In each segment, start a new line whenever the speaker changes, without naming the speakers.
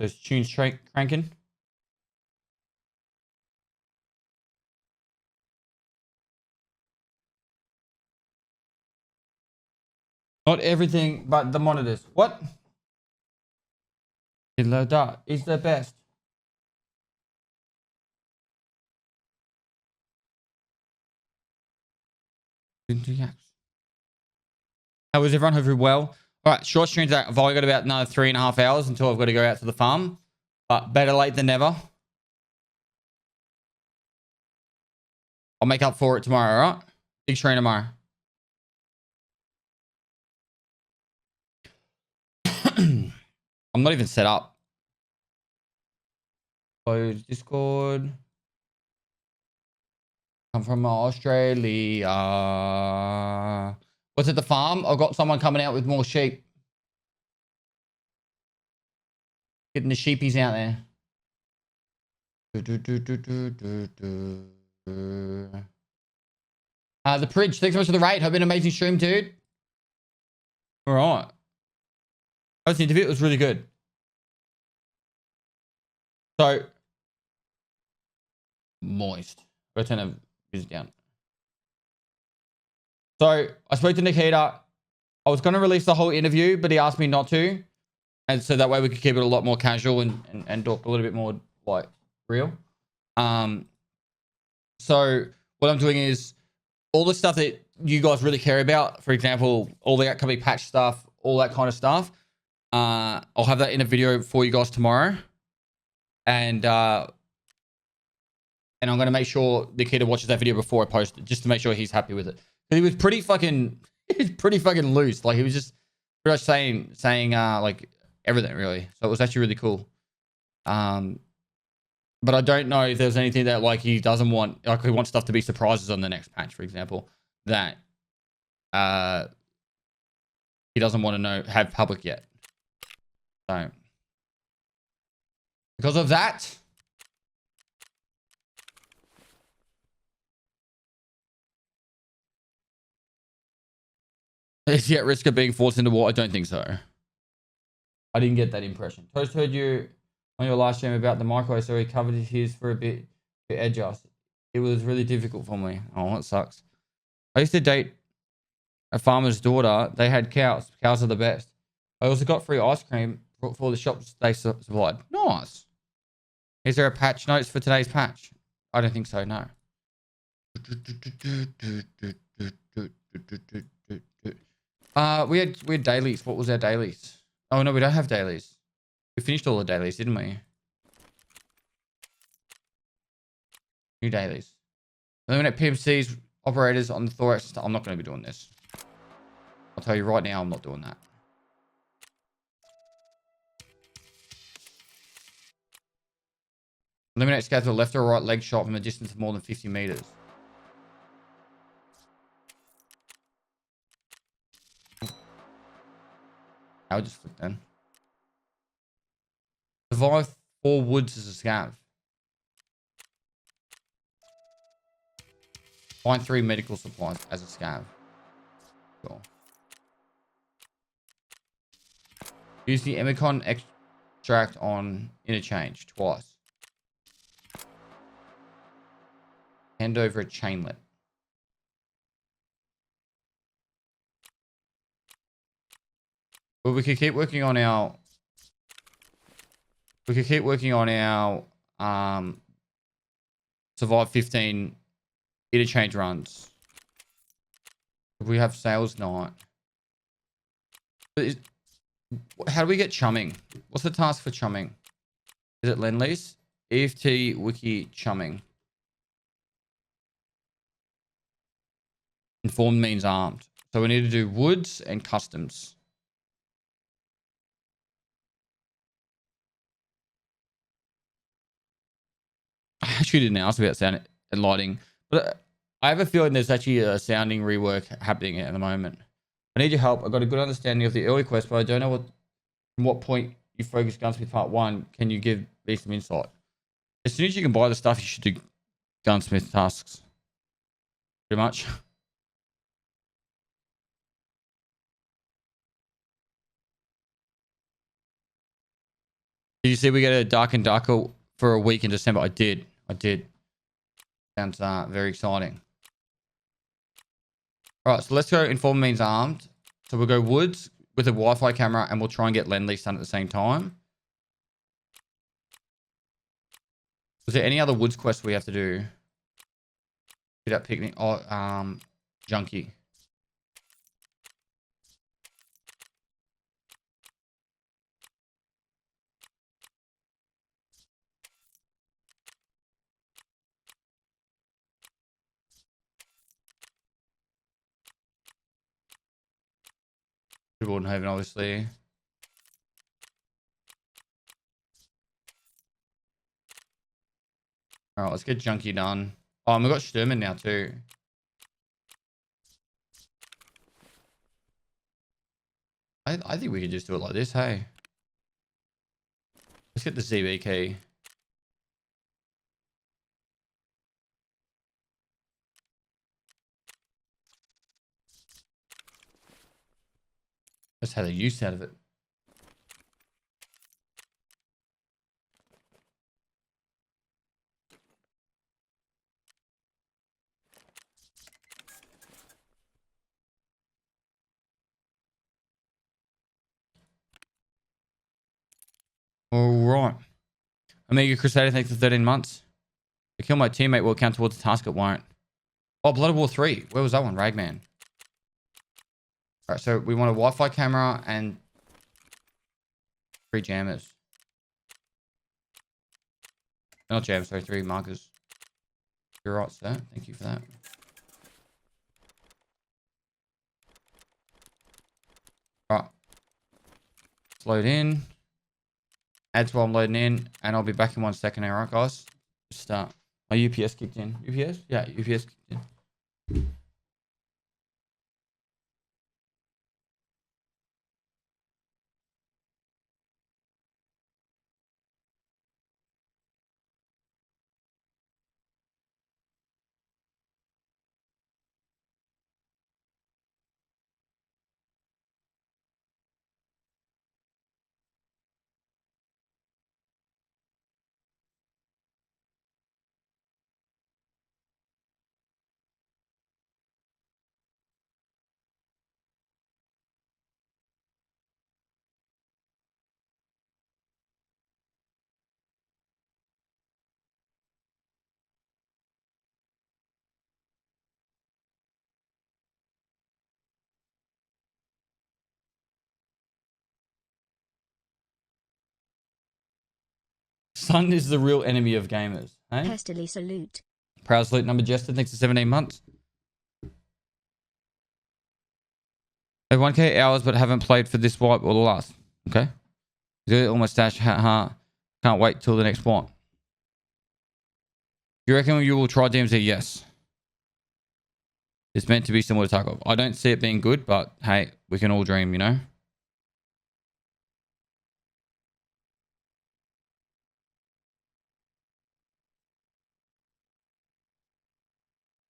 those tunes cranking. Not everything, but the monitors. What? Hitler Dart is the best. How is everyone? Hope you're well. All right, short streams out. I've only got about another 3.5 hours until I've got to go out to the farm. But better late than never. I'll make up for it tomorrow, all right? Big stream tomorrow. I'm not even set up. Close Discord. I'm from Australia. What's at the farm? I've got someone coming out with more sheep. Getting the sheepies out there. The Pridge, thanks so much for the raid. Hope you had an amazing stream, dude. All right. That was the interview. It was really good. So, moist. Go turn the music down. So, I spoke to Nikita. I was going to release the whole interview, but he asked me not to. And so that way we could keep it a lot more casual and talk a little bit more like real. So what I'm doing is all the stuff that you guys really care about, for example, all the upcoming patch stuff, all that kind of stuff. I'll have that in a video for you guys tomorrow. And I'm going to make sure Nikita watches that video before I post it, just to make sure he's happy with it. But he was pretty fucking loose. Like he was just pretty much saying like everything really. So it was actually really cool. But I don't know if there's anything that like he doesn't want, like he wants stuff to be surprises on the next patch, for example, that he doesn't want to have public yet. So because of that, is he at risk of being forced into war? I don't think so. I didn't get that impression. Toast heard you on your last stream about the microwave, so he covered his for a bit to adjust. It was really difficult for me. Oh, that sucks. I used to date a farmer's daughter. They had cows. Cows are the best. I also got free ice cream for the shops they supplied. Nice. Is there a patch notes for today's patch? I don't think so, no. We had dailies. What was our dailies? Oh no, we don't have dailies. We finished all the dailies, didn't we? New dailies. Eliminate PMCs, operators on the thorax. I'm not going to be doing this. I'll tell you right now, I'm not doing that. Eliminate scouts with a left or right leg shot from a distance of more than 50 meters. I'll just flip then. Survive 4 woods as a scav. Find 3 medical supplies as a scav. Cool. Use the Emicon extract on interchange twice. Hand over a chainlet. Well, we could keep working on our... We could keep working on our survive 15 interchange runs. If we have sales night. How do we get chumming? What's the task for chumming? Is it Lend-Lease? EFT wiki chumming. Informed means armed. So we need to do woods and customs. I actually didn't ask about sound and lighting, but I have a feeling there's actually a sounding rework happening at the moment. I need your help. I've got a good understanding of the early quest, but I don't know from what point you focus Gunsmith Part 1. Can you give me some insight? As soon as you can buy the stuff, you should do Gunsmith tasks. Pretty much. Did you see we get a dark and darker for a week in December? I did. Sounds very exciting. All right, so let's go inform means armed. So we'll go woods with a Wi-Fi camera and we'll try and get lend lease done at the same time. Was there any other woods quests we have to do? Do that picnic. Oh, junkie. Wardenhaven, obviously. All right, let's get junkie done. Oh, and we've got Sturman now too. I think we could just do it like this, hey. Let's get the ZB key. Let's have the use out of it. All right. Omega Crusader, thanks for 13 months. To kill my teammate will count towards the task, it won't. Oh, Blood of War 3. Where was that one? Ragman. All right, so we want a Wi-Fi camera and 3 jammers. Not jammers, sorry, 3 markers. You're right, sir. Thank you for that. All right. Let's load in. Ads while I'm loading in, and I'll be back in 1 second. All right, guys. Just start. My UPS kicked in. UPS? Yeah, UPS kicked in. Sun is the real enemy of gamers. Hey?
Pestily salute.
Proud salute number Jester. Thanks for 17 months. I have 1k hours but haven't played for this wipe or the last. Okay. Almost dash. Can't wait till the next wipe. You reckon you will try DMZ? Yes. It's meant to be similar to Tarkov. I don't see it being good, but hey, we can all dream, you know?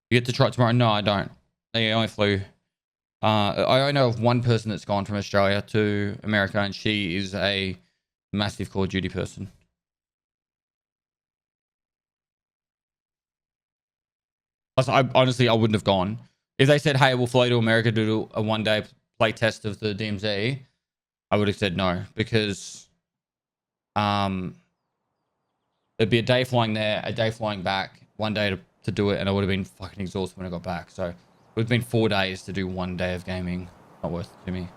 You get to try it tomorrow? No, I don't. They only flew. I only know of one person that's gone from Australia to America, and she is a massive Call of Duty person. I honestly, I wouldn't have gone. If they said, hey, we'll fly to America to do a 1-day play test of the DMZ, I would have said no, because it'd be a day flying there, a day flying back, 1 day to do it, and I would have been fucking exhausted when I got back. So it would have been 4 days to do 1 day of gaming. Not worth it to me. Do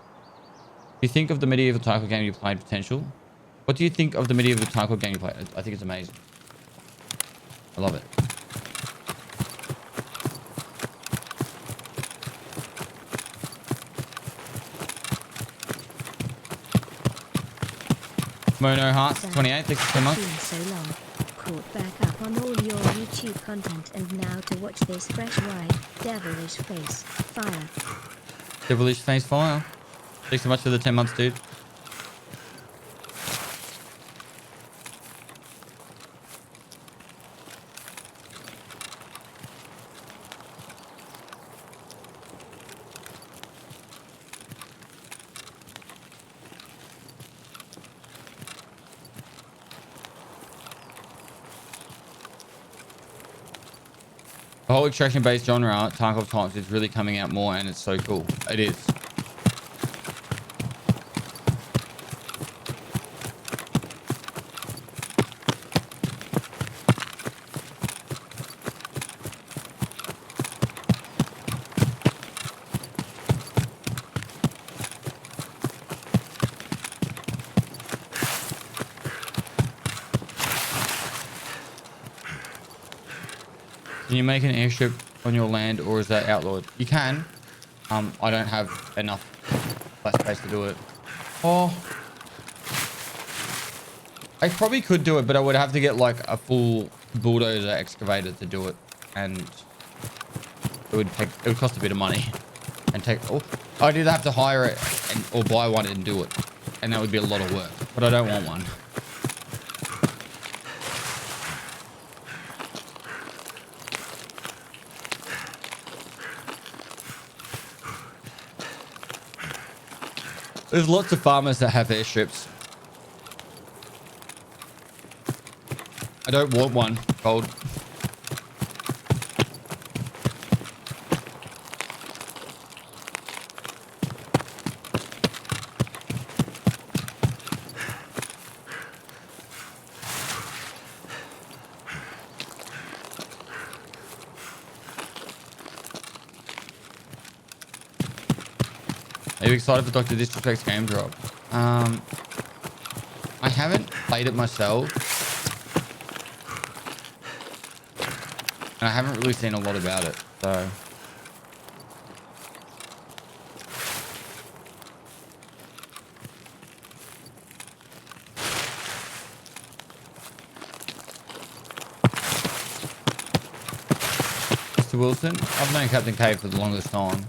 you think of the medieval Tarkov game you played potential? What do you think of the medieval Tarkov game you played? I think it's amazing. I love it. Mono Hearts 28, thanks so much.
So long. Caught back up on all your YouTube content and now to watch this fresh ride. Devilish face fire.
Devilish face fire. Thanks so much for the 10 months, dude. whole extraction-based genre, Tarkov Times, is really coming out more, and it's so cool. It is. Can you make an airstrip on your land, or is that outlawed? You can. I don't have enough flat space to do it. Oh, I probably could do it, but I would have to get like a full bulldozer excavator to do it, and it would cost a bit of money. And I'd either have to hire it or buy one and do it, and that would be a lot of work. But I don't want one. There's lots of farmers that have airstrips. I don't want one, Gold. Are you excited for Dr. Disrespect's game drop? I haven't played it myself. And I haven't really seen a lot about it, so. Mr. Wilson, I've known Captain K for the longest time.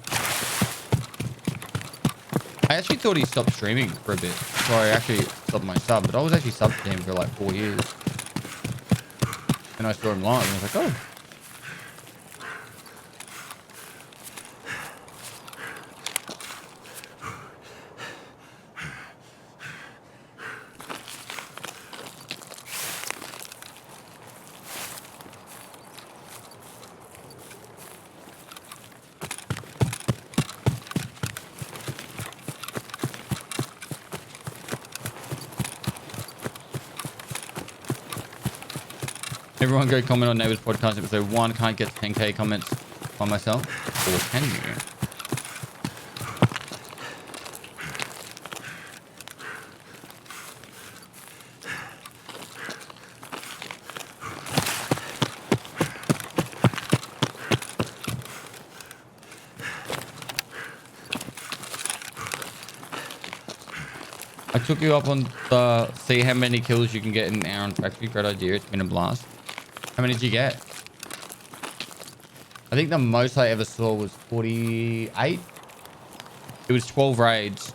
I actually thought he stopped streaming for a bit. So I actually stopped my sub, but I was actually subbed to him for like 4 years. And I saw him live and I was like, oh. Everyone go comment on Neighbours Podcast episode 1. Can't get 10k comments by myself. Or can you? I took you up on the see how many kills you can get in an hour on factory. Great idea. It's been a blast. How many did you get? I think the most I ever saw was 48. It was 12 raids.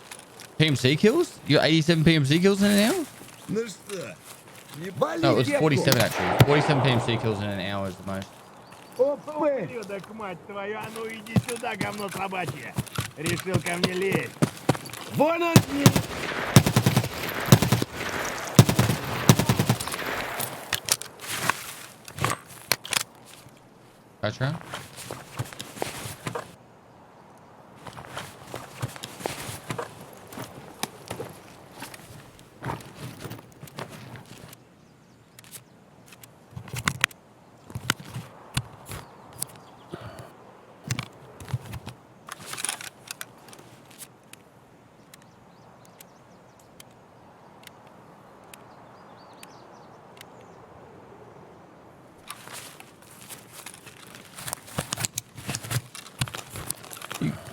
PMC kills? You got 87 PMC kills in an hour? No, it was 47 actually. 47 PMC kills in an hour is the most.
Так, мать твою, а ну иди сюда, говно собачье. Решил ко мне лезть. Вон он!
Gotcha.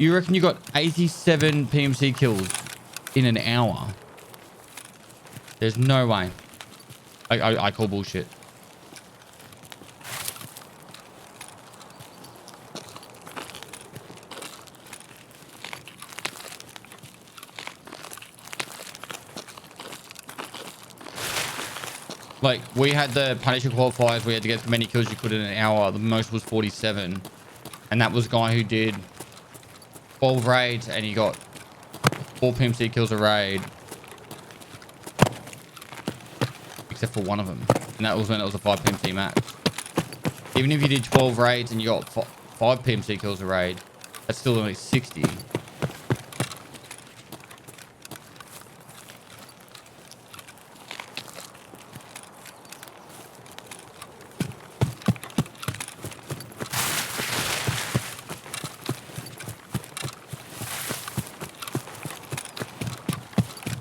You reckon you got 87 PMC kills in an hour? There's no way. I call bullshit. Like, we had the Punisher qualifiers. We had to get as many kills as you could in an hour. The most was 47. And that was a guy who did 12 raids and he got 4 PMC kills a raid. Except for one of them. And that was when it was a 5 PMC max. Even if you did 12 raids and you got 5 PMC kills a raid, that's still only 60.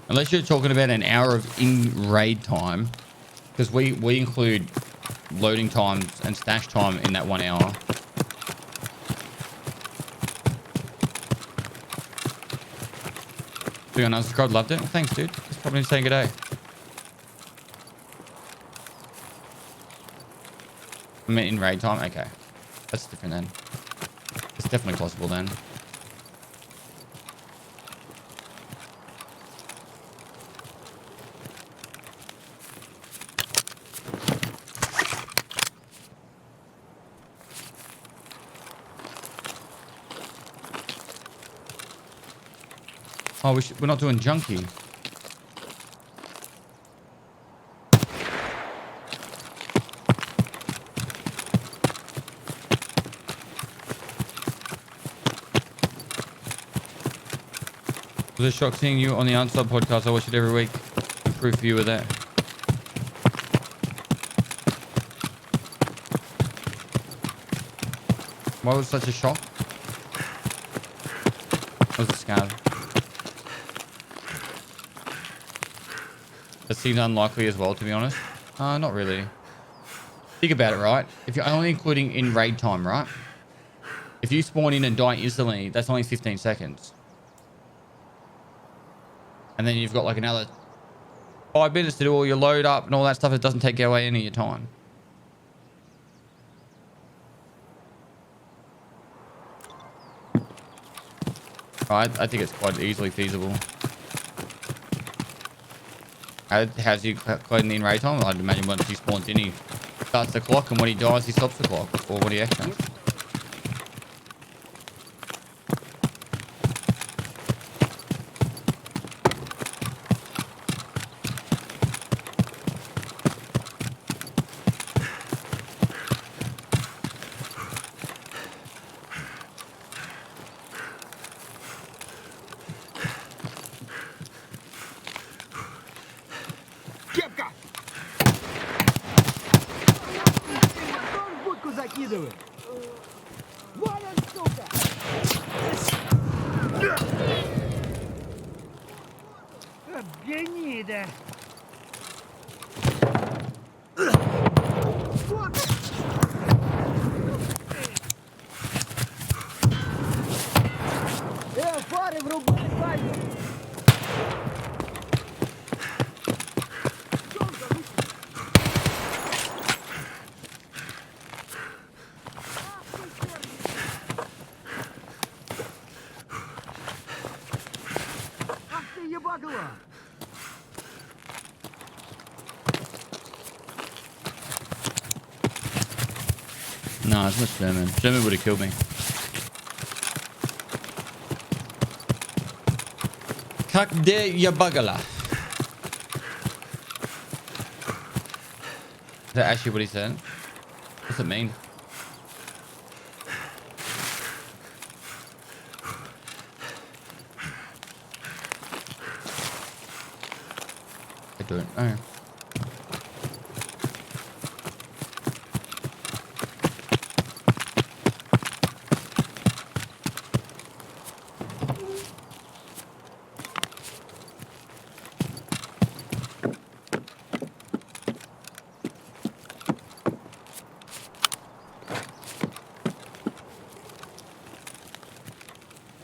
Unless you're talking about an hour of in-raid time, because we include loading times and stash time in that 1 hour. Being unsubscribed, loved it. Well, thanks, dude. Just probably saying good day. I mean, in raid time? Okay. That's different then. It's definitely possible then. Oh, we're not doing junkie. It was a shock seeing you on the Unsub podcast. I watch it every week. Improve view of that. Why was it such a shock? I was scared. That seems unlikely as well, to be honest. Not really. Think about it, right? If you're only including in raid time, right? If you spawn in and die instantly, that's only 15 seconds. And then you've got like another 5 minutes to do all your load up and all that stuff. It doesn't take away any of your time. Right, I think it's quite easily feasible. How's you calculating the in-raid time? I'd imagine once he spawns in, he starts the clock, and when he dies, he stops the clock. Or when he exits.
Закидывай. Вон он, сука! Гнида! Фары врубай, Ваня!
No, it's not German. German would have killed me. Kak de Yabagala. Is that actually what he said? What's it mean? I don't know.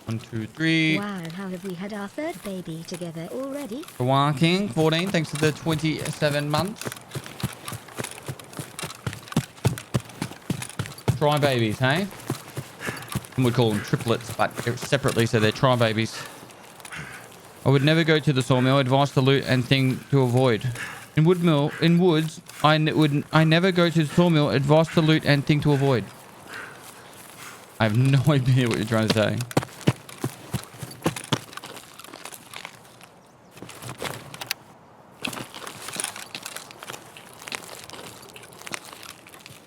One, two, three.
Wow, how have we had our third baby together already?
Walking 14, thanks for the 27 months. Try babies, hey? Some would call them triplets, but separately, so they're try babies. I would never go to the sawmill. Advice to loot and thing to avoid. In woods, I never go to the sawmill. Advice to loot and thing to avoid. I have no idea what you're trying to say.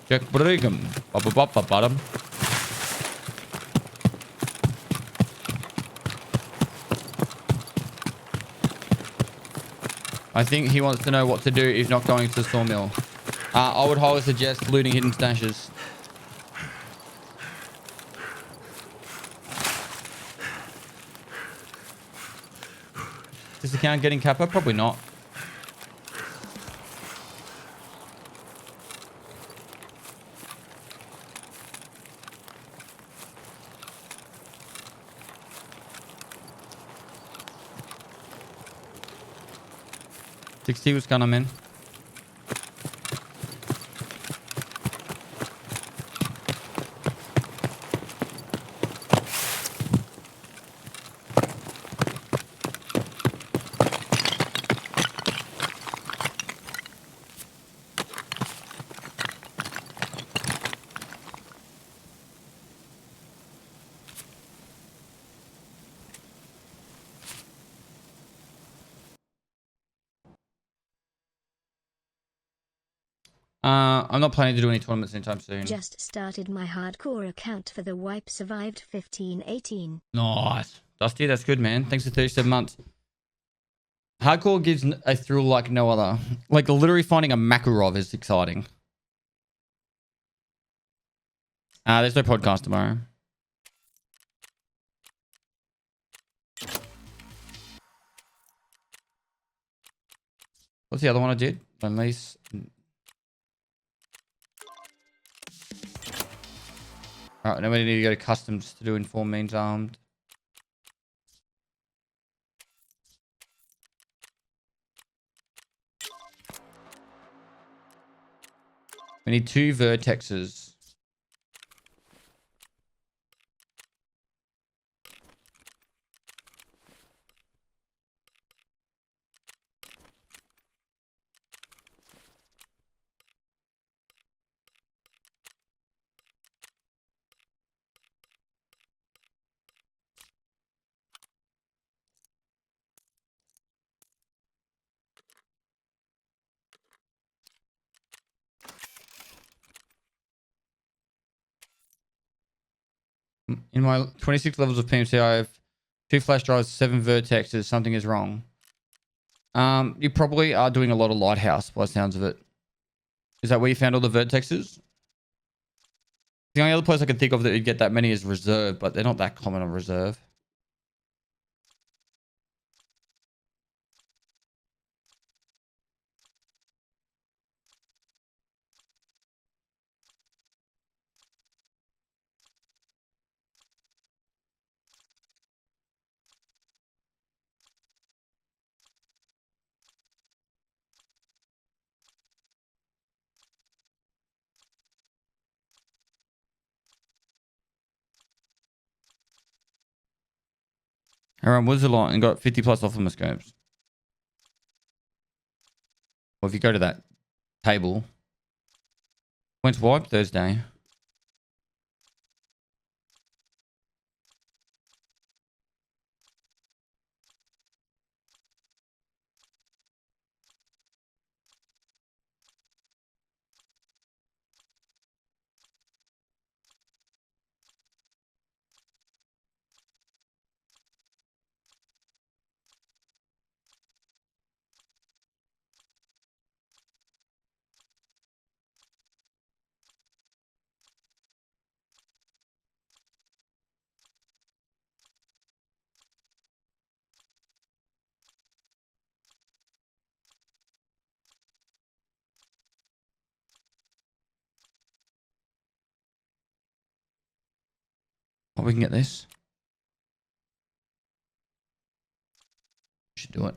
Jack Brigham. Bottom. I think he wants to know what to do if not going to the sawmill. I would highly suggest looting hidden stashes. Is the count getting Kappa? Probably not. $60 was gonna in. I'm not planning to do any tournaments anytime soon.
Just started my hardcore account for the wipe survived 1518.
Nice. Dusty, that's good, man. Thanks for 37 months. Hardcore gives a thrill like no other. Like literally finding a Makarov is exciting. There's no podcast tomorrow. What's the other one I did? Unleash. Alright, now we need to go to customs to do inform means armed. We need 2 vertexes. In my 26 levels of PMC, I have 2 flash drives, 7 vertexes. Something is wrong. You probably are doing a lot of Lighthouse by the sounds of it. Is that where you found all the vertexes? The only other place I can think of that you'd get that many is Reserve, but they're not that common on Reserve. I ran Wizardlot and got 50 plus off of my scopes. Well, if you go to that table. When's wipe? Thursday. Oh, we can get this. Should do it.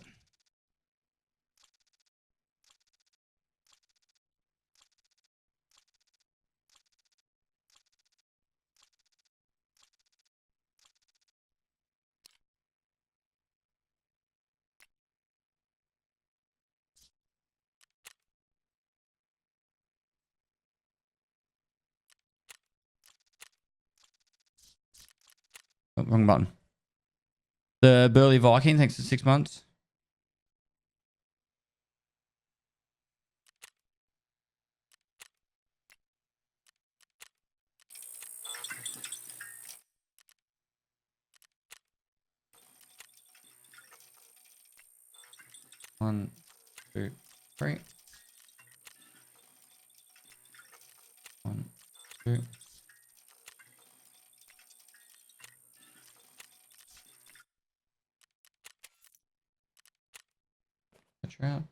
Oh, wrong button. The Burly Viking, thanks for 6 months. 1, 2, 3. 1, 2. Catch her out.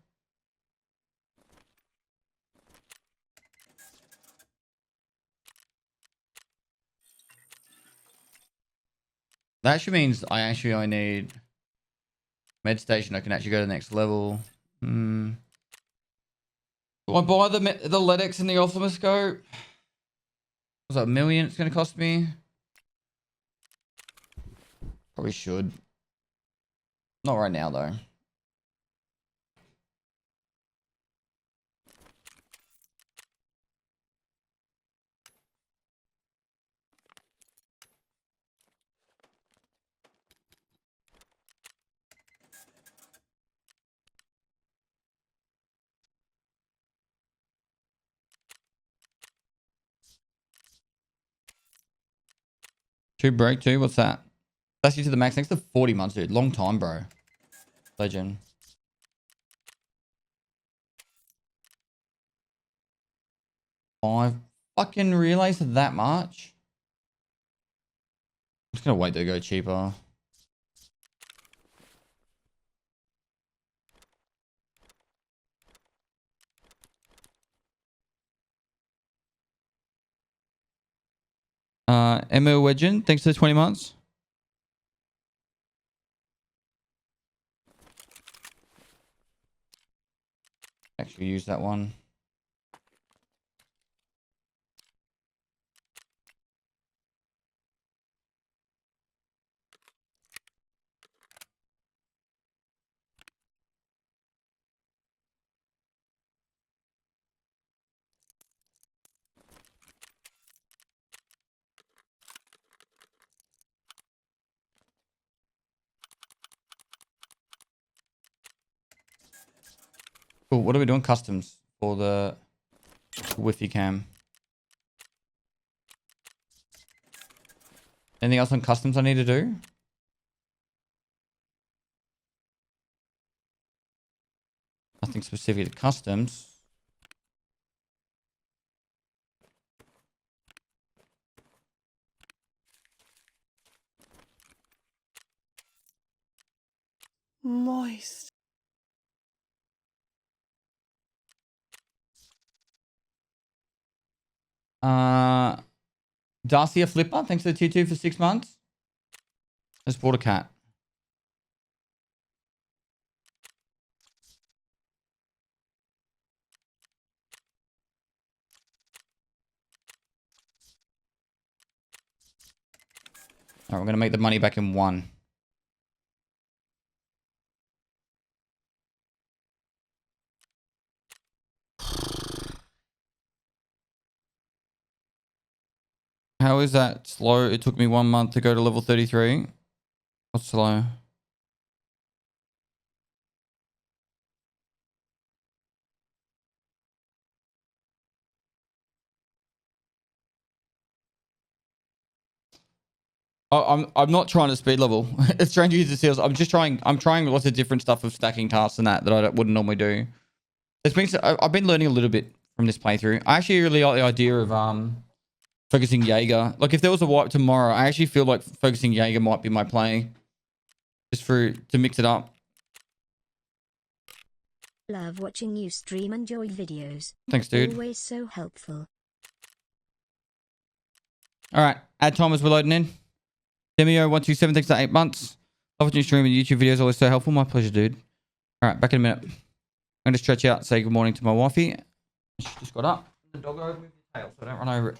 That actually means I need med station. I can actually go to the next level. Do I buy the Ledex and the ophthalmoscope? Was that $1 million it's going to cost me? Probably should. Not right now though. Two break two. What's that? That's you to the max. Thanks to 40 months, dude. Long time, bro. Legend. 5 fucking relays that much. I'm just gonna wait to go cheaper. Emma Wedgen, thanks for the 20 months. Actually use that one. Cool. What are we doing? Customs for the Wi-Fi cam. Anything else on customs I need to do? Nothing specific to customs.
Moist.
Darcy a flipper. Thanks for the tier 2 for 6 months. Just bought a cat. Alright, we're gonna make the money back in 1. How is that slow? It took me 1 month to go to level 33. What's slow? I'm not trying to speed level. It's trying to use the seals. I'm trying lots of different stuff of stacking tasks and that I wouldn't normally do. I've been learning a little bit from this playthrough. I actually really like the idea of focusing Jaeger. Like if there was a wipe tomorrow, I actually feel like focusing Jaeger might be my play. Just to mix it up.
Love watching you stream and your videos.
Thanks, dude.
Always so helpful.
Alright, add time as we're loading in. Demio127, thanks for 8 months. Love watching you stream and YouTube videos, always so helpful. My pleasure, dude. Alright, back in a minute. I'm going to stretch out and say good morning to my wifey. She just got up. The dog moved his tail so I don't run over it.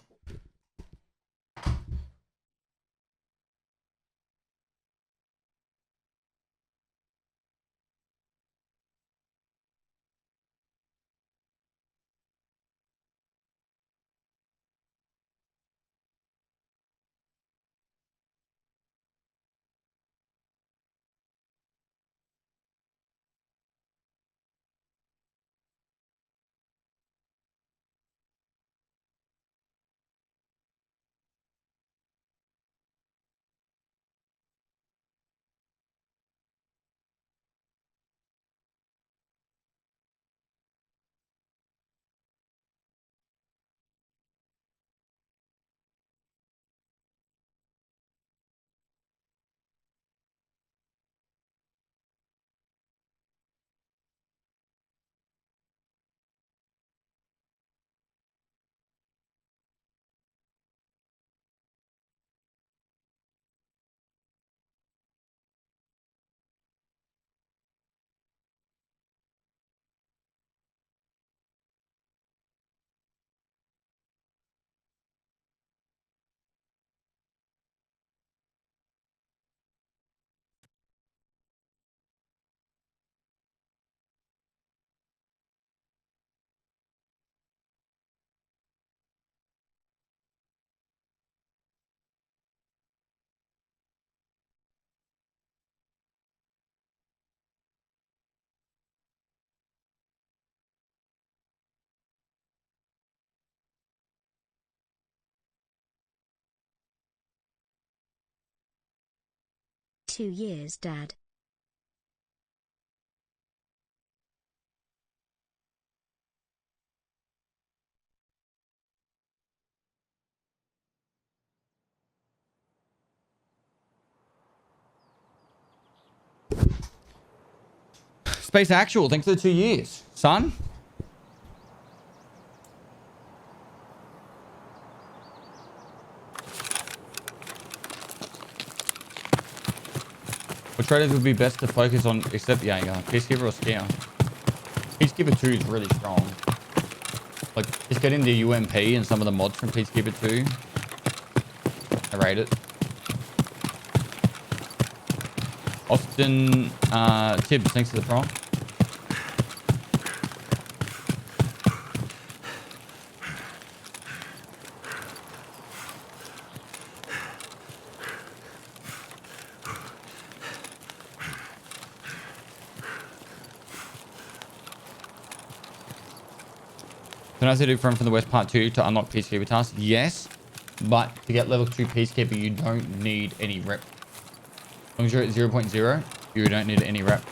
2 years, Dad.
Space Actual, thanks for the 2 years, son. What traders would be best to focus on except Jaeger? Peacekeeper or Skier? Peacekeeper 2 is really strong. Like, just getting the UMP and some of the mods from Peacekeeper 2. I rate it. Austin Tibbs, thanks for the prompt. Can I do from the West Part 2 to unlock Peacekeeper tasks? Yes, but to get level 2 Peacekeeper, you don't need any rep. As long as you're at 0.0, you don't need any rep.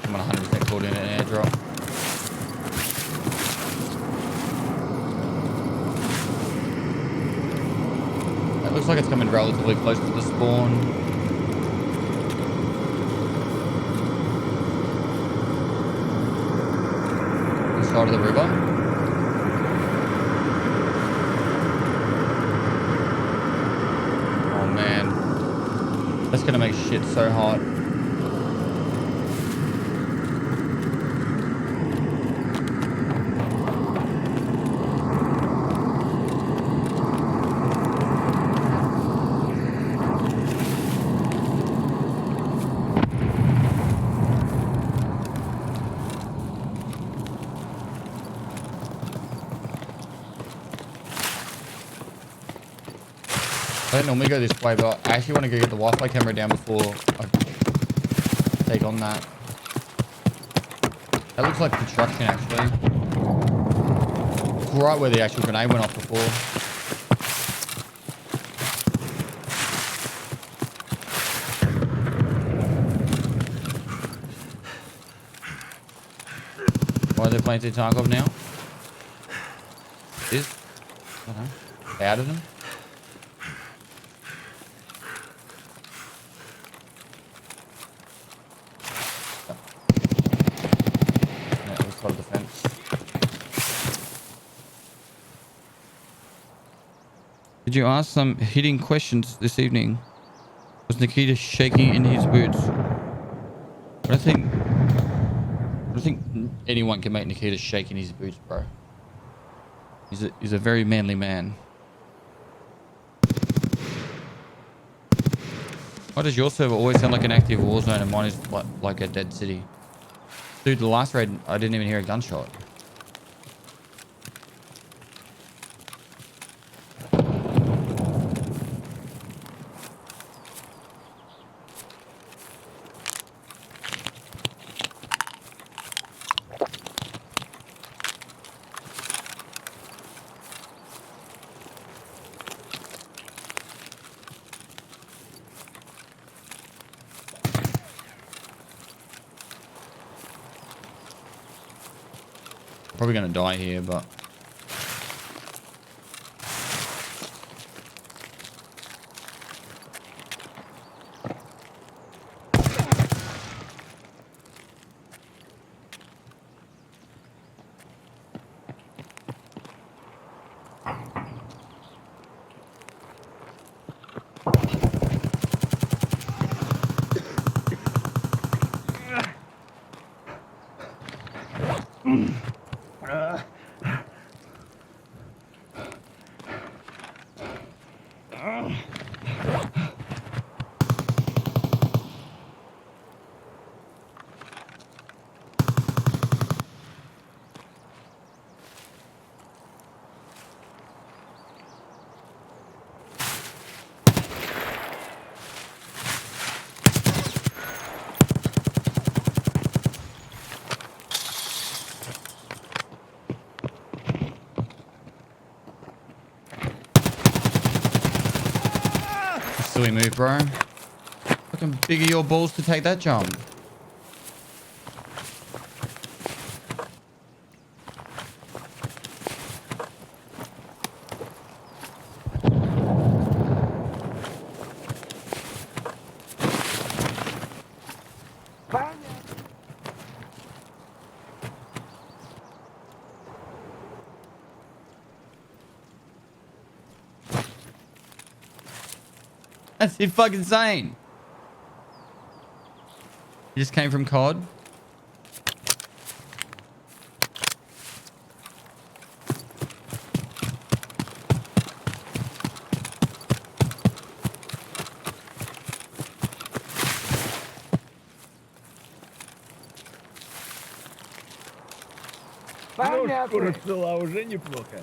I'm 100% called in an airdrop. That looks like it's coming relatively close to the spawn. Side of the river. Oh man, that's gonna make shit so hot. I don't normally go this way, but I actually want to go get the Wi-Fi camera down before I take on that. That looks like construction, actually. It's right where the actual grenade went off before. Why are they playing to Tarkov now? Is? I don't know. They added them? Did you ask some hitting questions this evening? Was Nikita shaking in his boots? I don't think anyone can make Nikita shake in his boots, bro. He's a very manly man. Why does your server always sound like an active war zone and mine is like a dead city? Dude, the last raid, I didn't even hear a gunshot. Probably gonna die here, but Silly move, bro. Fucking bigger your balls to take that jump. That's it fucking insane. You just came from COD.
Ну, шкура цела уже неплохо.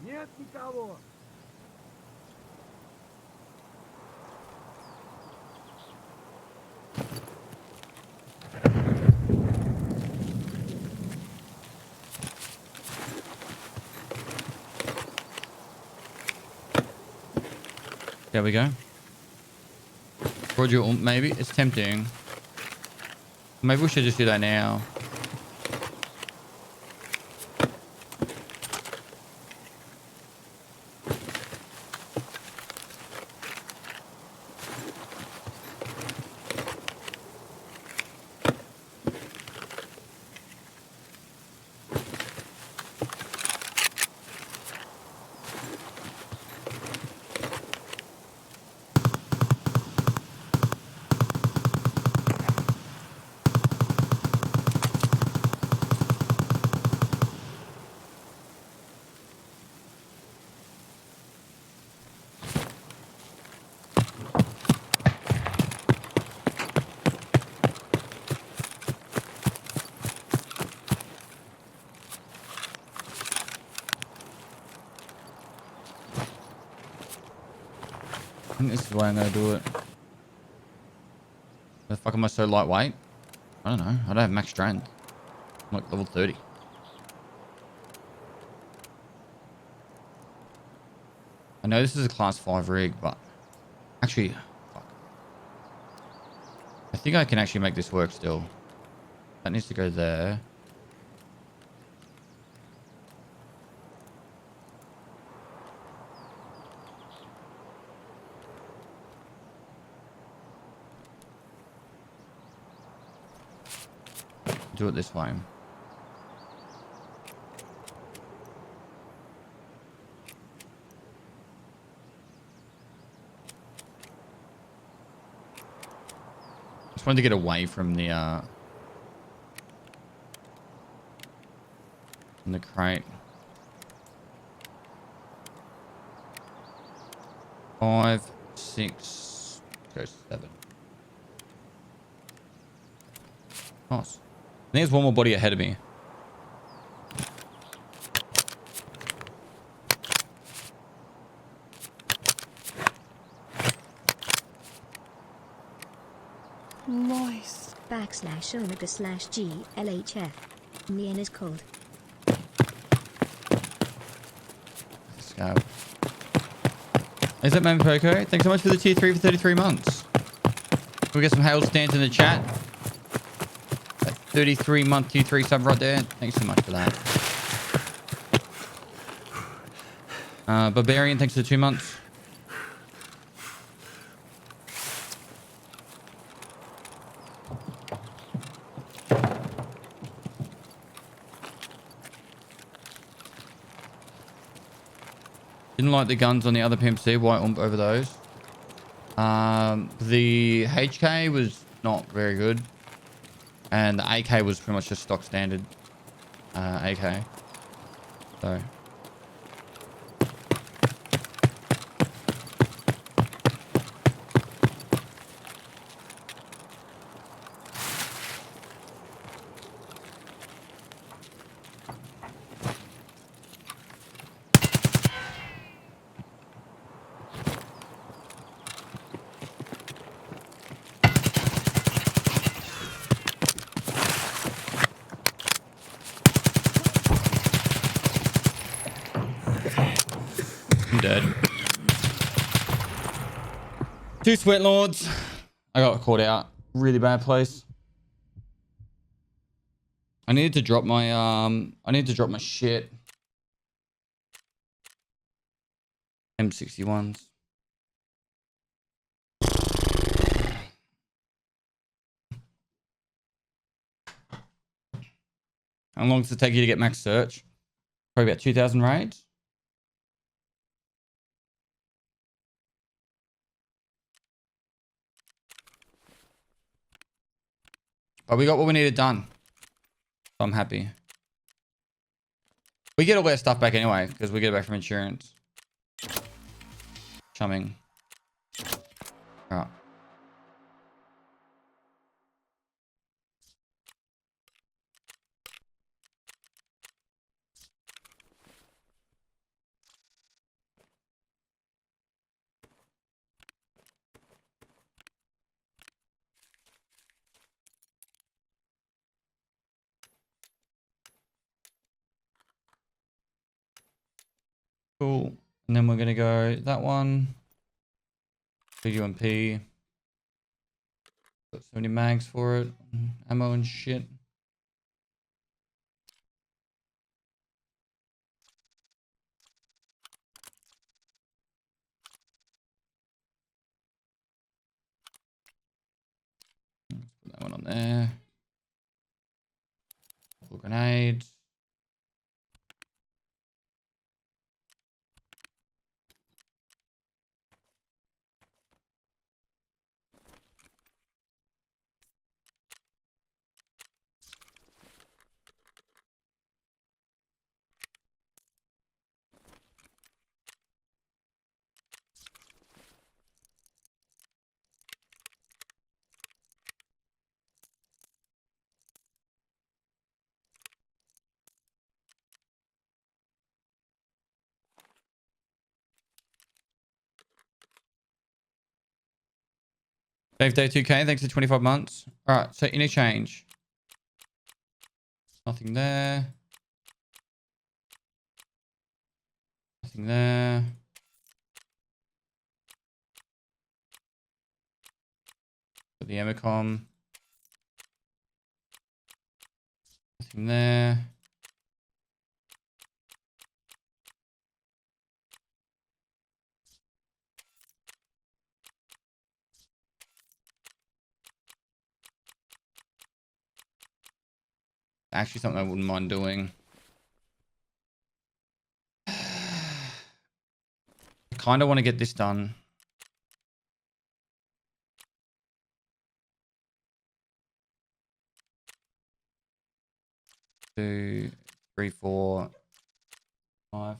Нет никого.
There we go. Roger, maybe it's tempting. Maybe we should just do that now. I think this is the way I'm gonna do it. The fuck am I so lightweight? I don't know. I don't have max strength. I'm like level 30. I know this is a class 5 rig, but actually, fuck. I think I can actually make this work still. That needs to go there. Do it this way. Just wanted to get away from the crate. 5, 6, go 7. Nice. I think there's one more body ahead of me.
Moist.
/omega/G LHF. Nian is cold.
Let's go. Is it Man Poco? Thanks so much for the tier 3 for 33 months. We'll get some hail stands in the chat. 33-month tier 3 sub right there. Thanks so much for that. Barbarian, thanks for the 2 months. Didn't like the guns on the other PMC. White ump over those. The HK was not very good. And the AK was pretty much just stock standard AK. So. Two sweat lords. I got caught out. Really bad place. I needed to drop my shit. M61s. How long does it take you to get max search? Probably about 2,000 raids. But we got what we needed done. So I'm happy. We get all our stuff back anyway, because we get it back from insurance. Chumming. Alright. Cool. And then we're going to go that one. UMP. Got so many mags for it. Ammo and shit. Let's put that one on there. Full grenades. Dave Day 2K, thanks for 25 months. Alright, so any change. Nothing there. Nothing there. Got the Emicom. Nothing there. Actually, something I wouldn't mind doing. I kind of want to get this done. 2, 3, 4, 5.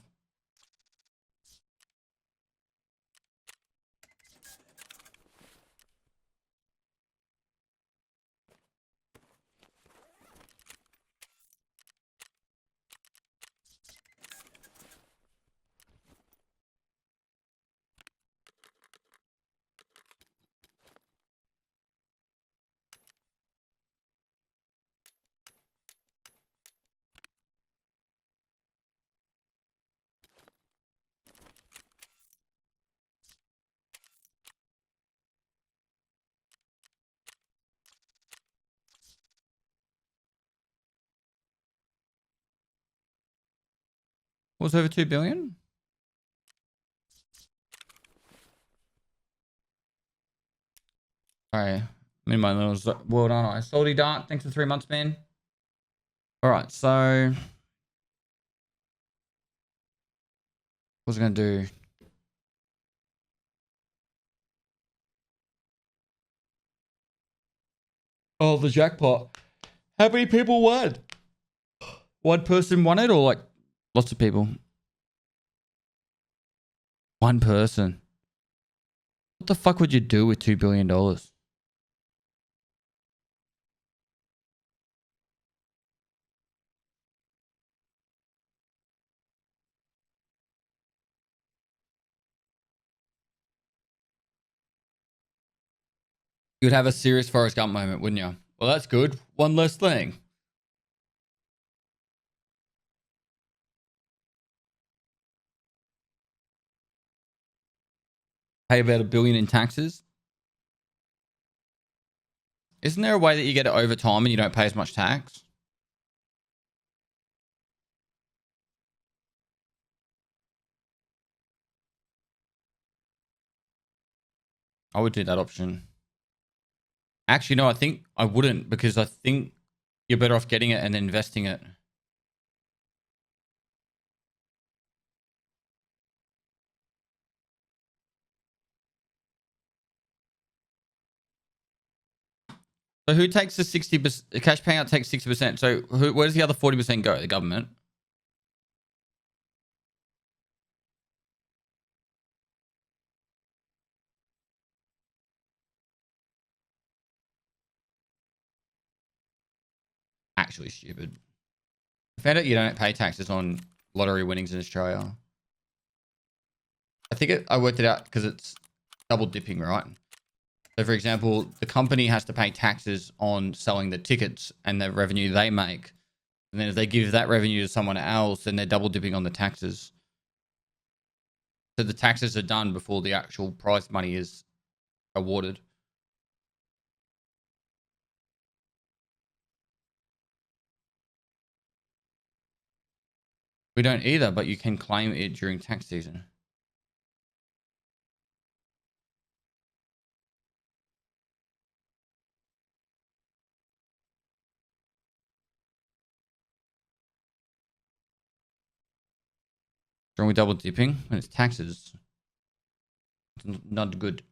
What's over 2 billion? Alright. I'm in my little world, aren't I? Salty Dark, thanks for 3 months, man. Alright, so what was I going to do? Oh, the jackpot. How many people won? One person won it or like lots of people? One person. What the fuck would you do with $2 billion? You'd have a serious Forrest Gump moment, wouldn't you? Well, that's good. One less thing. Pay about $1 billion in taxes. Isn't there a way that you get it over time and you don't pay as much tax? I would do that option. Actually, no, I think I wouldn't, because I think you're better off getting it and then investing it. So who takes the 60%? The cash payout takes 60%. So where does the other 40% go? The government. Actually stupid. I found out you don't pay taxes on lottery winnings in Australia. I think I worked it out because it's double dipping, right? So for example, the company has to pay taxes on selling the tickets and the revenue they make. And then if they give that revenue to someone else, then they're double dipping on the taxes. So the taxes are done before the actual prize money is awarded. We don't either, but you can claim it during tax season. What's wrong with double dipping? When it's taxes. It's not good.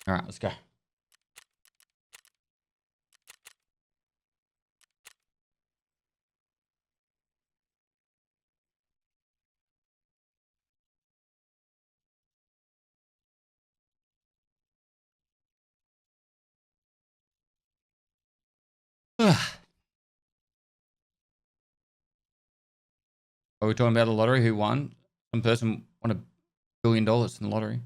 All right, let's go. Are we talking about the lottery? Who won? Some person won $1 billion in the lottery.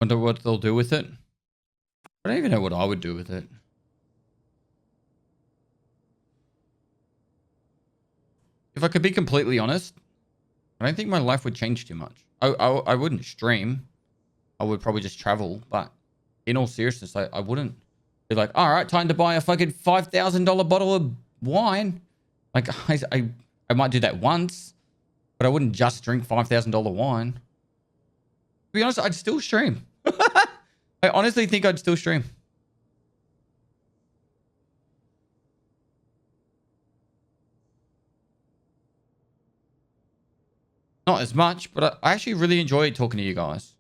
Wonder what they'll do with it. I don't even know what I would do with it. If I could be completely honest, I don't think my life would change too much. I wouldn't stream. I would probably just travel. But in all seriousness, I wouldn't be like, all right, time to buy a fucking $5,000 bottle of wine. Like, I might do that once, but I wouldn't just drink $5,000 wine. To be honest, I'd still stream. I honestly think I'd still stream. Not as much, but I actually really enjoy talking to you guys.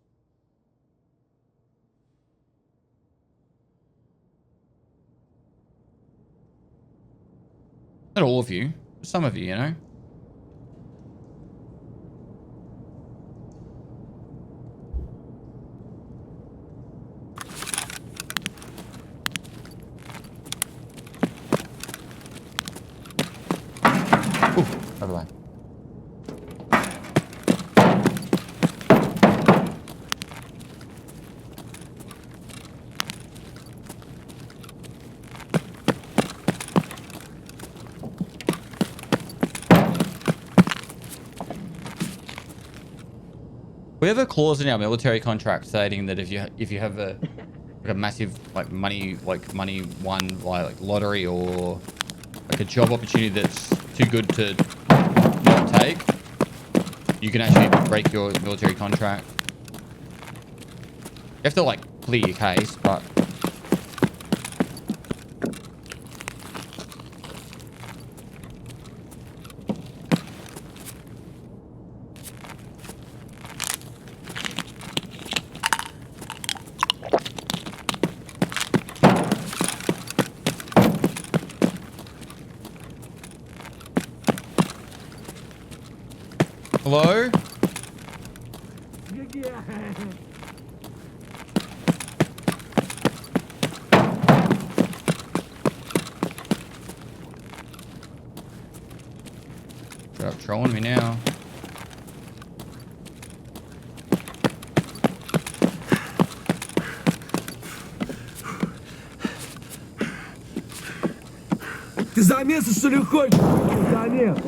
Not all of you, but some of you, you know. Ooh, bye-bye. We have a clause in our military contract stating that if you have a massive money won by lottery or like a job opportunity that's too good to not take, you can actually break your military contract. You have to plead your case, but Hello? Stop trolling me now.
Ты замеса, что ли, хочешь? Замес.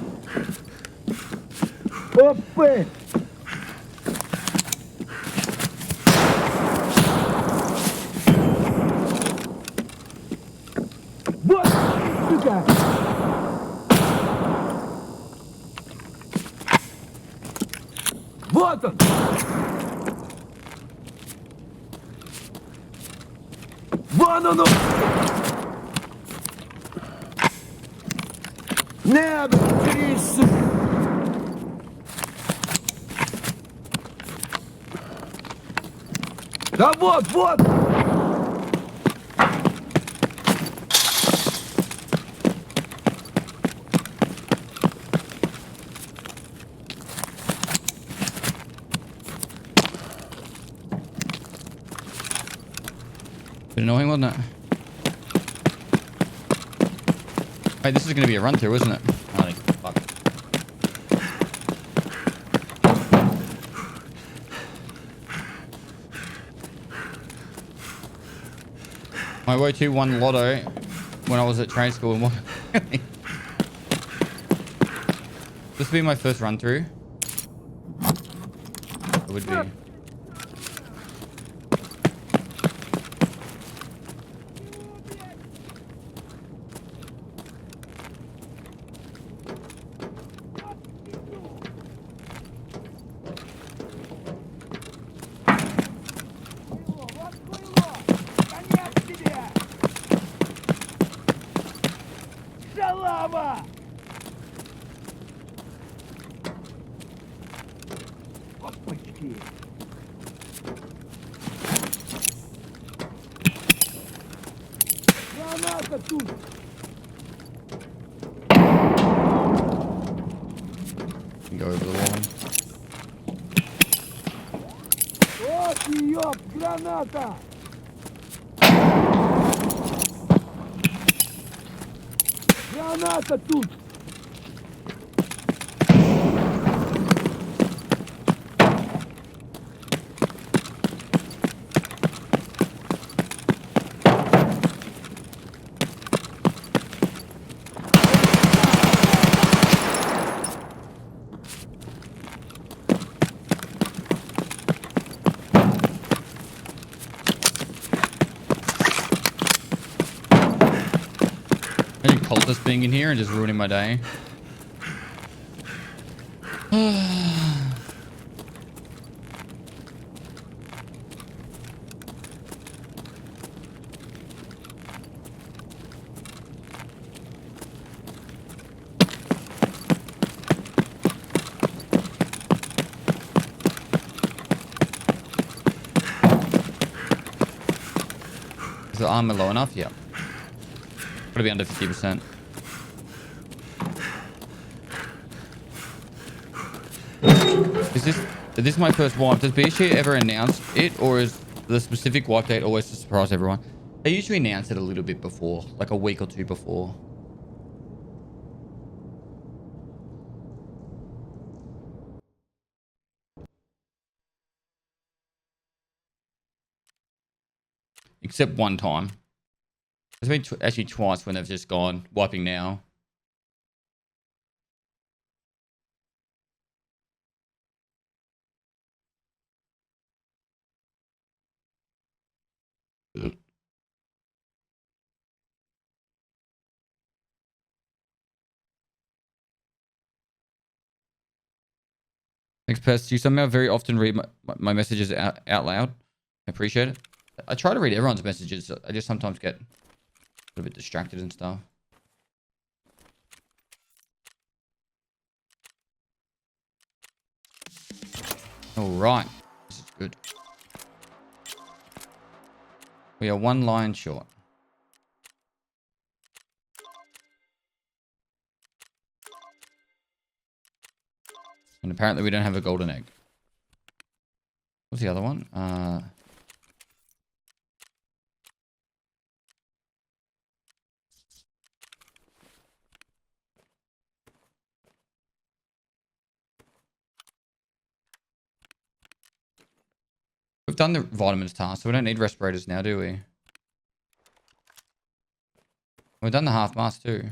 Опы! Вот, сука! Вот он! Вон он! Не, блин, сука! Да вот, вот!
Bit annoying, wasn't it? Hey, this is going to be a run through, isn't it? Oh, fuck. My way to won lotto when I was at trade school. And this would be my first run through. It would be.
Шалава! Опачки! Граната тут!
Go over the wall.
Вот ёб, граната! Граната тут!
Imagine cultists being in here and just ruining my day. Is the armor low enough? Yeah. Gotta be under 50%. Is this my first wipe? Does BSG ever announce it, or is the specific wipe date always to surprise everyone? They usually announce it a little bit before, like a week or two before. Except one time. There's been actually twice when they've just gone wiping now. Thanks, Pest. You somehow very often read my messages out loud. I appreciate it. I try to read everyone's messages. I just sometimes get a little bit distracted and stuff. All right. This is good. We are one line short. And apparently we don't have a golden egg. What's the other one? We've done the vitamins task, so we don't need respirators now, do we? We've done the half mask too.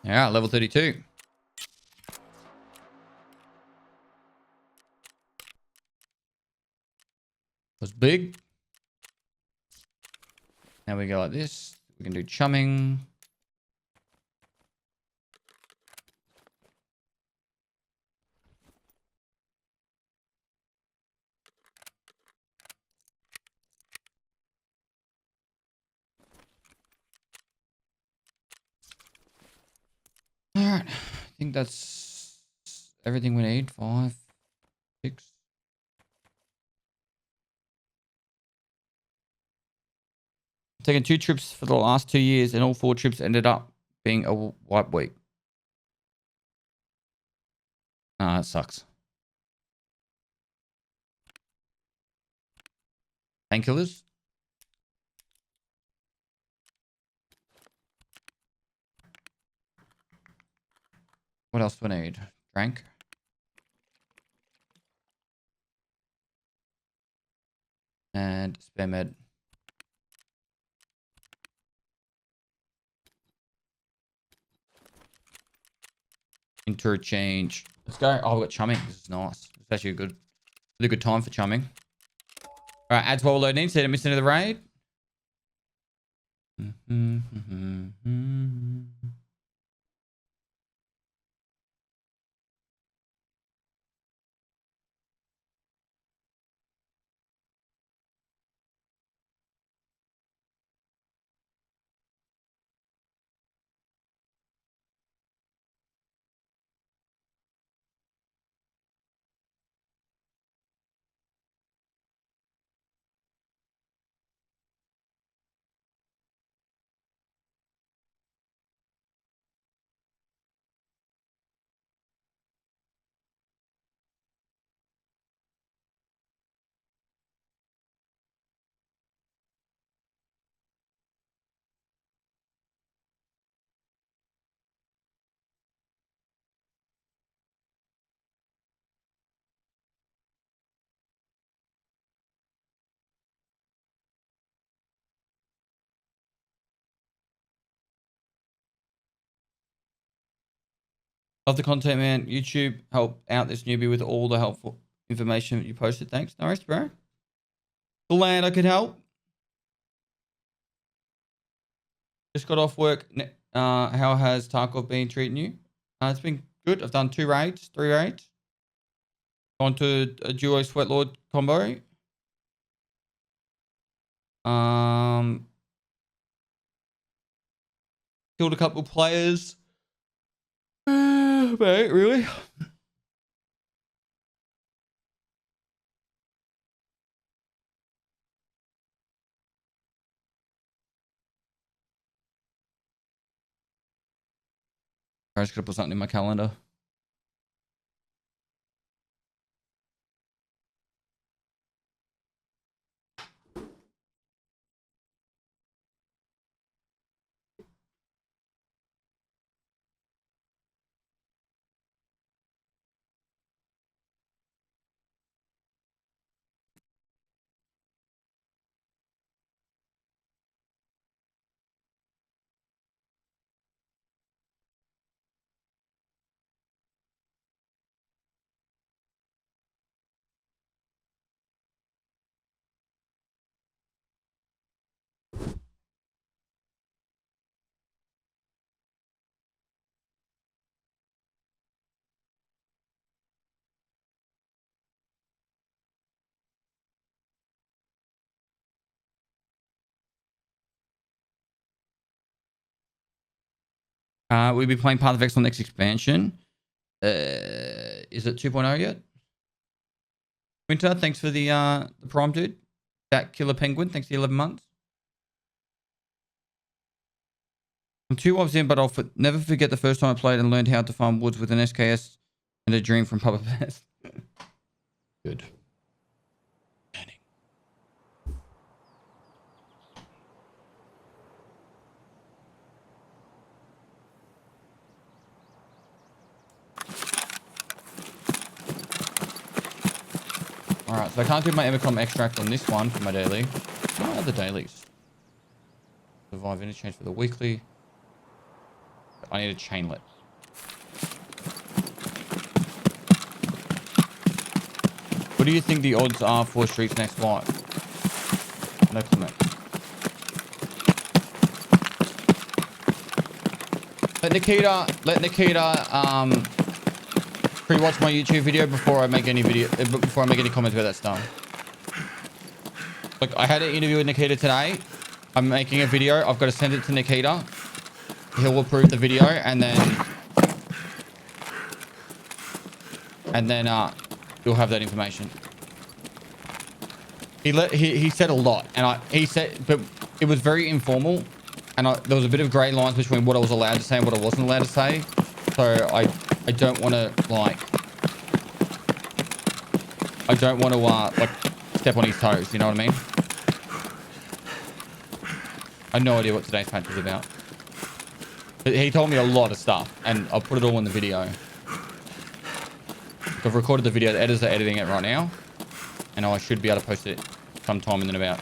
Yeah, level 32. Was big. Now we go like this. We can do chumming. All right. I think that's everything we need. 5, 6. Taken 2 trips for the last 2 years, and all 4 trips ended up being a wipe week. Ah, that sucks. Painkillers? What else do we need? Drank? And spare med. Interchange. Let's go. Oh, we've got chumming. This is nice. It's actually a really good time for chumming. All right, adds while loading. So to miss into the raid. Love the content, man. YouTube help out this newbie with all the helpful information you posted. Thanks. No worries, bro. Glad I could help. Just got off work. How has Tarkov been treating you? It's been good. I've done 3 raids. Gone to a duo Sweat Lord combo. Killed a couple players. Mate, really? I just gotta put something in my calendar. We'll be playing Path of Exile next expansion. Is it 2.0 yet? Winter, thanks for the prime, dude. That Killer Penguin, thanks for the 11 months. I'm 2 wives in, but I'll never forget the first time I played and learned how to farm woods with an SKS and a dream from Papa Best. Good. Alright, so I can't do my Emicom extract on this one for my daily. What are the dailies? Survive interchange for the weekly. I need a chainlet. What do you think the odds are for Street's next fight? No comment. Let Nikita pre-watch my YouTube video before I make any comments about that stuff. Look, I had an interview with Nikita today. I'm making a video. I've got to send it to Nikita. He'll approve the video, and then you'll have that information. He said a lot, and he said, but it was very informal, and there was a bit of grey lines between what I was allowed to say and what I wasn't allowed to say. So I don't want to like step on his toes. You know what I mean? I have no idea what today's patch was about. But he told me a lot of stuff, and I'll put it all in the video. I've recorded the video. The editors are editing it right now, and I should be able to post it sometime in about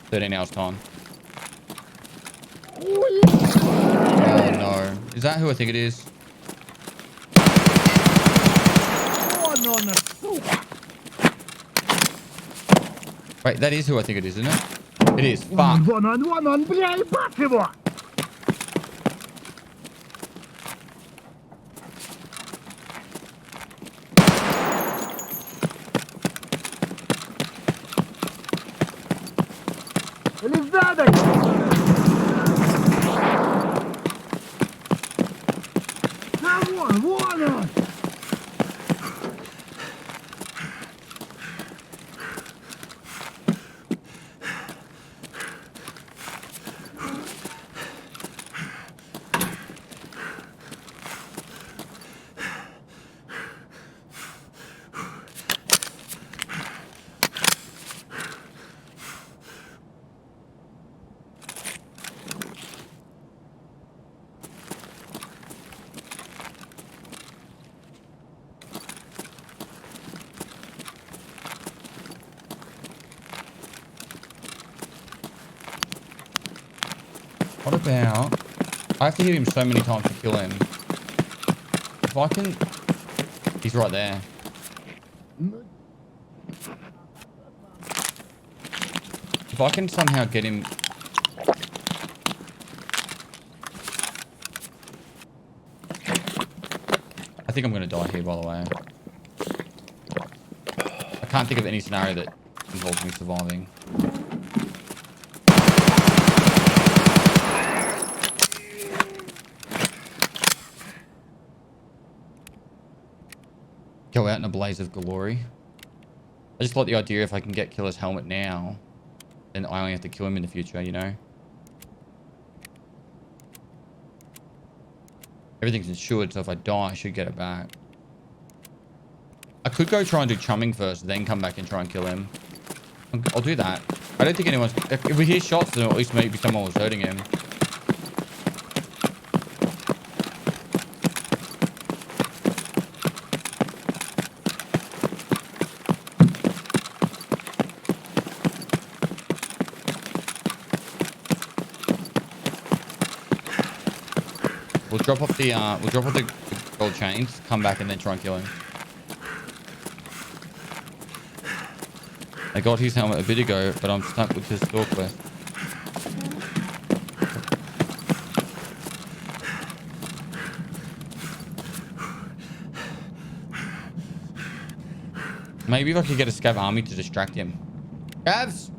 13 hours time. Oh no. Is that who I think it is? Wait, that is who I think it is, isn't it? It is. Fuck.
Вон он, бля, ебать его! Лиздадок! Да вон он!
What about... I have to hit him so many times to kill him. If I can... He's right there. If I can somehow get him... I think I'm going to die here, by the way. I can't think of any scenario that involves me surviving. Go out in a blaze of glory. I just like the idea if I can get Killer's helmet now, then I only have to kill him in the future, you know? Everything's insured, so if I die, I should get it back. I could go try and do chumming first, then come back and try and kill him. I'll do that. I don't think anyone's... If we hear shots, then at least maybe someone was hurting him. We'll drop off the gold chains, come back and then try and kill him. I got his helmet a bit ago, but I'm stuck with his store quest. Maybe if I could get a scav army to distract him. Scavs!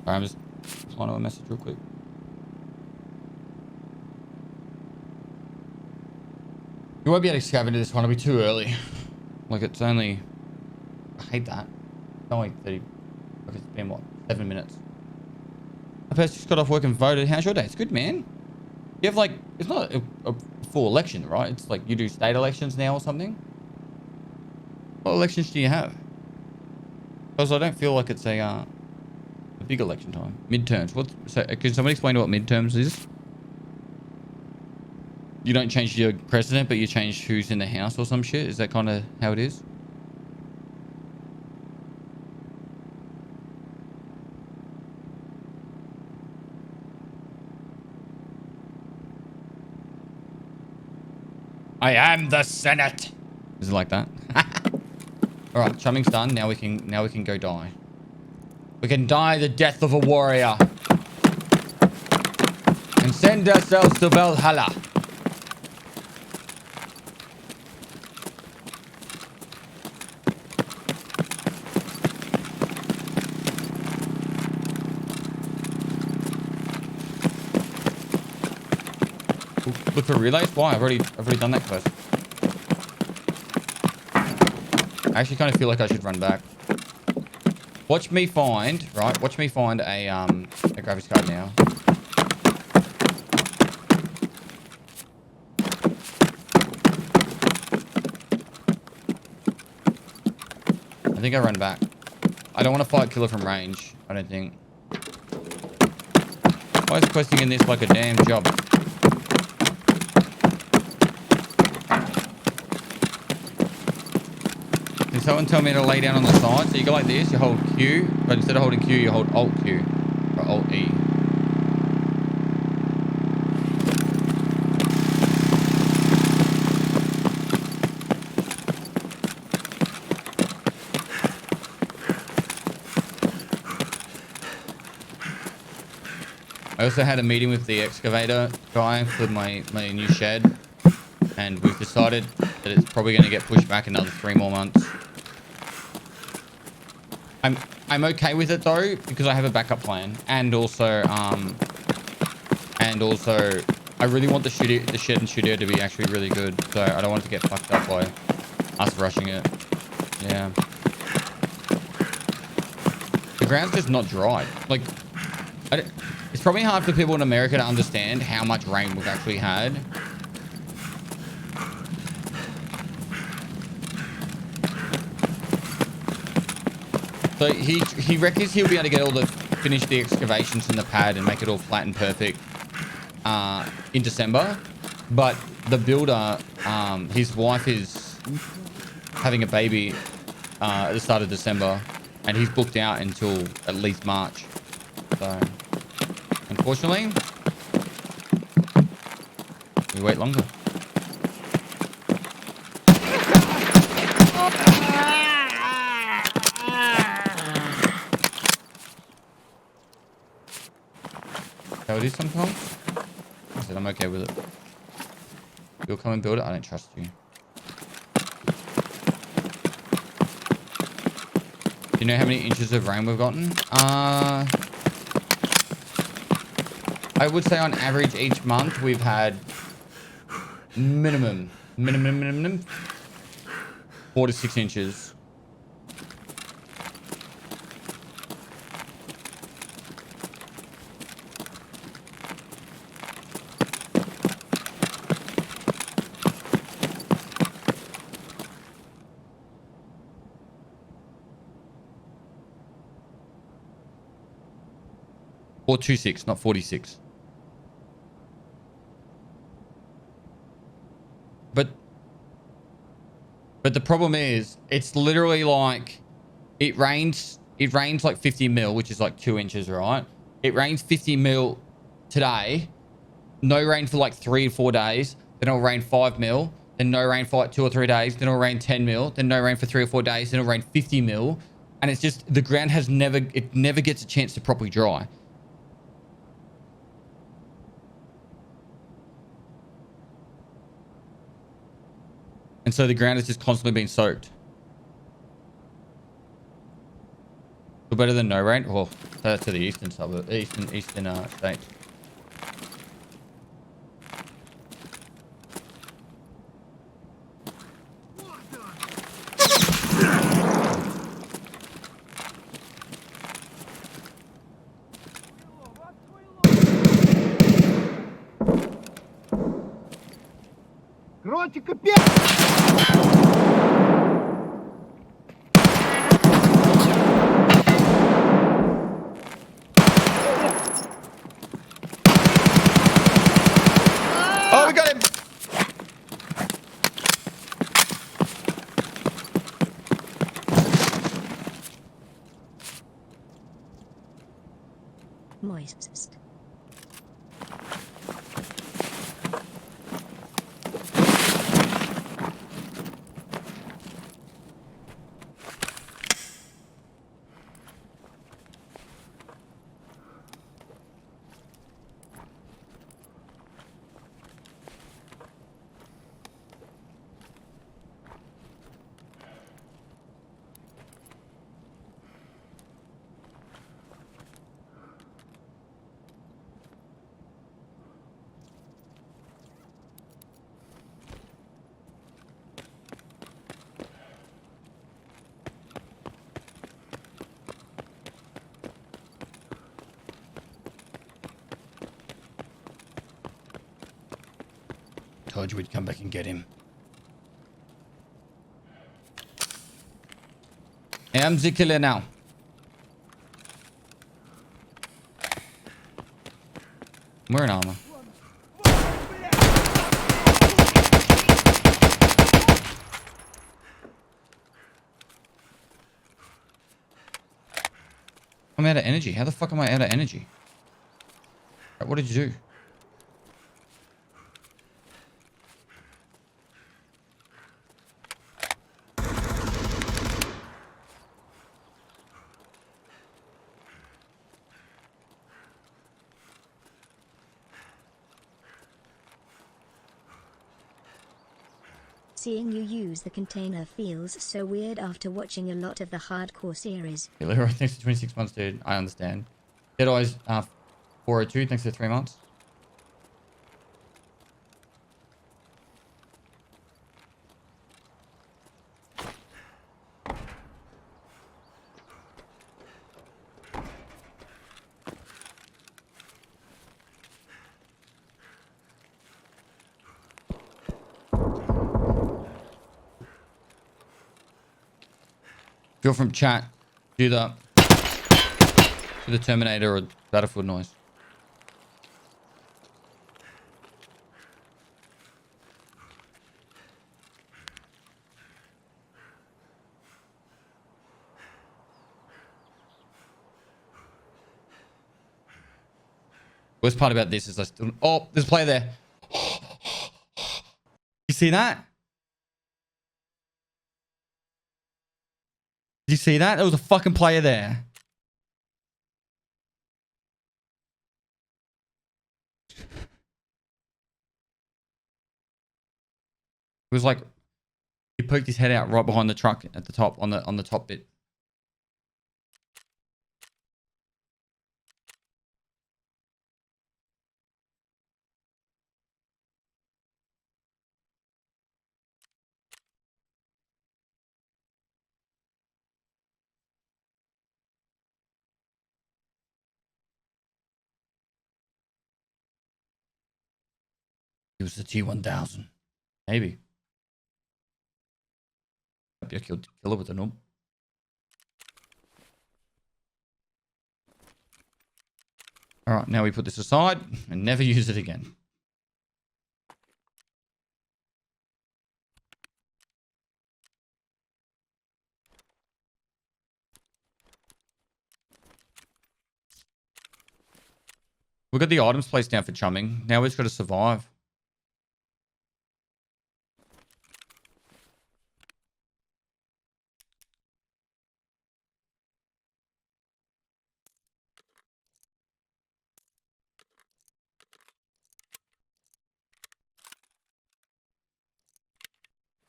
Sorry, I'm just replying to a message real quick. You won't be able to escape into this one. It'll be too early. Like, it's only... I hate that. It's only 30... Like, it's been, what, 7 minutes. My person just got off work and voted. How's your day? It's good, man. You have, like... It's not a full election, right? It's like you do state elections now or something. What elections do you have? Because I don't feel like it's a big election time. Midterms. So, can someone explain what midterms is? You don't change your president, but you change who's in the house or some shit? Is that kind of how it is? I am the Senate. Is it like that? All right, chumming's done. Now we can go die. We can die the death of a warrior and send ourselves to Valhalla. Look for relays? Why? I've already done that quest. I actually kind of feel like I should run back. Watch me find, right? Watch me find a graphics card now. I think I run back. I don't want to fight killer from range. I don't think. Why is questing in this like a damn job? Can someone tell me to lay down on the side? So you go like this, you hold Q, but instead of holding Q, you hold Alt Q or Alt E. I also had a meeting with the excavator guy for my new shed, and we've decided that it's probably going to get pushed back another 3 more months. I'm okay with it though, because I have a backup plan, and also I really want the shed and studio to be actually really good, so I don't want it to get fucked up by us rushing it. Yeah. The ground's just not dry. Like, it's probably hard for people in America to understand how much rain we've actually had. So he reckons he'll be able to get finish the excavations in the pad and make it all flat and perfect in December. But the builder, his wife is having a baby at the start of December, and he's booked out until at least March. So unfortunately, we wait longer. How it is sometimes. I said I'm okay with it. You'll come and build it. I don't trust you. Do you know how many inches of rain we've gotten? I would say on average each month we've had minimum 4 to 6 inches. Or 26, not 46. But the problem is, it's literally like, it rains like 50 mil, which is like 2 inches, right? It rains 50 mil today, no rain for like 3 or 4 days, then it'll rain 5 mil, then no rain for like 2 or 3 days, then it'll rain 10 mil, then no rain for 3 or 4 days, then it'll rain 50 mil. And it's just, the ground never gets a chance to properly dry. And so the ground is just constantly being soaked. Still better than no rain. Well, to the eastern suburb, eastern states.
Кротика 5!
Oh, we got him!
Moist.
Told you we'd come back and get him. I'm the killer now. I'm wearing armor. I'm out of energy. How the fuck am I out of energy? What did you do?
Seeing you use the container feels so weird after watching a lot of the hardcore series.
Hey, Leroy, thanks for 26 months, dude. I understand. Dead Eyes 402, thanks for 3 months. If you're from chat, do the Terminator or Battlefield noise. Worst part about this is I still... Oh, there's a player there. You see that? Did you see that? There was a fucking player there. It was like he poked his head out right behind the truck at the top on the top bit. It was the T1000. Maybe. Maybe I killed killer with a noob. All right, now we put this aside and never use it again. We got the items placed down for chumming. Now we've just got to survive.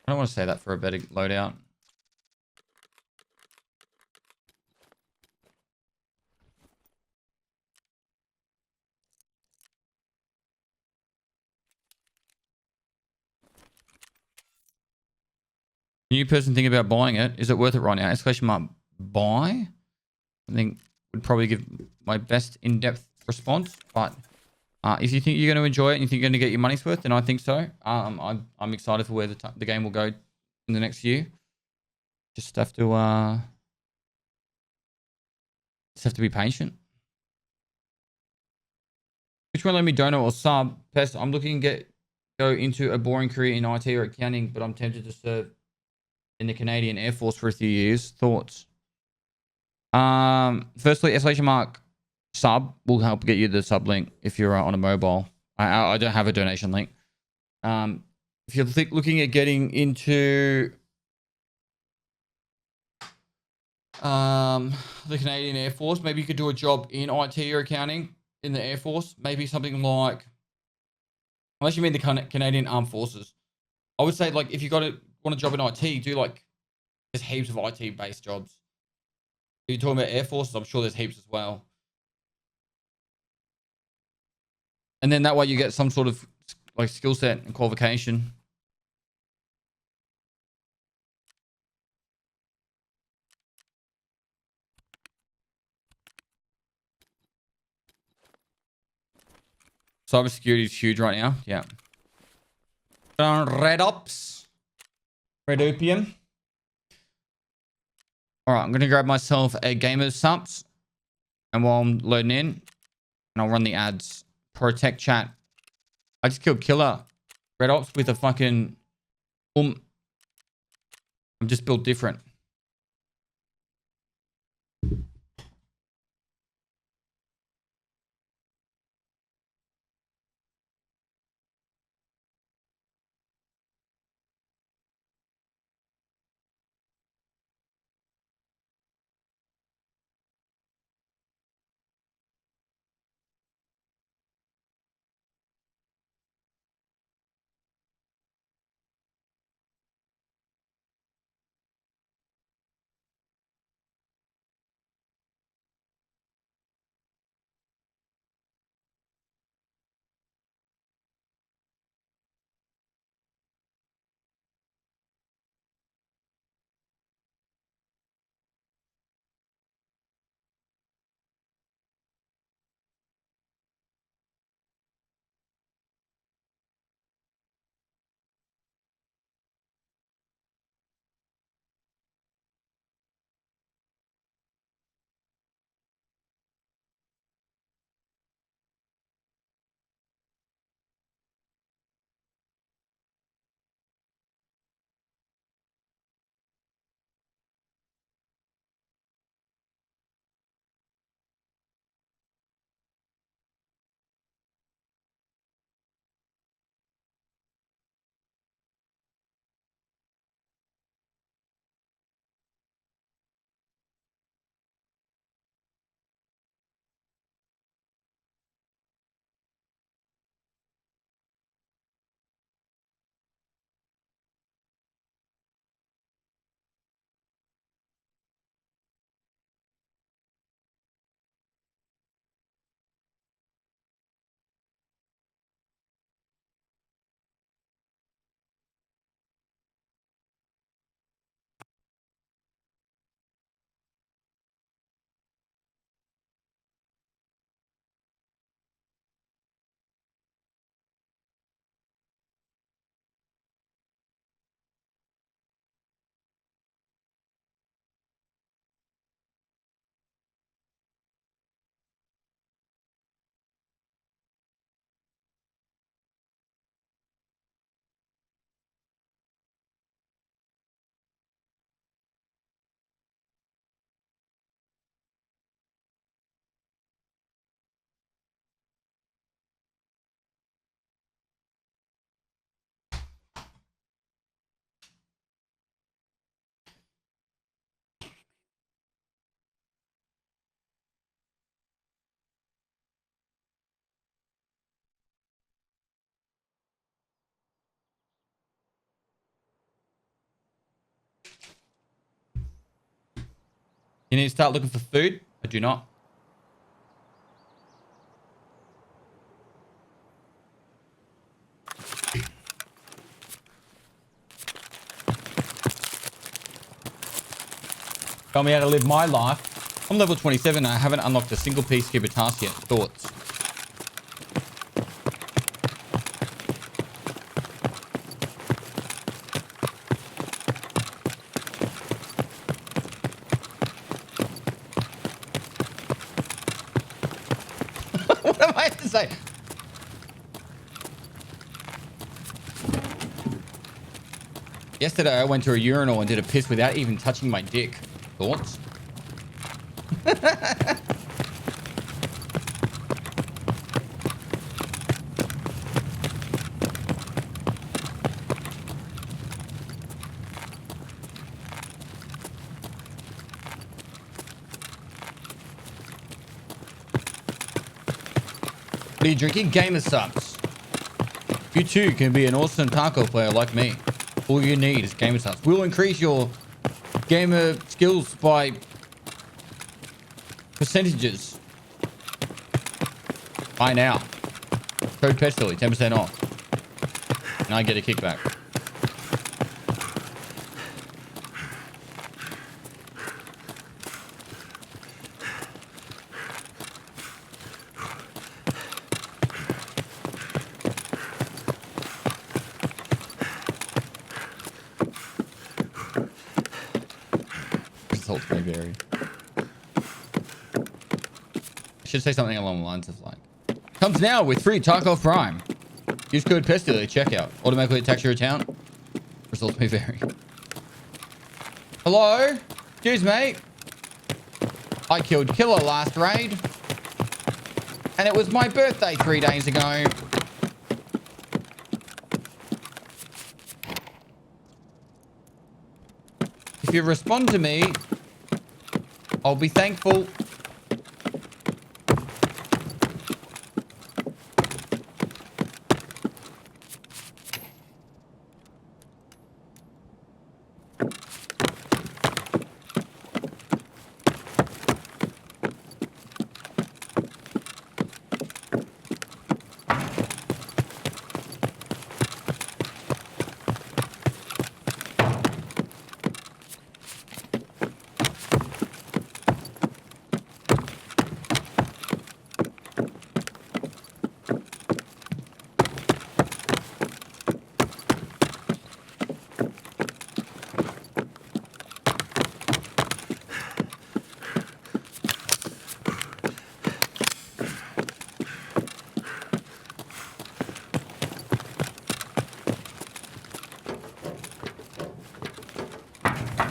I don't want to say that for a better loadout. New person thinking about buying it. Is it worth it right now? Exclamation mark. Buy? I think would probably give my best in-depth response. But if you think you're going to enjoy it and you think you're going to get your money's worth, then I think so. I'm excited for where the game will go in the next year. Just have to be patient. Which one let me donate or sub? Pest, I'm looking to go into a boring career in IT or accounting, but I'm tempted to serve in the Canadian Air Force for a few years. Thoughts? Firstly, exclamation mark sub will help get you the sub link if you're on a mobile. I don't have a donation link. If you're looking at getting into the Canadian Air Force, maybe you could do a job in IT or accounting in the Air Force. Maybe something like, unless you mean the Canadian Armed Forces, I would say like if you want a job in IT, do like there's heaps of IT based jobs. If you're talking about Air Forces, I'm sure there's heaps as well. And then that way you get some sort of like skill set and qualification. Cybersecurity is huge right now. Yeah. Red Ops. Red Opium. All right, I'm going to grab myself a gamer's subs. And while I'm loading in, and I'll run the ads. Protect chat. I just killed Killer. Red Ops with a fucking... I'm just built different. You need to start looking for food. I do not. Tell me how to live my life. I'm level 27 and I haven't unlocked a single peacekeeper task yet. Thoughts? What am I to say? Yesterday, I went to a urinal and did a piss without even touching my dick. Thoughts? What are you drinking? Gamer Subs. You too can be an awesome Tarkov player like me. All you need is Gamer Subs. We'll increase your gamer skills by percentages. Buy now. Code Pestilly, 10% off. And I get a kickback. Results may vary. I should say something along the lines of like, comes now with free Tarkov Prime. Use code Pestilly at checkout. Automatically attach your account. Results may vary. Hello? Cheers, mate. I killed Killer last raid. And it was my birthday 3 days ago. If you respond to me, I'll be thankful.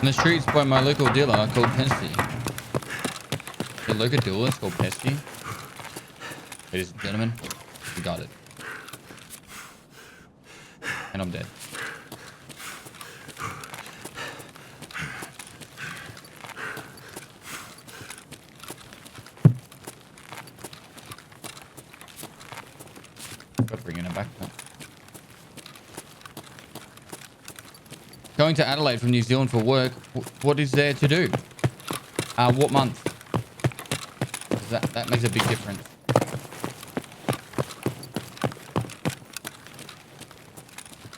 In the streets by my local dealer called Pesty. The local dealer is called Pesty. Ladies and gentlemen, we got it. And I'm dead. Got bringing it back. Going to Adelaide from New Zealand for work. What is there to do? What month? That makes a big difference.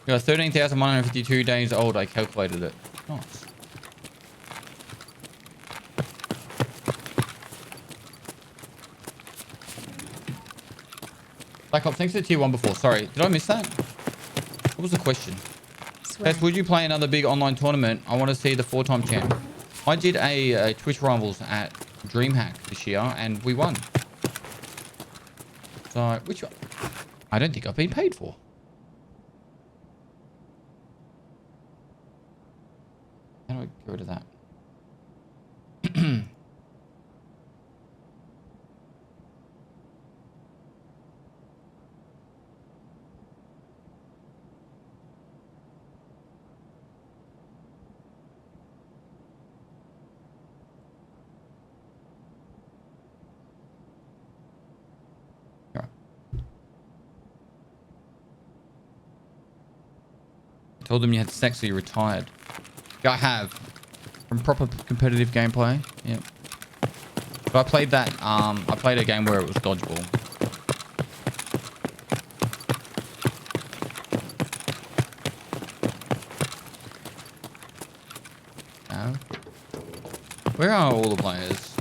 You are 13,152 days old. I calculated it. Nice. Black Ops, thanks for the tier 1 before. Sorry, did I miss that? What was the question? Tess, would you play another big online tournament? I want to see the 4-time champ. I did a Twitch Rumbles at DreamHack this year and we won. So, which one? I don't think I've been paid for. How do I get rid of that? Told them you had sex so you retired. Yeah, I have. From proper competitive gameplay. Yep. But I played that, I played a game where it was dodgeball. Where are all the players?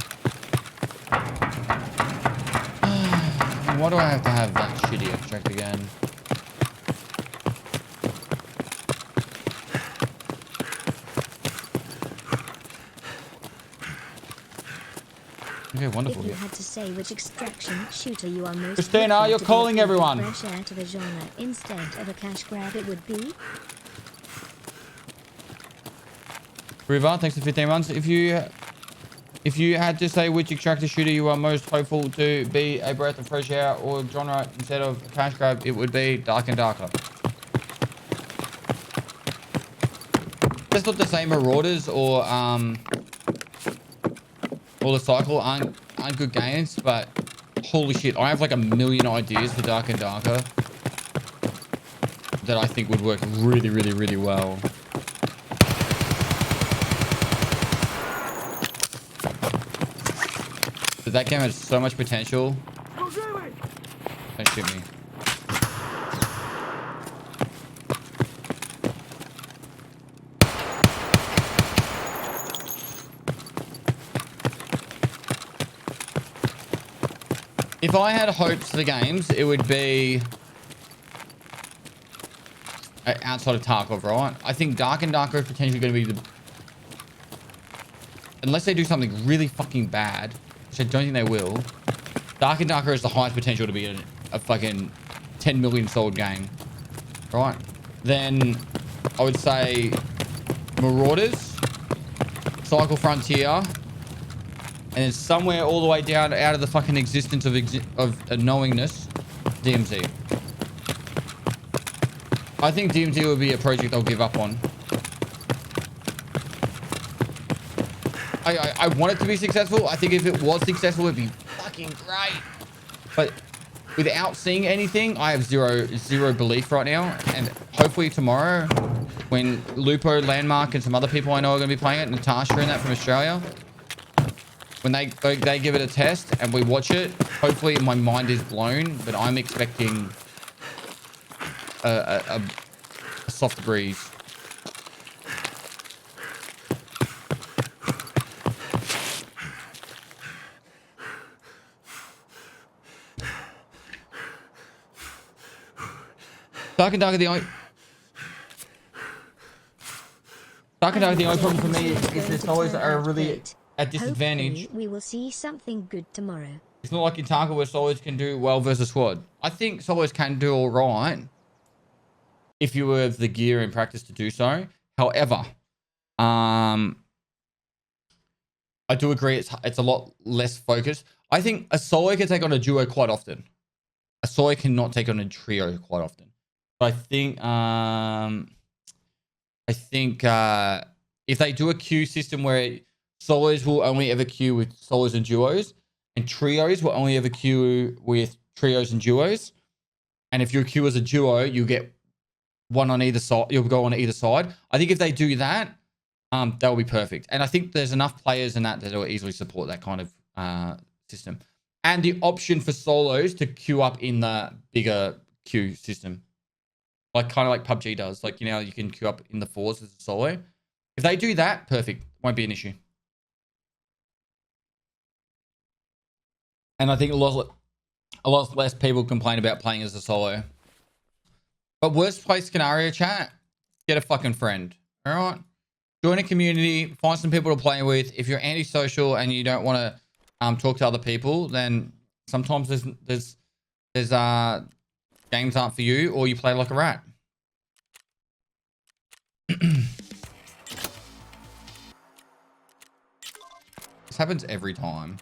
Why do I have to have that shitty extract again? Okay, wonderful.
If you had to say which extraction shooter you are most
Christina,
hopeful
you're
to
calling
deliver
everyone.
fresh air to the genre instead of a cash grab, it would be
River, thanks for 15 months. If you had to say which extractor shooter you are most hopeful to be a breath of fresh air or genre instead of a cash grab, it would be Dark and Darker. That's not to say Marauders or the Cycle aren't good games, but holy shit, I have like a million ideas for Dark and Darker that I think would work really, really, really well. But that game has so much potential. Don't shoot me. If I had hopes for the games, it would be outside of Tarkov, right? I think Dark and Darker is potentially going to be the... Unless they do something really fucking bad, which I don't think they will. Dark and Darker has the highest potential to be a fucking 10 million sold game, right? Then I would say Marauders, Cycle Frontier, and then somewhere all the way down out of the fucking existence of knowingness, DMZ. I think DMZ would be a project I'll give up on. I want it to be successful. I think if it was successful, it'd be fucking great. But without seeing anything, I have zero belief right now. And hopefully tomorrow, when Lupo, Landmark, and some other people I know are going to be playing it, Natasha and that from Australia, when they give it a test and we watch it, hopefully my mind is blown. But I'm expecting a soft breeze. Dark and Darker, the only problem for me is the solos are really at disadvantage.
Hopefully we will see something good tomorrow.
It's not like in Tarkov where solos can do well versus squad. I think solos can do all right if you have the gear and practice to do so. However, I do agree it's a lot less focused. I think a solo can take on a duo quite often. A solo cannot take on a trio quite often. But I think if they do a queue system where solos will only ever queue with solos and duos, and trios will only ever queue with trios and duos, and if you queue as a duo, you get one on either side. You'll go on either side. I think if they do that, that will be perfect. And I think there's enough players in that will easily support that kind of system. And the option for solos to queue up in the bigger queue system. Like kind of like PUBG does. Like, you know, you can queue up in the fours as a solo. If they do that, perfect. Won't be an issue. And I think a lot less people complain about playing as a solo. But worst case scenario, chat, get a fucking friend. All right? Join a community. Find some people to play with. If you're antisocial and you don't want to talk to other people, then sometimes there's games aren't for you, or you play like a rat. This happens every time.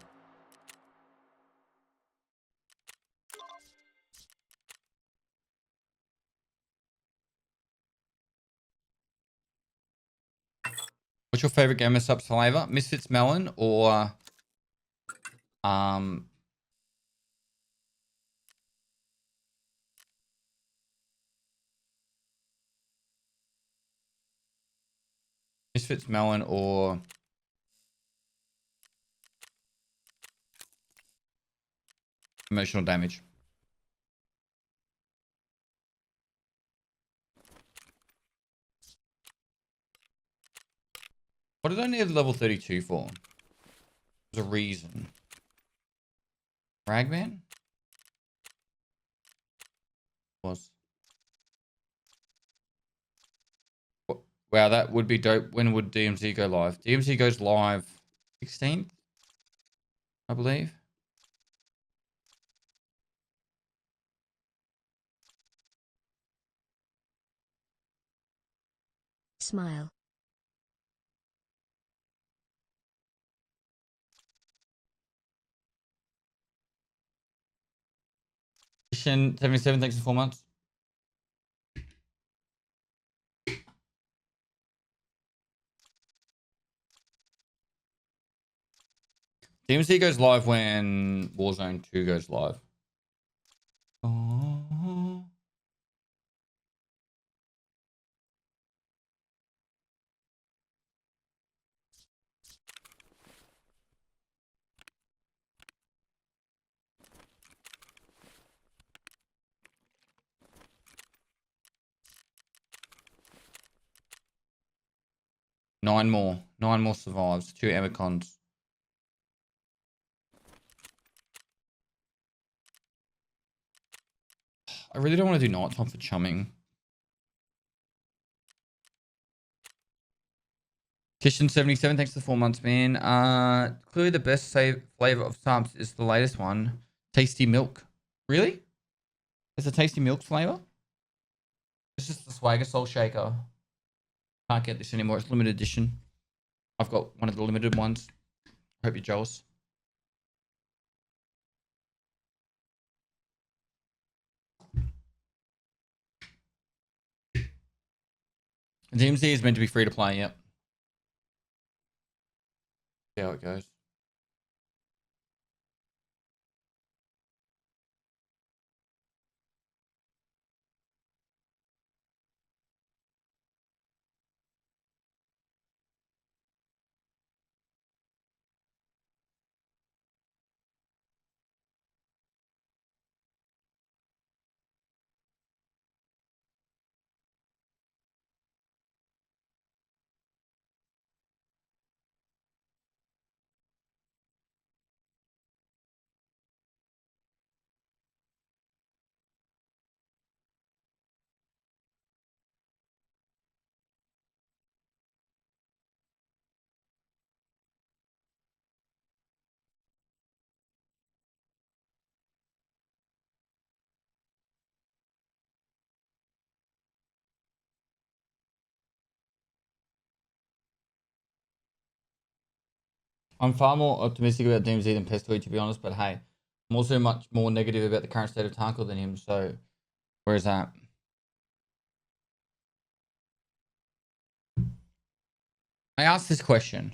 What's your favorite gamer subs flavor? Misfits Melon or Misfits Melon or Emotional Damage? What did I need level 32 for? There's a reason. Ragman? Was. Wow, that would be dope. When would DMZ go live? DMZ goes live 16th, I believe.
Smile.
Mission 77, thanks for 4 months. DMZ goes live when Warzone 2 goes live. Oh. Nine more. 9 more survives. 2 Emicons. I really don't want to do nighttime for chumming. Kitchen 77, thanks for the 4 months, man. Clearly the best flavor of subs is the latest one. Tasty milk. Really? It's a tasty milk flavor? It's just the Swagger Soul Shaker. Can't get this anymore. It's limited edition. I've got one of the limited ones. Hope you're jealous. DMZ is meant to be free to play, yep. See how it goes. I'm far more optimistic about DMZ than Pestoy, to be honest, but hey, I'm also much more negative about the current state of Tarkov than him, so where's that? I asked this question.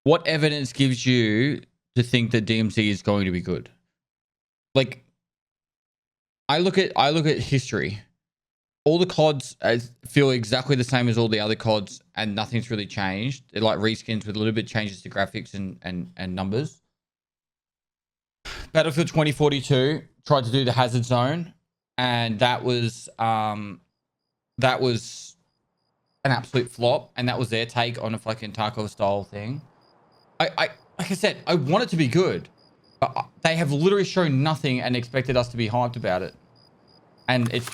What evidence gives you to think that DMZ is going to be good? Like, I look at history. All the CODs feel exactly the same as all the other CODs, and nothing's really changed. They're like reskins with a little bit of changes to graphics and numbers. Battlefield 2042 tried to do the hazard zone, and that was an absolute flop, and that was their take on a fucking Tarkov style thing. I like I said, I want it to be good, but they have literally shown nothing and expected us to be hyped about it, and it's.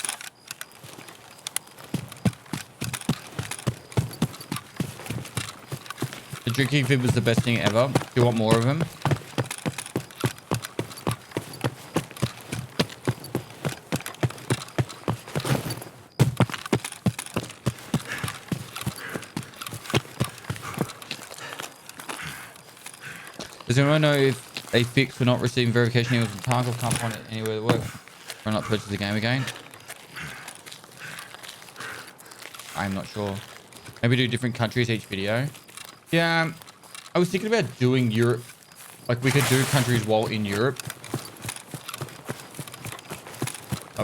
The drinking fib was the best thing ever. Do you want more of them? Does anyone know if a fix for not receiving verification emails from Tarkov can't find it anywhere to work or not purchase the game again? I'm not sure. Maybe do different countries each video. Yeah, I was thinking about doing Europe. Like, we could do countries while in Europe.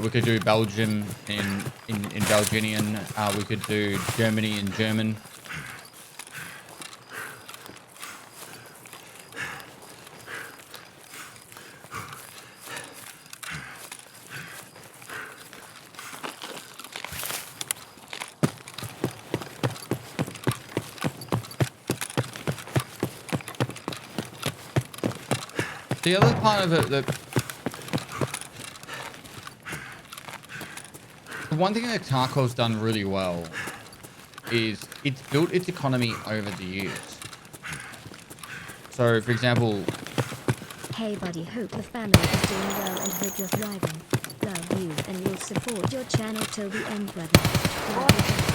We could do Belgium in Belgian. We could do Germany in German. The other part of it, the one thing that Tarkov's done really well is it's built its economy over the years. So, for example,
Hey buddy, hope the family is doing well and hope you're thriving. Love you and will support your channel till the end, brother. Love you.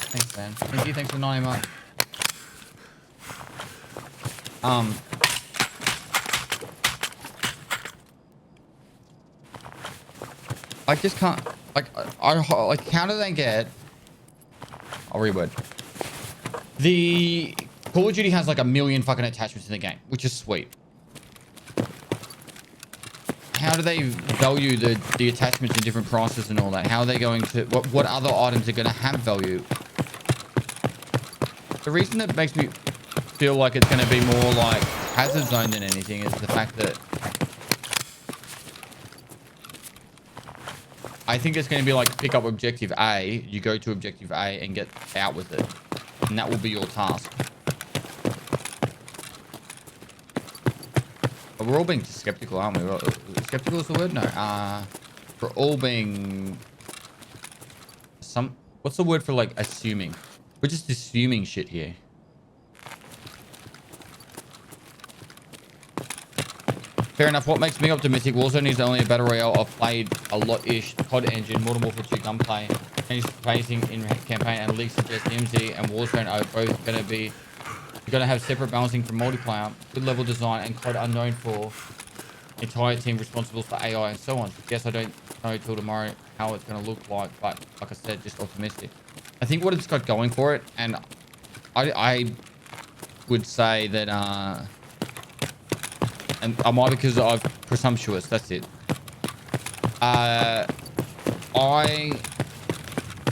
thanks, man. Thank you. Thanks for 90 months. I just can't, like, like, how do they get, I'll reword. The Call of Duty has like 1 million fucking attachments in the game, which is sweet. How do they value the attachments in different prices and all that? How are they going to, what other items are going to have value? The reason that makes me feel like it's going to be more like Hazard Zone than anything is the fact that I think it's going to be like pick up objective A, you go to objective A and get out with it. And that will be your task. But we're all being skeptical, aren't we? Skeptical is the word? No. We're all being... What's the word for like assuming? We're just assuming shit here. Fair enough. What makes me optimistic? Warzone is only a battle royale. I've played a lot-ish. COD engine, Modern Warfare 2 gunplay, change phasing in campaign, and leaks suggest DMZ and Warzone are both going to be. You're going to have separate balancing from multiplayer, good level design, and COD unknown for entire team responsible for AI and so on. Guess I don't know till tomorrow how it's going to look like, but like I said, just optimistic. I think what it's got going for it, and I would say that. And I might because I'm presumptuous. That's it. I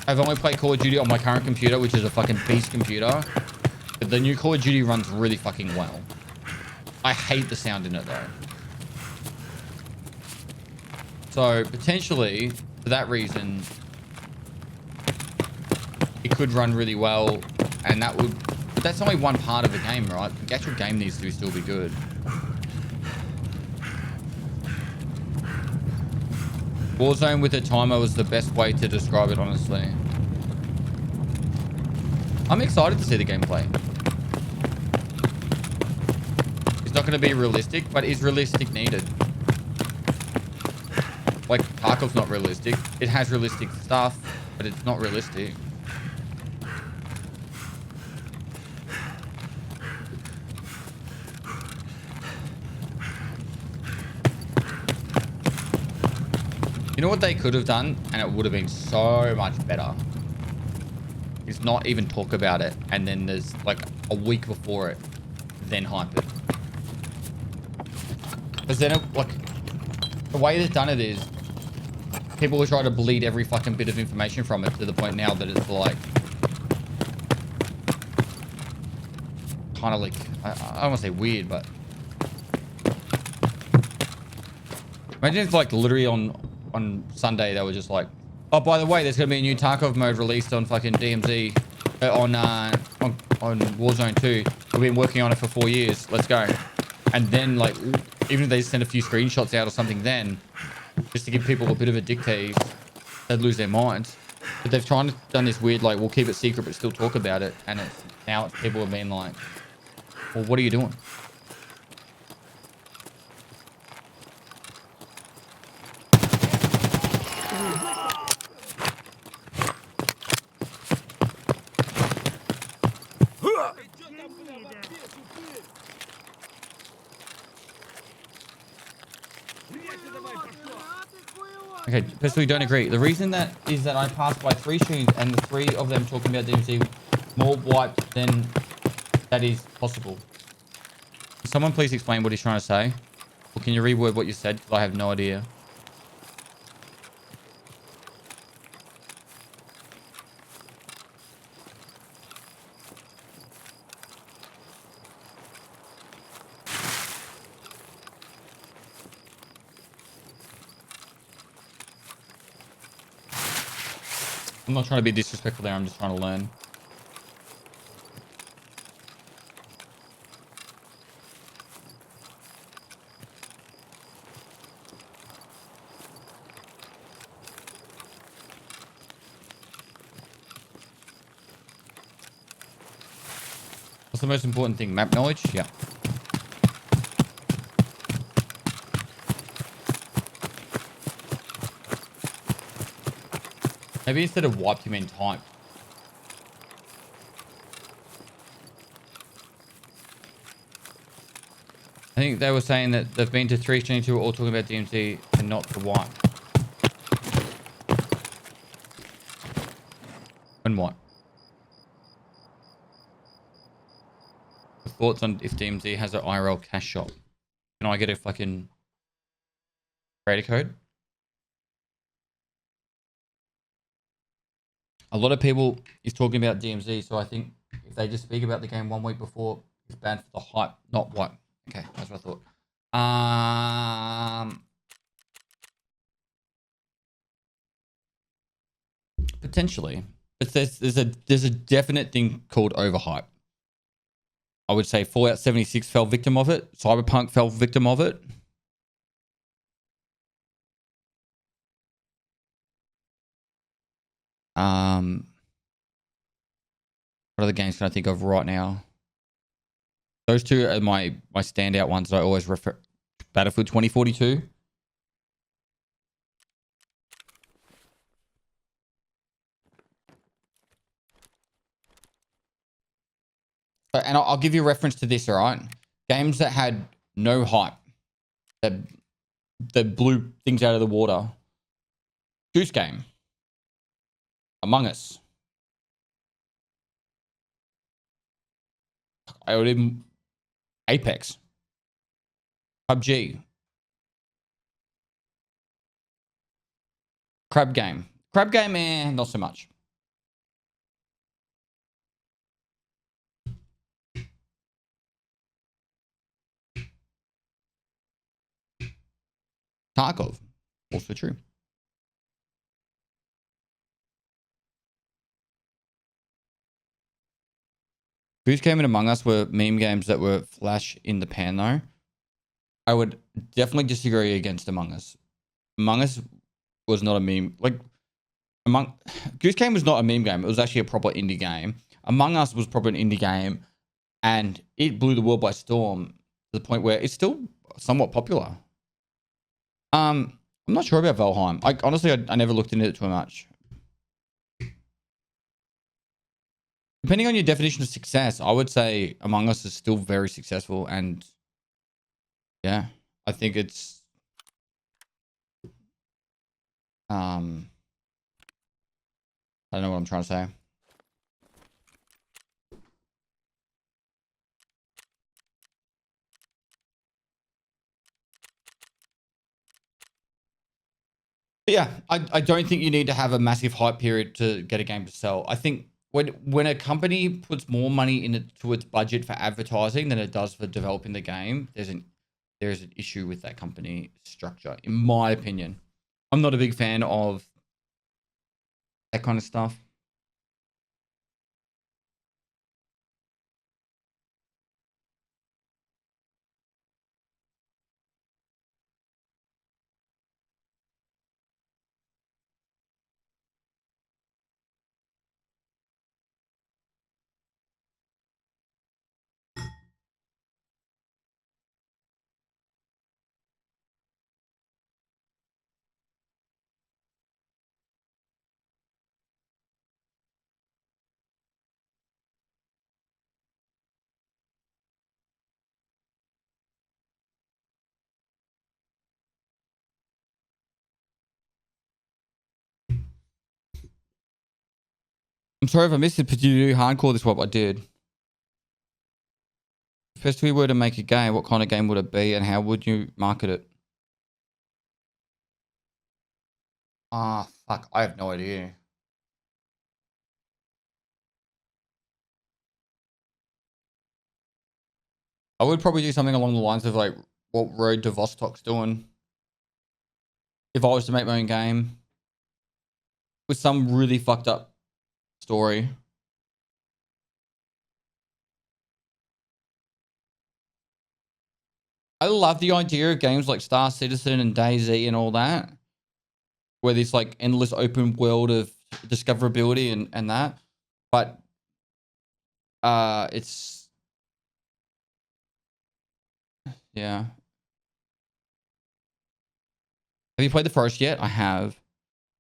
have only played Call of Duty on my current computer, which is a fucking beast computer. But the new Call of Duty runs really fucking well. I hate the sound in it though. So potentially, for that reason, it could run really well, and that would. But that's only one part of the game, right? The actual game needs to still be good. Warzone with a timer was the best way to describe it, honestly. I'm excited to see the gameplay. It's not going to be realistic, but is realistic needed? Like, Tarkov's not realistic. It has realistic stuff, but it's not realistic. You know what they could have done, and it would have been so much better, is not even talk about it, and then there's like a week before it, then hype it. Because then it, like, the way they've done it is, people will try to bleed every fucking bit of information from it to the point now that it's like, kind of like, I don't want to say weird, but imagine if like literally on Sunday they were just like, oh, by the way, there's gonna be a new Tarkov mode released on fucking DMZ, on Warzone 2. We've been working on it for 4 years. Let's go. And then like, even if they send a few screenshots out or something, then just to give people a bit of a dictate, they'd lose their minds. But they've done this weird like, we'll keep it secret but still talk about it, and now people have been like, well, what are you doing? Okay, personally don't agree. The reason that is that I passed by 3 streams and the 3 of them talking about DMZ more wiped than that is possible. Can someone please explain what he's trying to say? Or can you reword what you said? Because I have no idea. I'm not trying to be disrespectful there, I'm just trying to learn. What's the most important thing? Map knowledge? Yeah. Maybe instead of wiped, you mean typed. I think they were saying that they've been to 322 all talking about DMZ and not the wipe. And what? Thoughts on if DMZ has an IRL cash shop? Can I get a fucking creator code? A lot of people is talking about DMZ, so I think if they just speak about the game 1 week before, it's bad for the hype, not what. Okay, that's what I thought. Potentially, but there's a definite thing called overhype. I would say Fallout 76 fell victim of it. Cyberpunk fell victim of it. What other games can I think of right now? Those two are my standout ones that I always refer. Battlefield 2042. And I'll give you a reference to this, all right? Games that had no hype, that blew things out of the water. Goose Game. Among Us. I would even Apex. PUBG. Crab Game. Crab Game, not so much. Tarkov. Also true. Goose Game and Among Us were meme games that were flash in the pan, though. I would definitely disagree against Among Us. Among Us was not a meme. Like, Goose Game was not a meme game. It was actually a proper indie game. Among Us was probably an indie game, and it blew the world by storm to the point where it's still somewhat popular. I'm not sure about Valheim. Honestly, I never looked into it too much. Depending on your definition of success, I would say Among Us is still very successful, and yeah, I think it's I don't know what I'm trying to say. But yeah, I don't think you need to have a massive hype period to get a game to sell. I think when a company puts more money into its budget for advertising than it does for developing the game, there's an issue with that company structure, in my opinion. I'm not a big fan of that kind of stuff. I'm sorry if I missed it, but you do hardcore this what I did. If we were to make a game, what kind of game would it be and how would you market it? Ah, fuck. I have no idea. I would probably do something along the lines of like what Road to Vostok's doing. If I was to make my own game with some really fucked up story. I love the idea of games like Star Citizen and DayZ and all that, where there's like endless open world of discoverability and that. But it's Yeah. Have you played the forest yet? I have.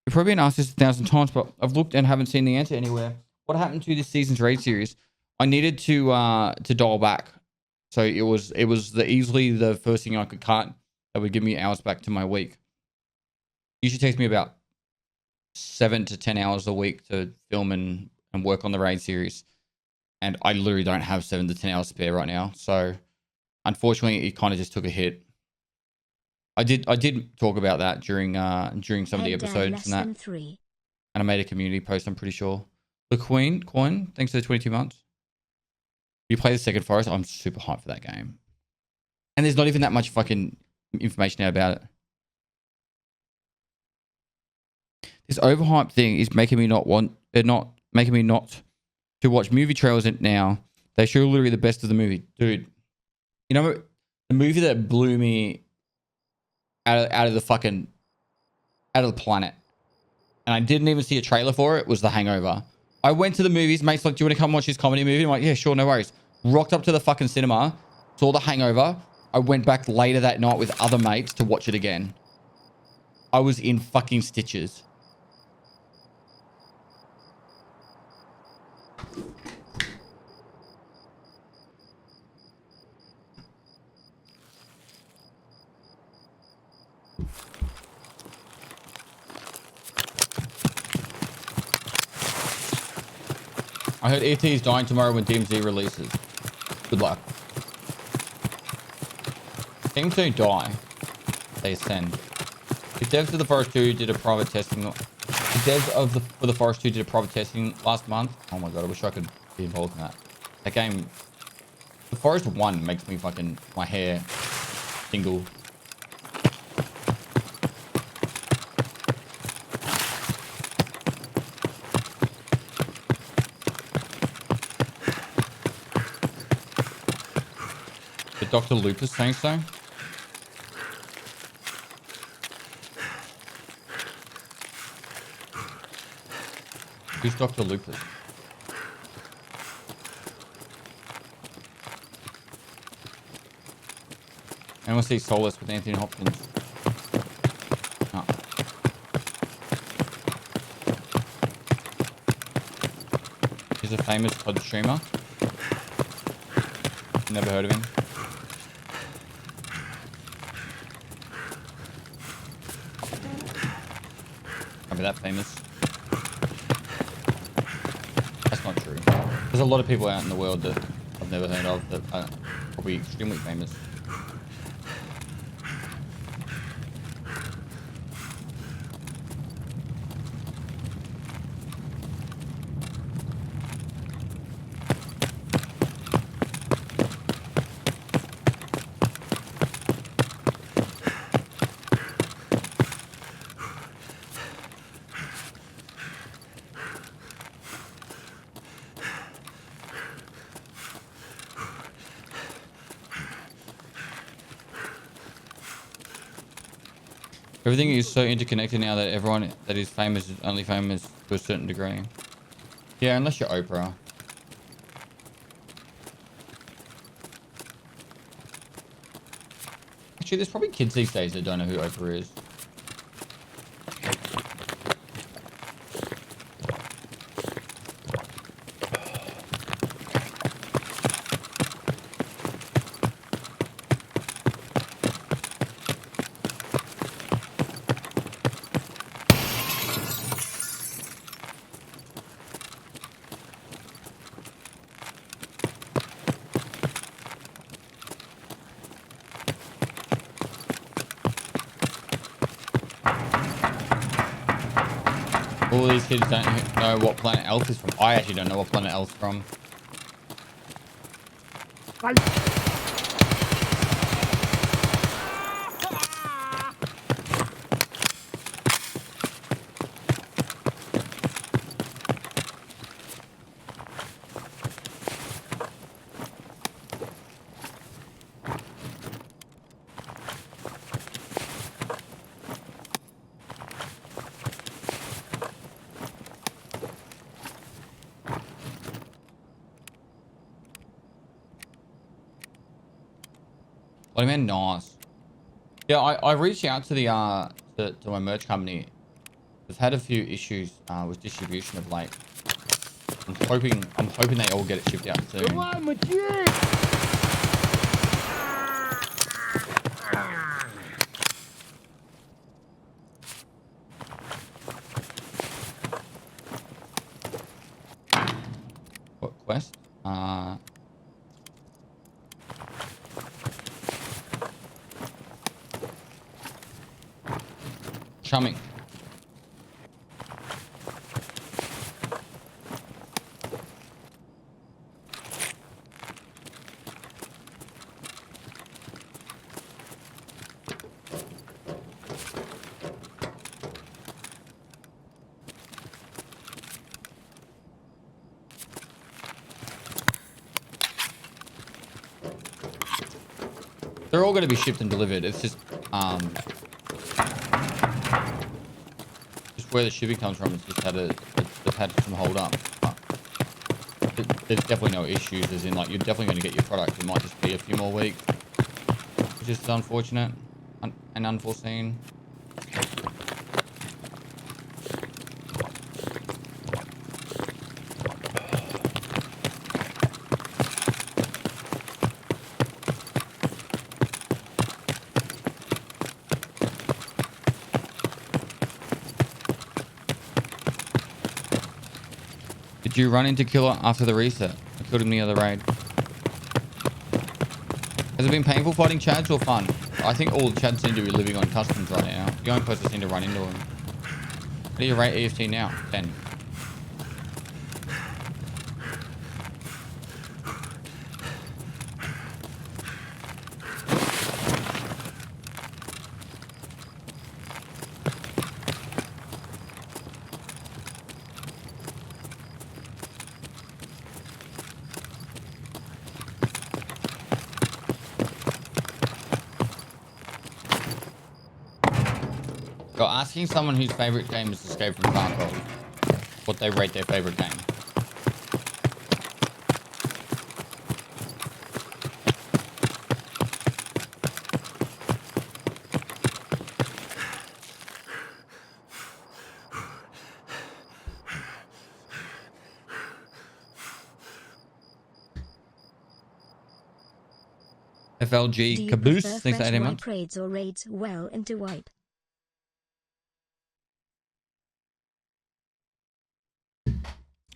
You've probably been asked this 1,000 times, but I've looked and haven't seen the answer anywhere. What happened to this season's raid series? I needed to dial back. So it was easily the first thing I could cut that would give me hours back to my week. Usually takes me about 7 to 10 hours a week to film and work on the raid series. And I literally don't have 7 to 10 hours spare right now. So unfortunately, it kind of just took a hit. I did talk about that during some of the episodes and that. And I made a community post, I'm pretty sure. The Queen, thanks for the 22 months. You play the second forest, I'm super hyped for that game. And there's not even that much fucking information out about it. This overhyped thing is making me not to watch movie trailers now. They show literally the best of the movie. Dude, you know, the movie that blew me out of the planet, and I didn't even see a trailer for it, was The Hangover. I went to the movies, mate's like, do you want to come watch this comedy movie? I'm like, yeah, sure, no worries. Rocked up to the fucking cinema, saw The Hangover. I went back later that night with other mates to watch it again. I was in fucking stitches. I heard ET is dying tomorrow when DMZ releases. Good luck. Things don't die. They ascend. If devs of the Forest 2 did a private testing... The devs for the Forest 2 did a private testing last month. Oh my god, I wish I could be involved in that. That game... The Forest 1 makes me fucking... My hair... tingle. Did Dr. Lupus saying so? Who's Dr. Lupus? I want to see Solace with Anthony Hopkins. Oh. He's a famous COD streamer. Never heard of him. Can't be that famous. That's not true. There's a lot of people out in the world that I've never heard of that are probably extremely famous. Everything is so interconnected now that everyone that is famous is only famous to a certain degree. Yeah, unless you're Oprah. Actually, there's probably kids these days that don't know who Oprah is. All these kids don't know what planet Elf is from. I actually don't know what planet Elf's from. What do you mean? Nice. Yeah, I reached out to the to my merch company. They've had a few issues with distribution of late. I'm hoping they all get it shipped out soon.
Давай, мочи!
What quest? Chumming. They're all going to be shipped and delivered. It's just where the shipping comes from. It's just it's had some hold up. There's definitely no issues, as in like you're definitely going to get your product. It might just be a few more weeks, which is unfortunate and unforeseen. Did you run into Killer after the reset? I killed him the other raid. Has it been painful fighting Chads or fun? I think all Chads seem to be living on customs right now. The only person seem to run into him. What do you rate EFT now? 10. Got asking someone whose favorite game is Escape from Tarkov what they rate their favorite game.
Do
FLG
you
Caboose,
prefer
thanks for
fresh
18
wipe
months.
raids or raids well into wipe?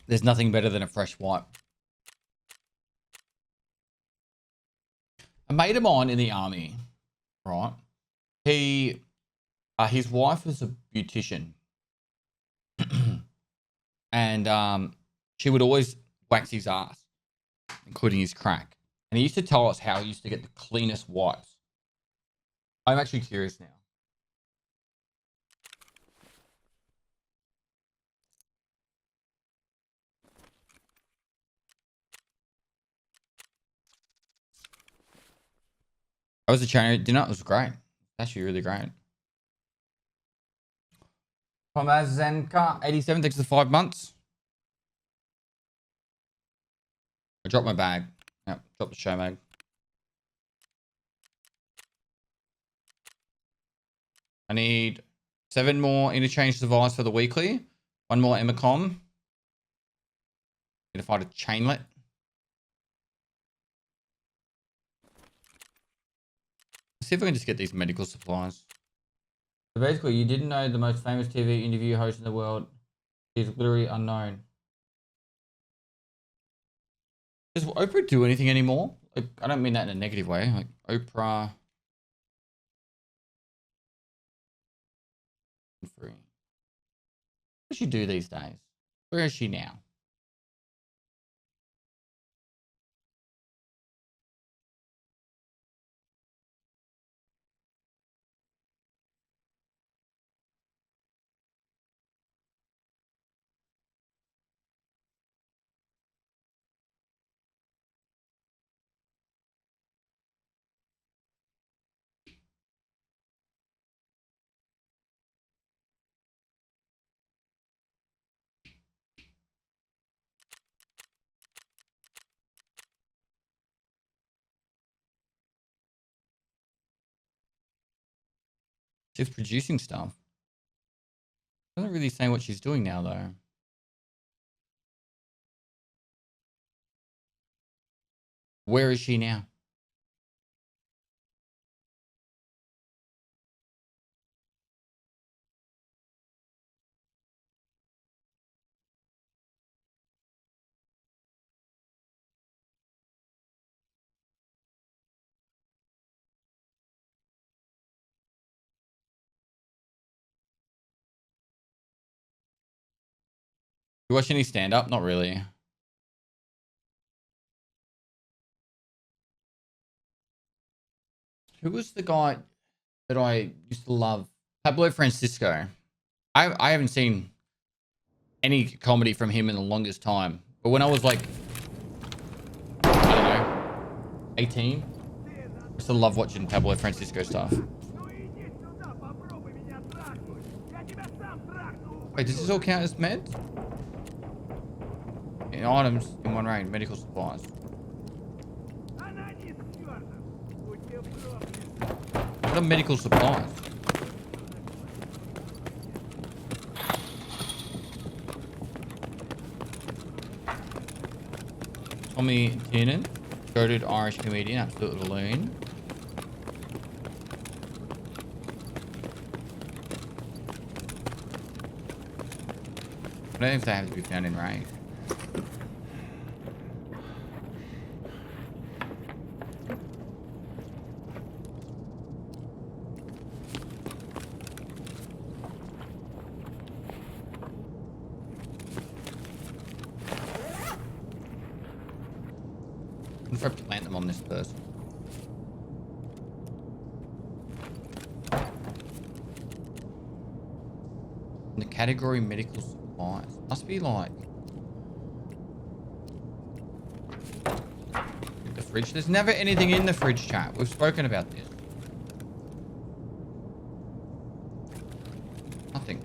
There's nothing better than a fresh wipe. A mate of mine in the army, right? His wife is a beautician, and she would always wax his ass, including his crack. And he used to tell us how he used to get the cleanest wipes. I'm actually curious now. I was a trainer dinner. It was great. Actually, really great. From Azenka 87, thanks for the 5 months. I dropped my bag. Yep, dropped the show bag. I need 7 more interchange device for the weekly. 1 more Emacom. Need to find a chainlet. Let's see if I can just get these medical supplies. So basically, you didn't know the most famous TV interview host in the world is literally unknown. Does Oprah do anything anymore? Like, I don't mean that in a negative way. Like Oprah. Free. What does she do these days? Where is she now? She's producing stuff. Doesn't really say what she's doing now, though. Where is she now? You watch any stand-up? Not really. Who was the guy that I used to love? Pablo Francisco. I haven't seen any comedy from him in the longest time. But when I was like, I don't know, 18, I used to love watching Pablo Francisco stuff.
Ну иди сюда, попробуй меня трахнуть. Я тебя сам трахну.
Wait, does this all count as meds? In items in one range, medical supplies.
Анонит чёртов. Будь ты проклят.
What are medical supplies? Tommy Tiernan, goated Irish comedian, absolute loon. I don't know if they have to be found in range. If I plant them on this person. In the category medical supplies. Must be like the fridge. There's never anything in the fridge, chat. We've spoken about this. Nothing.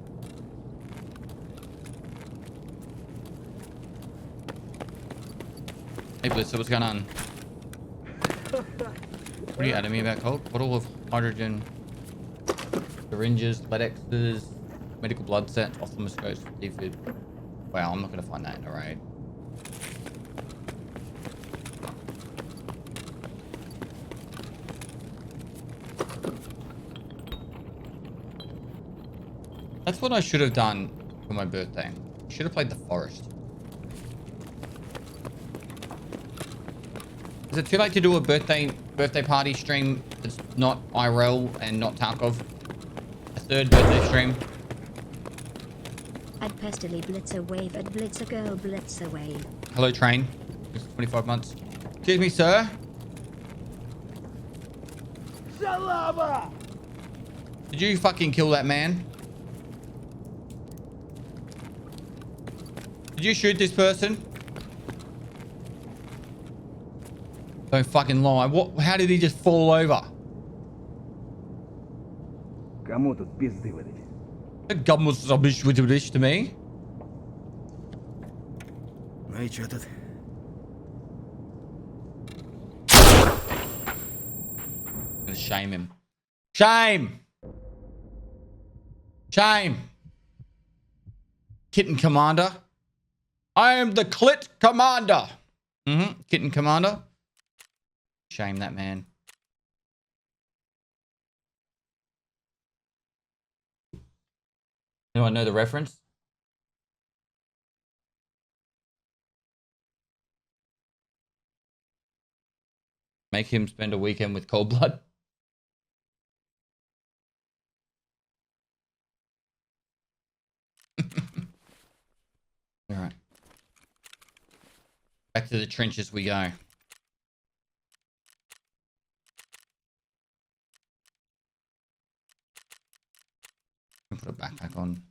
Hey Blitzer, what's going on? What are you adding me about, Colt? Bottle of hydrogen, syringes, Ledexes, medical blood sets, ophthalmoscopes, defib. Wow, I'm not going to find that in a raid. That's what I should have done for my birthday. I should have played The Forest. Is it too late to do a birthday party stream that's not IRL and not Tarkov? A third birthday stream?
Add Pestily Blitzer wave at Blitzer girl Blitzer wave.
Hello, train. It's 25 months. Excuse me, sir.
Шалава!
Did you fucking kill that man? Did you shoot this person? Don't fucking lie. What? How did he just fall over?
Кому тут пизды выдать?
The gun was rubbish with this to me.
Ну и чё тут?
Gonna shame him. Shame! Shame! Kitten Commander. I am the Clit Commander. Kitten Commander. Shame that man. Anyone know the reference? Make him spend a weekend with Cold Blood. All right. Back to the trenches we go. Put a backpack on.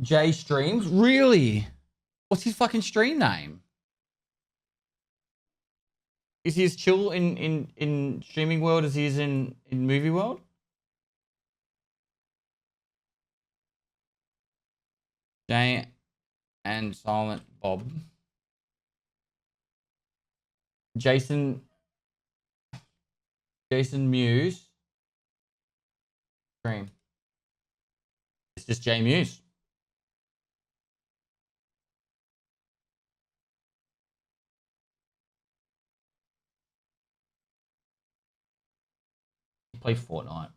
Jay streams? Really? What's his fucking stream name? Is he as chill in streaming world as he is in movie world? Jay and Silent Bob. Jason Muse stream. It's just J Muse. Play Fortnite.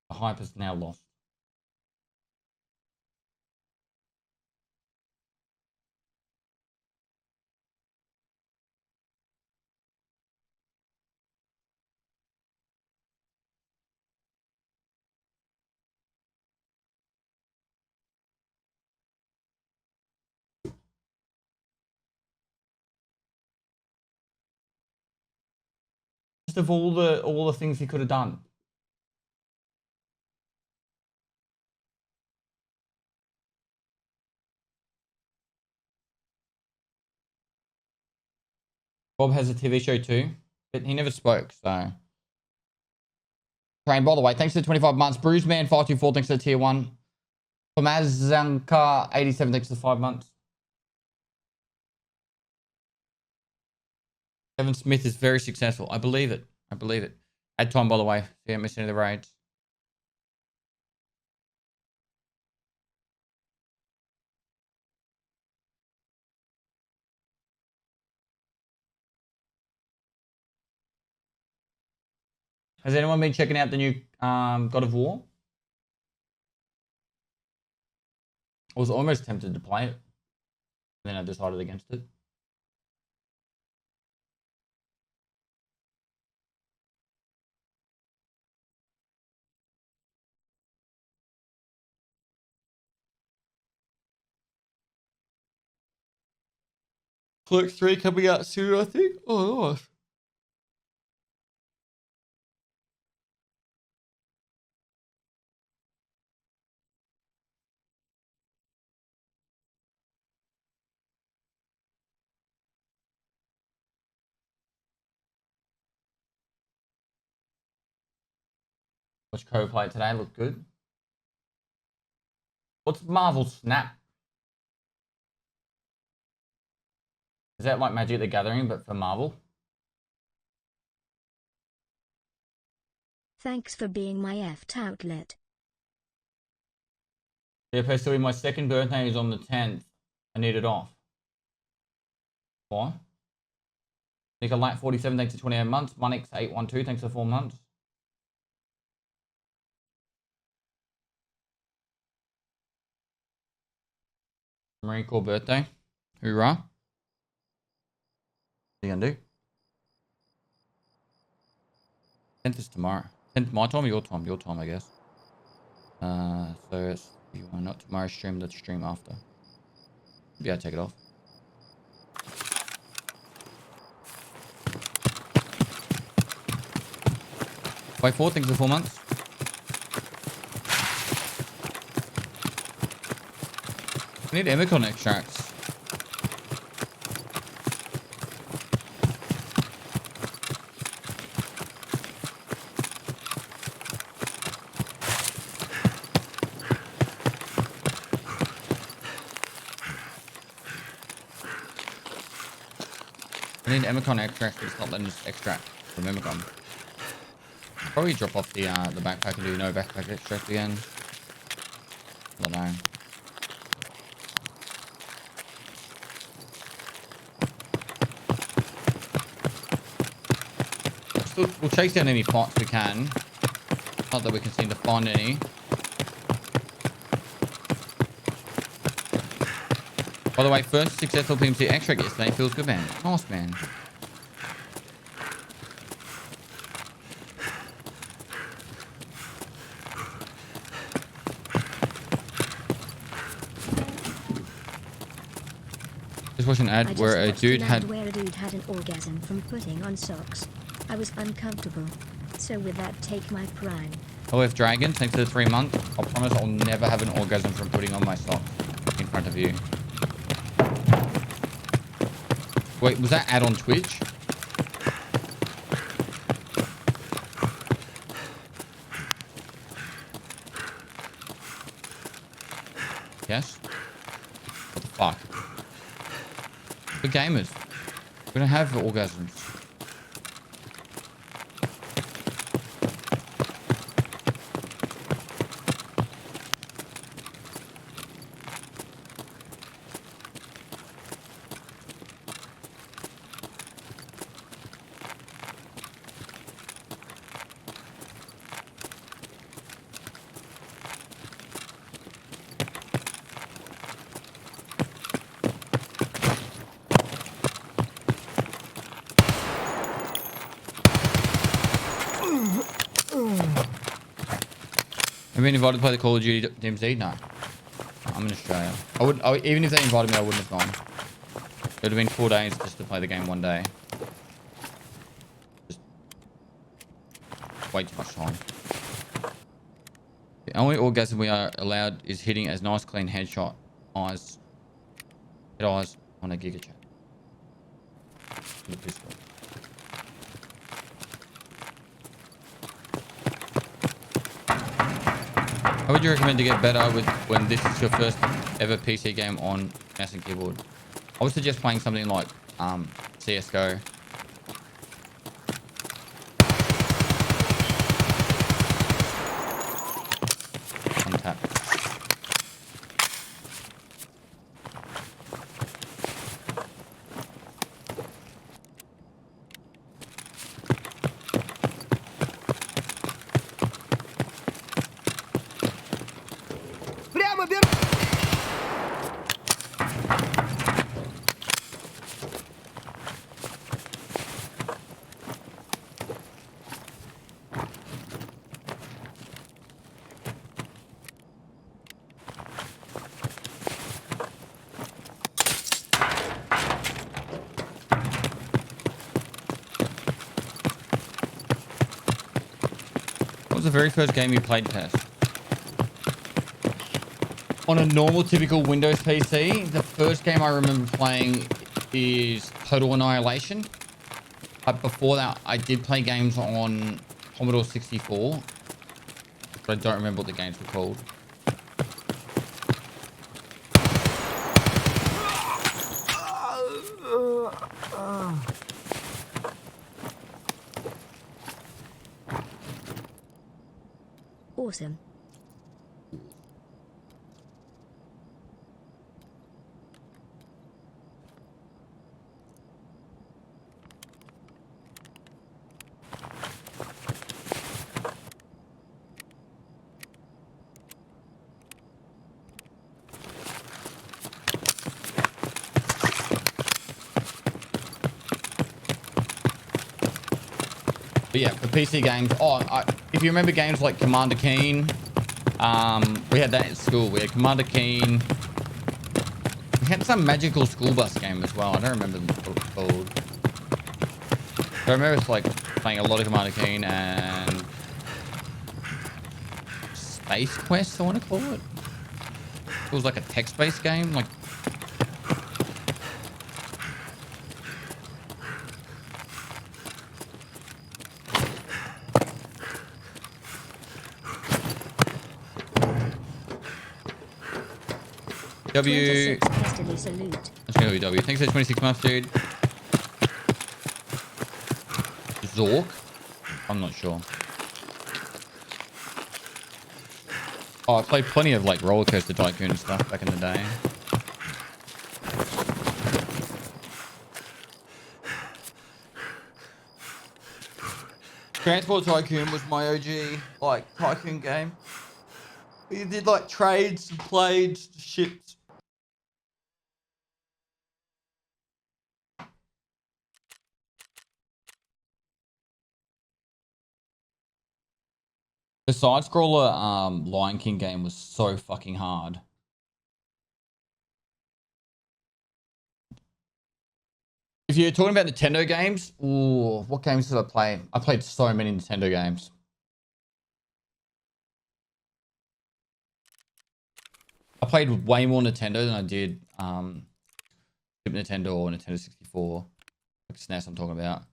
The hype is now lost. Just of all the things he could have done. Bob has a TV show too, but he never spoke, so. Train, by the way, thanks for the 25 months. Bruiseman524, thanks for the tier 1. Pomazanka, 87, thanks for the 5 months. Kevin Smith is very successful. I believe it. I believe it. Add time, by the way, so you don't miss any of the raids. Has anyone been checking out the new God of War? I was almost tempted to play it. Then I decided against it. Clerks 3 coming out soon, I think. Oh, nice. Watch Code play it today. Look good. What's Marvel Snap? Is that like Magic the Gathering, but for Marvel?
Thanks for being my F outlet.
Yeah, personally, my second birthday is on the 10th. I need it off. Why? Nick Light 47, thanks for 28 months. Monix 812, thanks for 4 months. Marine Corps birthday. Hoorah. What are you gonna do? 10th is tomorrow. 10th my time or your time? Your time, I guess. So it's not tomorrow's stream, the stream after. Yeah, take it off. Wait, 4 things for 4 months. I need Emicon extracts. I need Emicon extract, but it's not letting us extract from Emicon. Probably drop off the backpack and do no backpack extract again. I don't know. We'll chase down any pots we can. Not that we can seem to find any. By the way, first successful PMC extract yesterday. Feels good, man. Nice, man. Just watching an ad where a dude had
an orgasm from putting on socks. I was uncomfortable. So with that, take my prime.
OF Dragon, thanks for the 3 months. I promise I'll never have an orgasm from putting on my socks in front of you. Wait, was that ad on Twitch? Yes? What the fuck? We're gamers. We don't have orgasms. Have you been invited to play the Call of Duty DMZ? No. I'm in Australia. Even if they invited me, I wouldn't have gone. It would have been 4 days just to play the game one day. Just way too much time. The only orgasm we are allowed is hitting as nice clean headshot eyes. Head eyes on a Giga Chat. With a pistol. How would you recommend to get better with when this is your first ever PC game on mouse and keyboard? I would suggest playing something like CSGO. Untap.
Прямо бер...
What was the very first game you played, Tess? On a normal, typical Windows PC, the first game I remember playing is Total Annihilation. But before that, I did play games on Commodore 64. But I don't remember what the games were called.
Awesome.
But yeah, for PC games, if you remember games like Commander Keen, we had that at school. We had Commander Keen. We had some magical school bus game as well. I don't remember what it was called. I remember it's like playing a lot of Commander Keen and Space Quest, I want to call it. It was like a text-based game, like. W.
26 Westerly salute.
Let's go W. Thanks for the 26 months, dude. Zork? I'm not sure. Oh, I played plenty of like Roller Coaster Tycoon and stuff back in the day. Transport Tycoon was my OG like Tycoon game. You did like trades, planes, ships. The side scroller Lion King game was so fucking hard. If you're talking about Nintendo games, ooh, what games did I play? I played so many Nintendo games. I played way more Nintendo than I did Super Nintendo or Nintendo 64. Like SNES I'm talking about.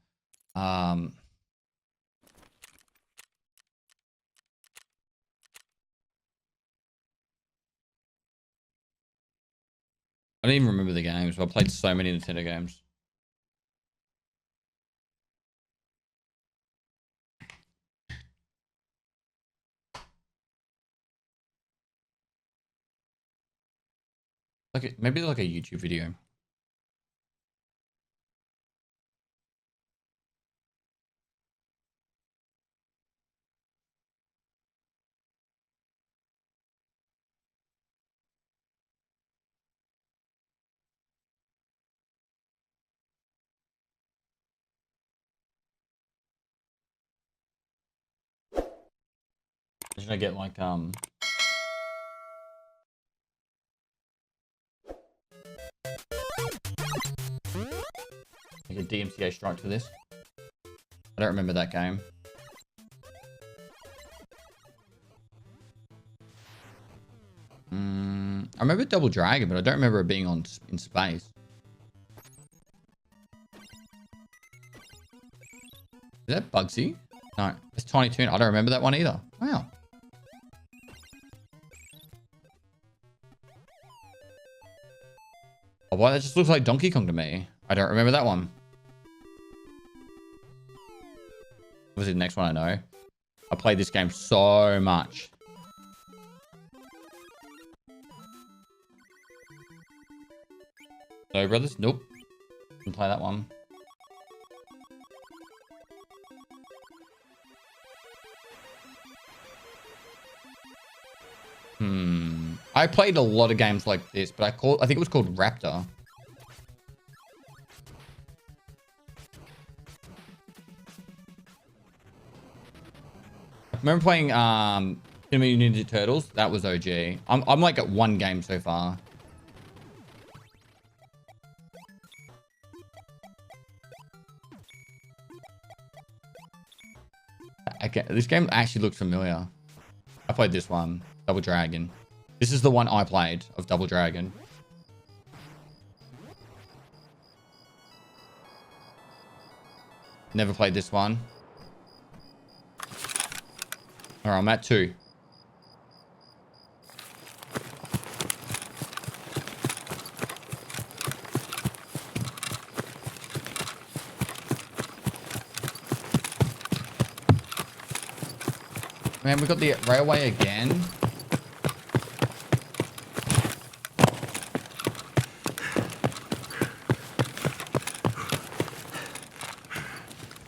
I don't even remember the games, but I played so many Nintendo games. Like maybe like a YouTube video. Should I get like a DMCA strike for this? I don't remember that game. I remember Double Dragon, but I don't remember it being on in space. Is that Bugsy? No, it's Tiny Toon. I don't remember that one either. Wow. Oh, why that just looks like Donkey Kong to me. I don't remember that one. Obviously, the next one I know. I played this game so much. No Brothers? Nope. Didn't play that one. I played a lot of games like this, but I think it was called Raptor. I remember playing Teenage Mutant Ninja Turtles. That was OG. I'm like at one game so far. Okay, this game actually looks familiar. I played this one, Double Dragon. This is the one I played of Double Dragon. Never played this one. All right, I'm at 2. Man, we got the railway again.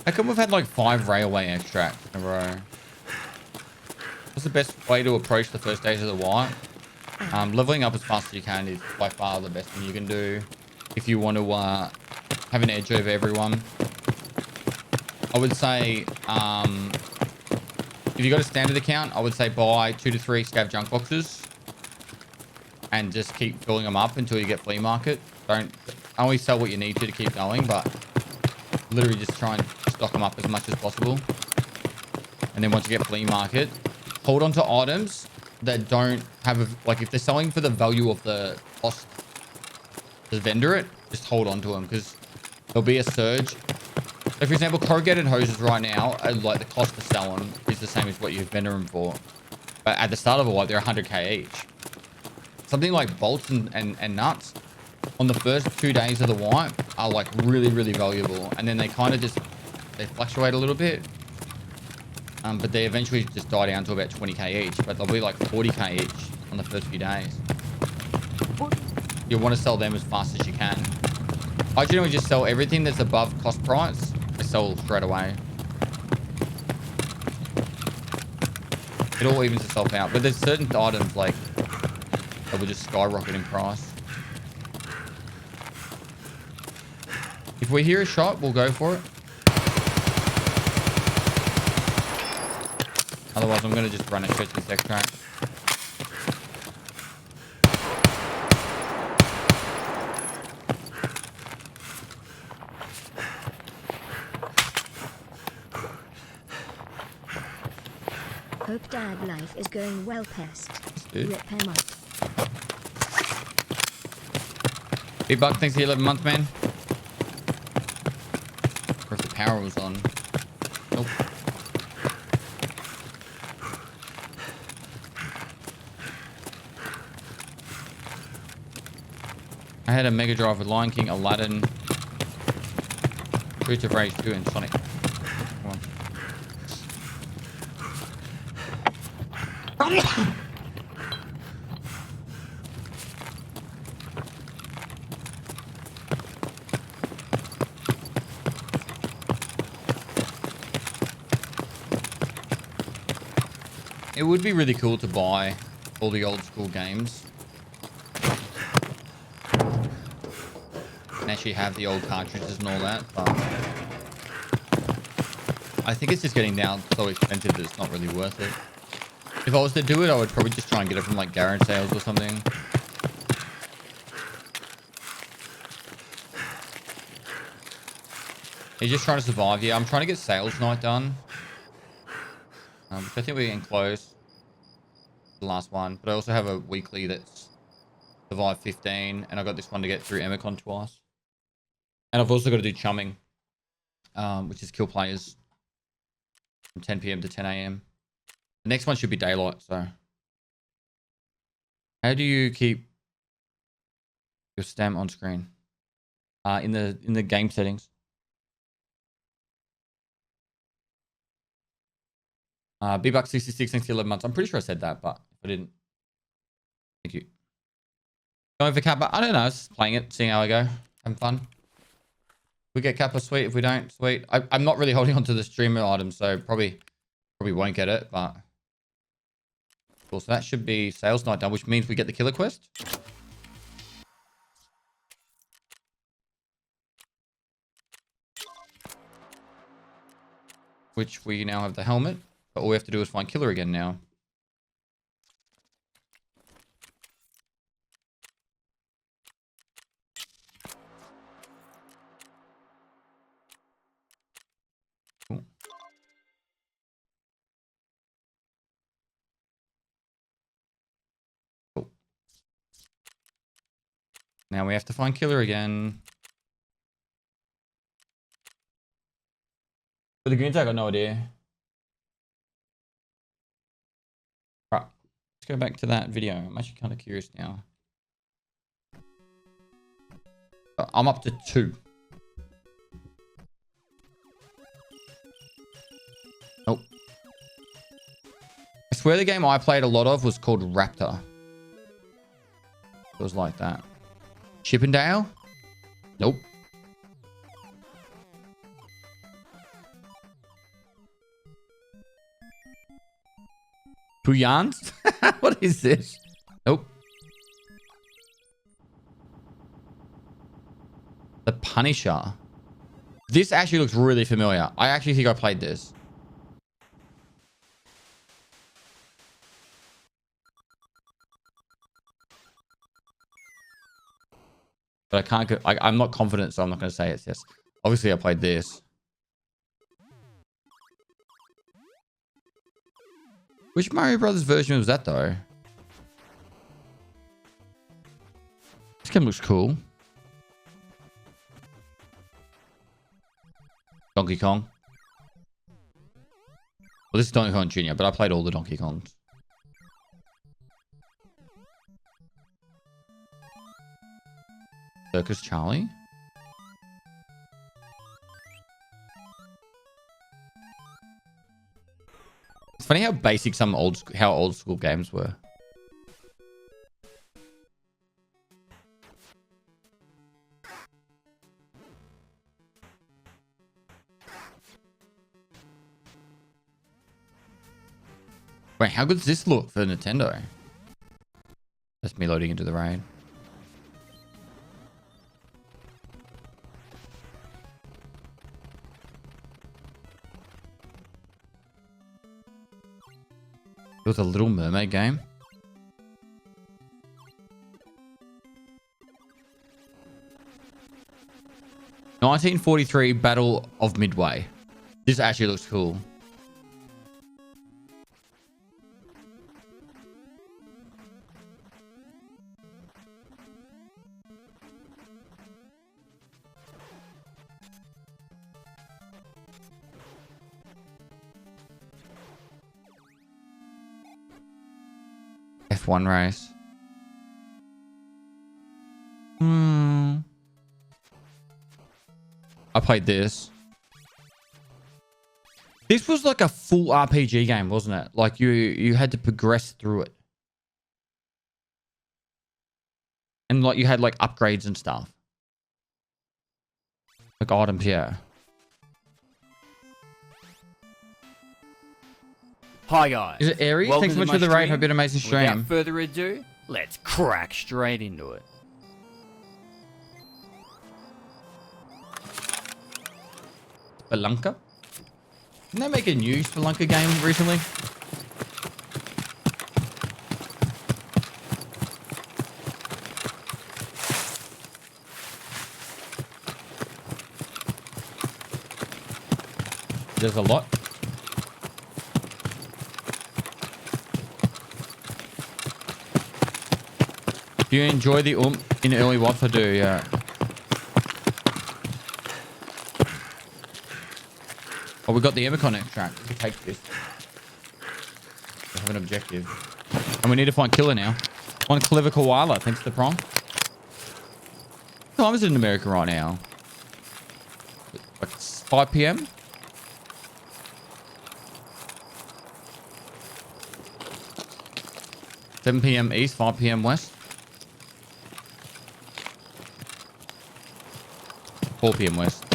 How come we've had like 5 railway extracts in a row? What's the best way to approach the first stage of the wipe? Leveling up as fast as you can is by far the best thing you can do if you want to have an edge over everyone. I would say if you got a standard account, I would say buy 2 to 3 scav junk boxes and just keep filling them up until you get flea market. Don't only sell what you need to keep going, but literally just try and stock them up as much as possible. And then once you get flea market, hold on to items that don't have like if they're selling for the value of the cost to vendor it, just hold on to them because there'll be a surge. So for example, corrugated hoses right now, like the cost to sell them is the same as what you vendor them for. But at the start of a wipe, they're 100k each. Something like bolts and nuts on the first 2 days of the wipe are like really, really valuable. And then they kind of they fluctuate a little bit. But they eventually just die down to about 20k each. But they'll be like 40k each on the first few days. You want to sell them as fast as you can. I generally just sell everything that's above cost price. I sell straight away. It all evens itself out. But there's certain items like that will just skyrocket in price. If we hear a shot, we'll go for it. Otherwise, I'm going to just run it straight to this extract.
Hope dad life is going well, pest.
Dude.
Rip him up.
Big Buck, thanks for the 11 months, man. Or if the power was on. Nope. I had a Mega Drive with Lion King, Aladdin, Streets of Rage 2, and Sonic. Come on. It would be really cool to buy all the old school games and actually have the old cartridges and all that, but I think it's just getting down so expensive that it's not really worth it. If I was to do it, I would probably just try and get it from like garage sales or something. You're just trying to survive. Yeah, I'm trying to get sales night done. Which I think we're getting close. The last one. But I also have a weekly that's survive 15. And I got this one to get through Emicon twice. And I've also got to do chumming. Which is kill players from 10 p.m. to 10 a.m. The next one should be daylight, so. How do you keep your stem on screen? In the game settings. B-Buck66, thanks for 11 months. I'm pretty sure I said that, but if I didn't. Thank you. Going for Kappa? I don't know. Just playing it, seeing how I go. Having fun. If we get Kappa, sweet. If we don't, sweet. I'm not really holding on to the streamer item, so probably won't get it, but. Cool. So that should be sales night done, which means we get the killer quest. Which we now have the helmet. But all we have to do is find killer again now. Cool. Cool. Now we have to find killer again. For the green tag, I got no idea. Right. Let's go back to that video. I'm actually kind of curious now. I'm up to 2. Nope. I swear the game I played a lot of was called Raptor. It was like that. Chippendale? Nope. Puyans? What is this? Nope. The Punisher. This actually looks really familiar. I actually think I played this. But I can't go, I'm not confident, so I'm not going to say it's yes. Obviously, I played this. Which Mario Brothers version was that, though? This game looks cool. Donkey Kong. Well, this is Donkey Kong Jr., but I played all the Donkey Kongs. Circus Charlie? It's funny how basic some old school games were. Wait, how good does this look for Nintendo? That's me loading into the raid. It was a Little Mermaid game. "1943 Battle of Midway." This actually looks cool. F1 race. played this. This was like a full RPG game, wasn't it? Like you had to progress through it. And like you had like upgrades and stuff. Like items, yeah.
Hi guys.
Is it Aries?
Welcome
Thanks so
to
much
my
for the raid.
stream.
Hope you had an amazing stream.
Without further ado, let's crack straight into it.
Spelunker? Didn't they make a new Spelunker game recently? There's a lot. Do you enjoy the in early Vods? I do, yeah. Oh, we got the Emicon extract. We can take this. We have an objective. And we need to find killer now. One clever koala. Thanks to the prong. What time is it in America right now? Like 5 p.m.? $7 p.m. East, 5 p.m. West. 4 p.m. West.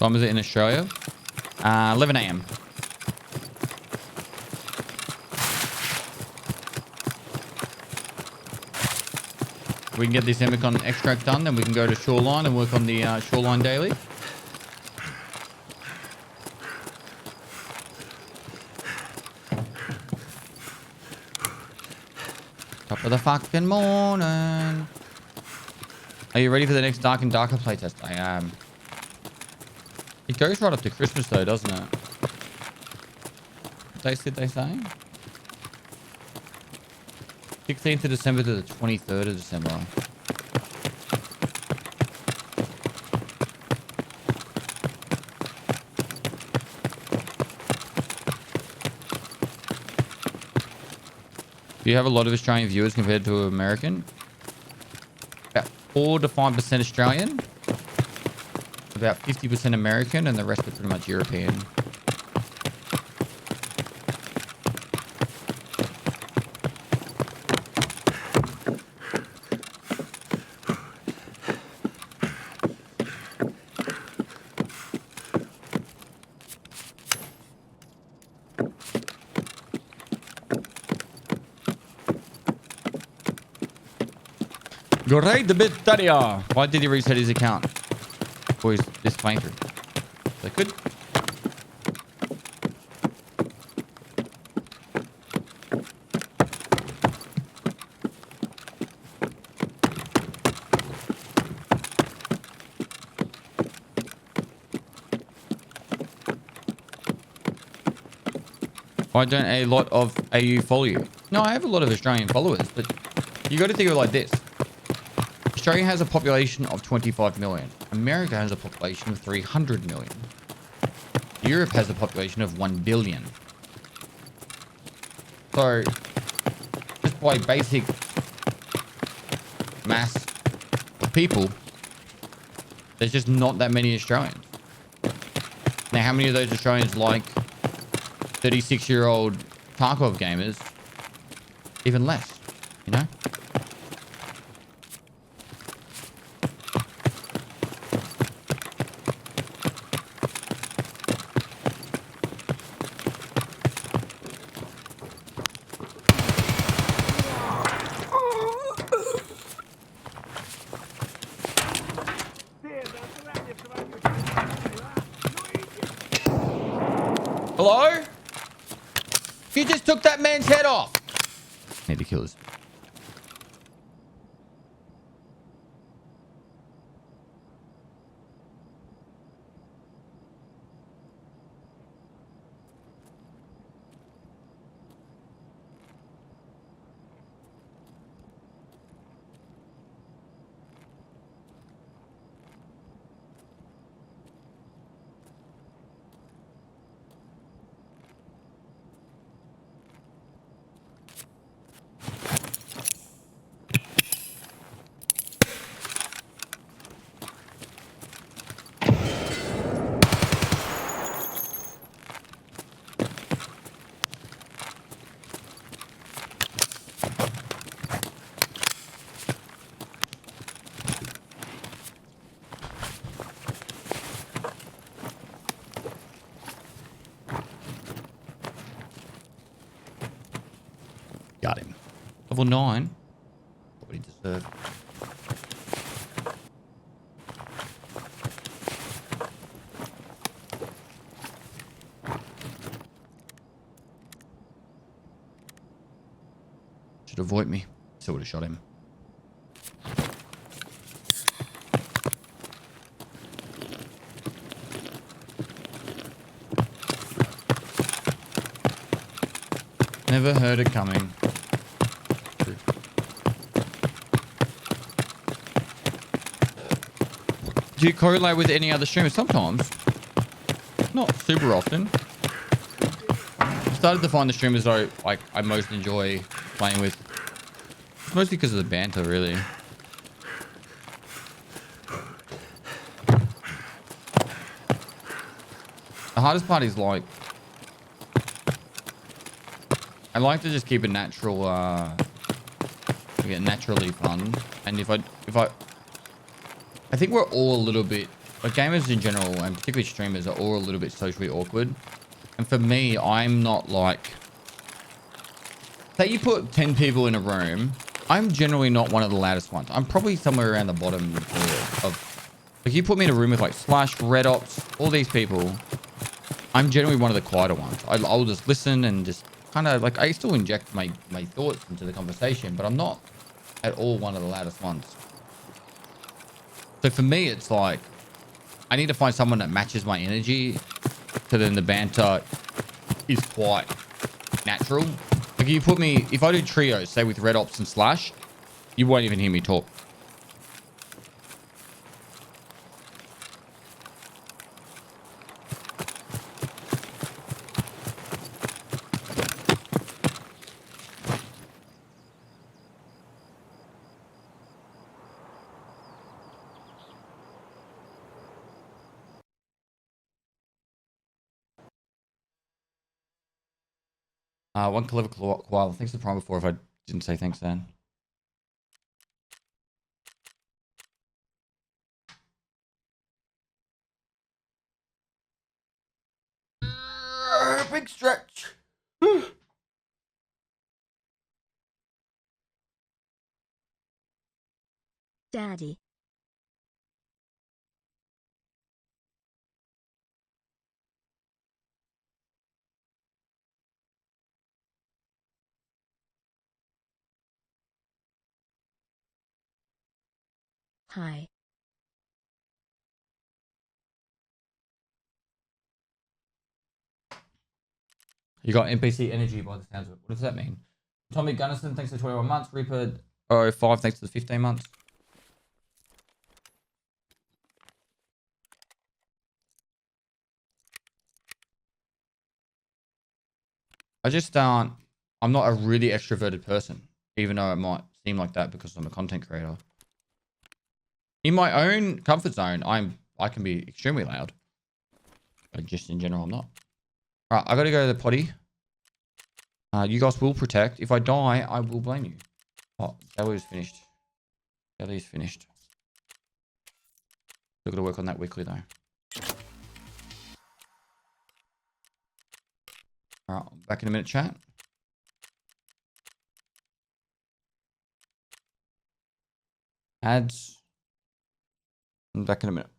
What time is it in Australia? 11 a.m. We can get this Emicon extract done, then we can go to Shoreline and work on the Shoreline daily. Top of the fucking morning. Are you ready for the next Dark and Darker playtest? I am. It goes right up to Christmas though, doesn't it? What dates did they say? 16th of December to the 23rd of December. Do you have a lot of Australian viewers compared to American? About 4 to 5% Australian. About 50% American, and the rest are pretty much European. Great bit, Tadia. Why did he reset his account? For this playthrough. They could. Why don't a lot of AU follow you? No, I have a lot of Australian followers, but you got to think of it like this. Australia has a population of 25 million. America has a population of 300 million. Europe has a population of 1 billion. So, just by basic mass of people, there's just not that many Australians. Now, how many of those Australians like 36-year-old Tarkov gamers? Even less, you know? Hello? You just took that man's head off. Need to kill this. Level 9. What he deserved. Should avoid me. Still would have shot him. Never heard it coming. Do you correlate with any other streamers? Sometimes. Not super often. I've started to find the streamers I most enjoy playing with. It's mostly because of the banter, really. The hardest part is like, I like to just keep it natural, get naturally fun. And if I think we're all a little bit, like gamers in general, and particularly streamers, are all a little bit socially awkward. And for me, I'm not like, say you put 10 people in a room, I'm generally not one of the loudest ones. I'm probably somewhere around the bottom of, like you put me in a room with like Slash, Red Ops, all these people, I'm generally one of the quieter ones. I'll just listen and just kind of like, I still inject my thoughts into the conversation, but I'm not at all one of the loudest ones. So for me, it's like, I need to find someone that matches my energy, so then the banter is quite natural. Like you put me, if I do trios, say with Red Ops and Slash, you won't even hear me talk. One clever koala. Thanks for the prime before if I didn't say thanks then. Big stretch.
Daddy. Hi.
You got NPC energy by the sounds of it. What does that mean? Tommy Gunnison, thanks for 21 months. Reaper 05, thanks for the 15 months. I just I'm not a really extroverted person, even though it might seem like that because I'm a content creator. In my own comfort zone, I can be extremely loud. But just in general, I'm not. All right, I got to go to the potty. You guys will protect. If I die, I will blame you. Oh, Daily is finished. Daily is finished. Still got to work on that weekly though. All right, back in a minute, chat. Ads. I'm back in a minute.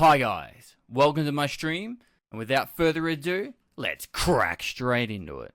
Hi guys, welcome to my stream, and without further ado, let's crack straight into it.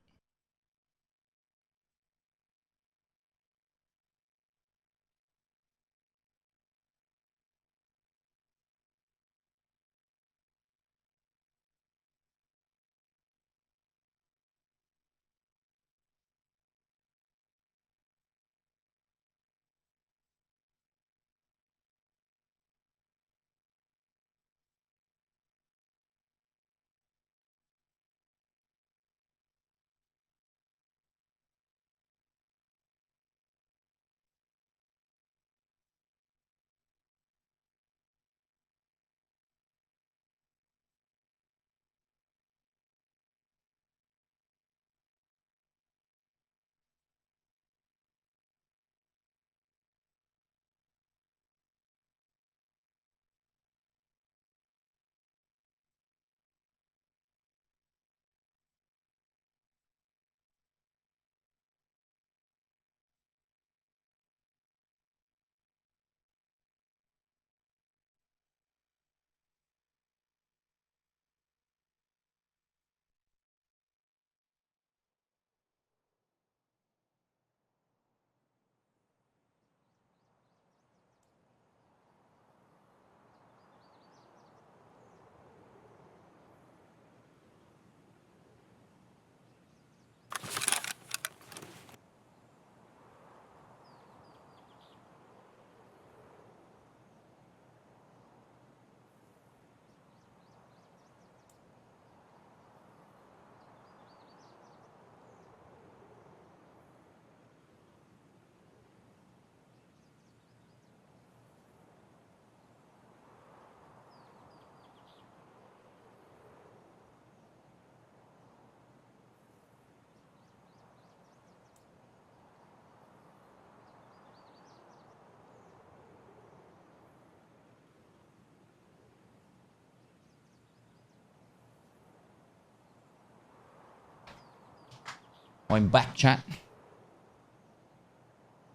I'm back, chat.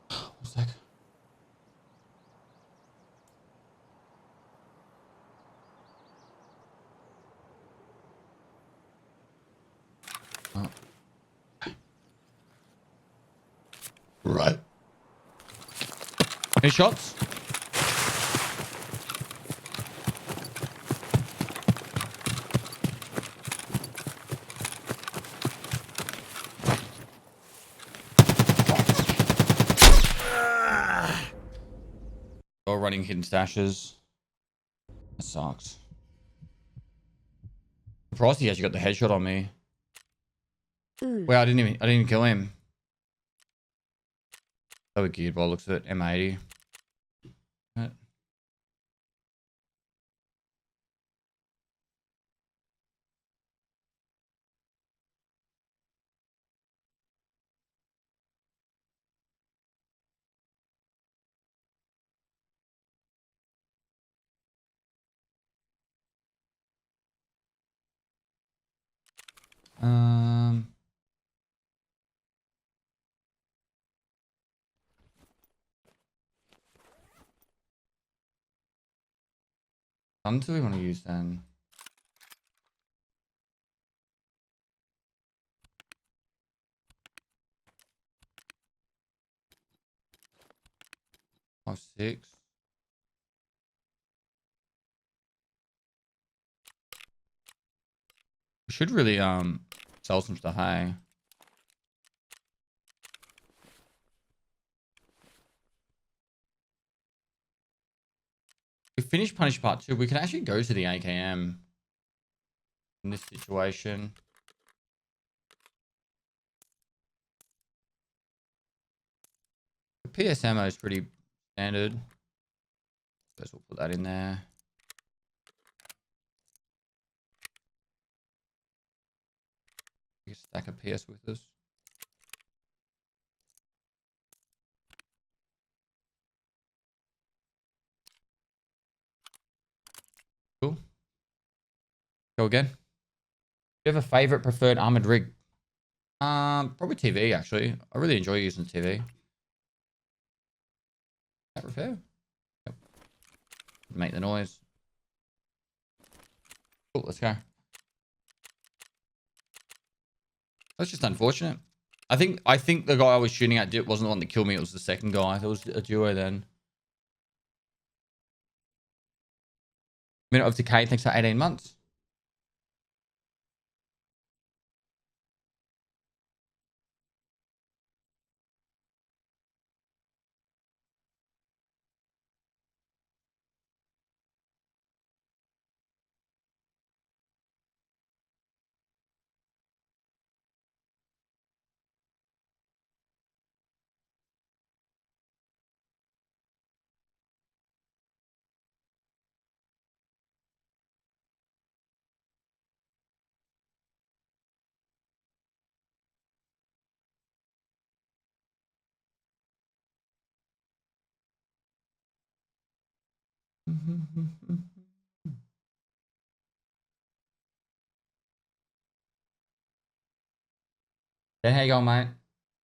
One sec. Oh. Right. Any shots? Or running hidden stashes. That sucks. Surprised he actually got the headshot on me.
Ooh.
Well, I didn't even kill him. So geared by the looks of it. M80. Right. Um. How do we want to use then? Oh, 6. We should really sell some stuff, hey? We finished Punish Part 2. We can actually go to the AKM in this situation. The PSMO is pretty standard. Guess we'll put that in there. Stack of PS with us. Cool. Go again. Do you have a favorite preferred armored rig? Probably TV actually. I really enjoy using TV. That repair. Yep. Make the noise. Cool, let's go. That's just unfortunate. I think the guy I was shooting at wasn't the one that killed me. It was the second guy. It was a duo then. Minute of Decay, thanks for 18 months. Yeah, how you going, mate?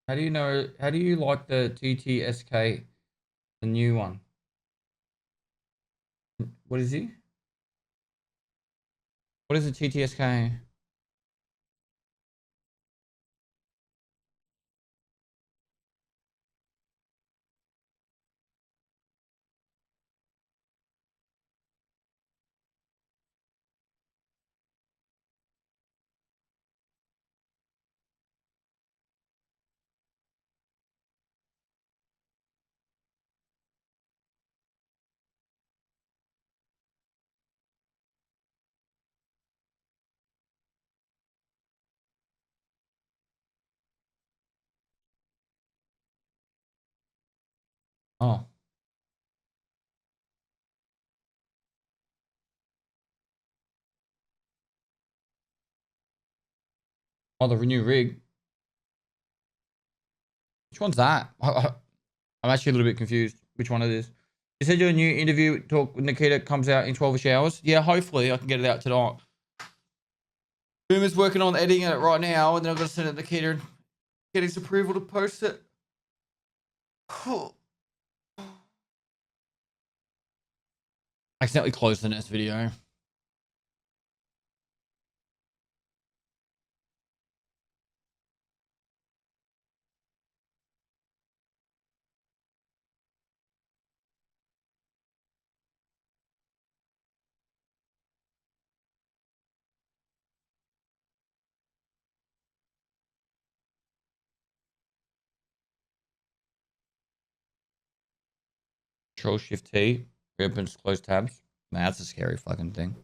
How do you like the TTSK, the new one? What is he? What is the TTSK? Oh, oh, the new rig. Which one's that? I'm actually a little bit confused which one it is. You said your new interview talk with Nikita comes out in 12-ish hours. Yeah, hopefully I can get it out tonight. Boom is working on editing it right now, and then I've got to send it to Nikita and get his approval to post it. I accidentally closed the next video. Control Shift T. Reopen, close tabs. Man, that's a scary fucking thing.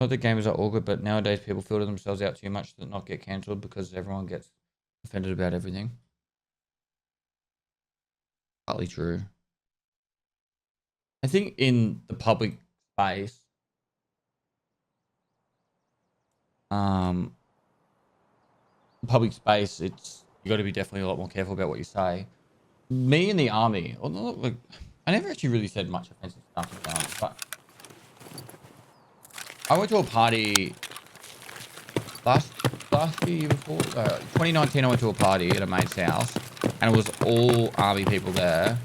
Not that gamers are awkward, but nowadays people filter themselves out too much to not get cancelled because everyone gets offended about everything. Partly true. I think in the public space, it's you got to be definitely a lot more careful about what you say. Me in the army, or not, like, I never actually really said much offensive stuff in the army, but I went to a party last year before, 2019. I went to a party at a mate's house, and it was all army people there.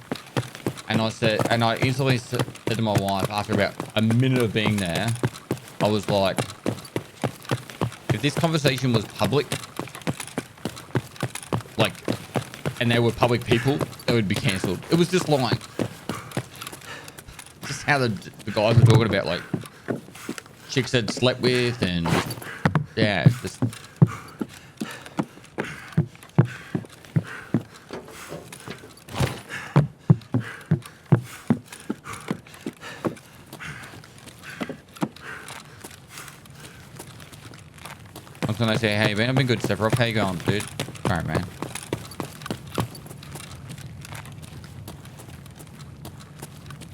And I instantly said to my wife after about a minute of being there, I was like, if this conversation was public, like, and they were public people, they would be cancelled. It was just like, just how the guys were talking about, like, chicks had slept with, and yeah, it's just. Sometimes I say, hey man, I've been good, Sephiroth. How you going, dude? Alright, man.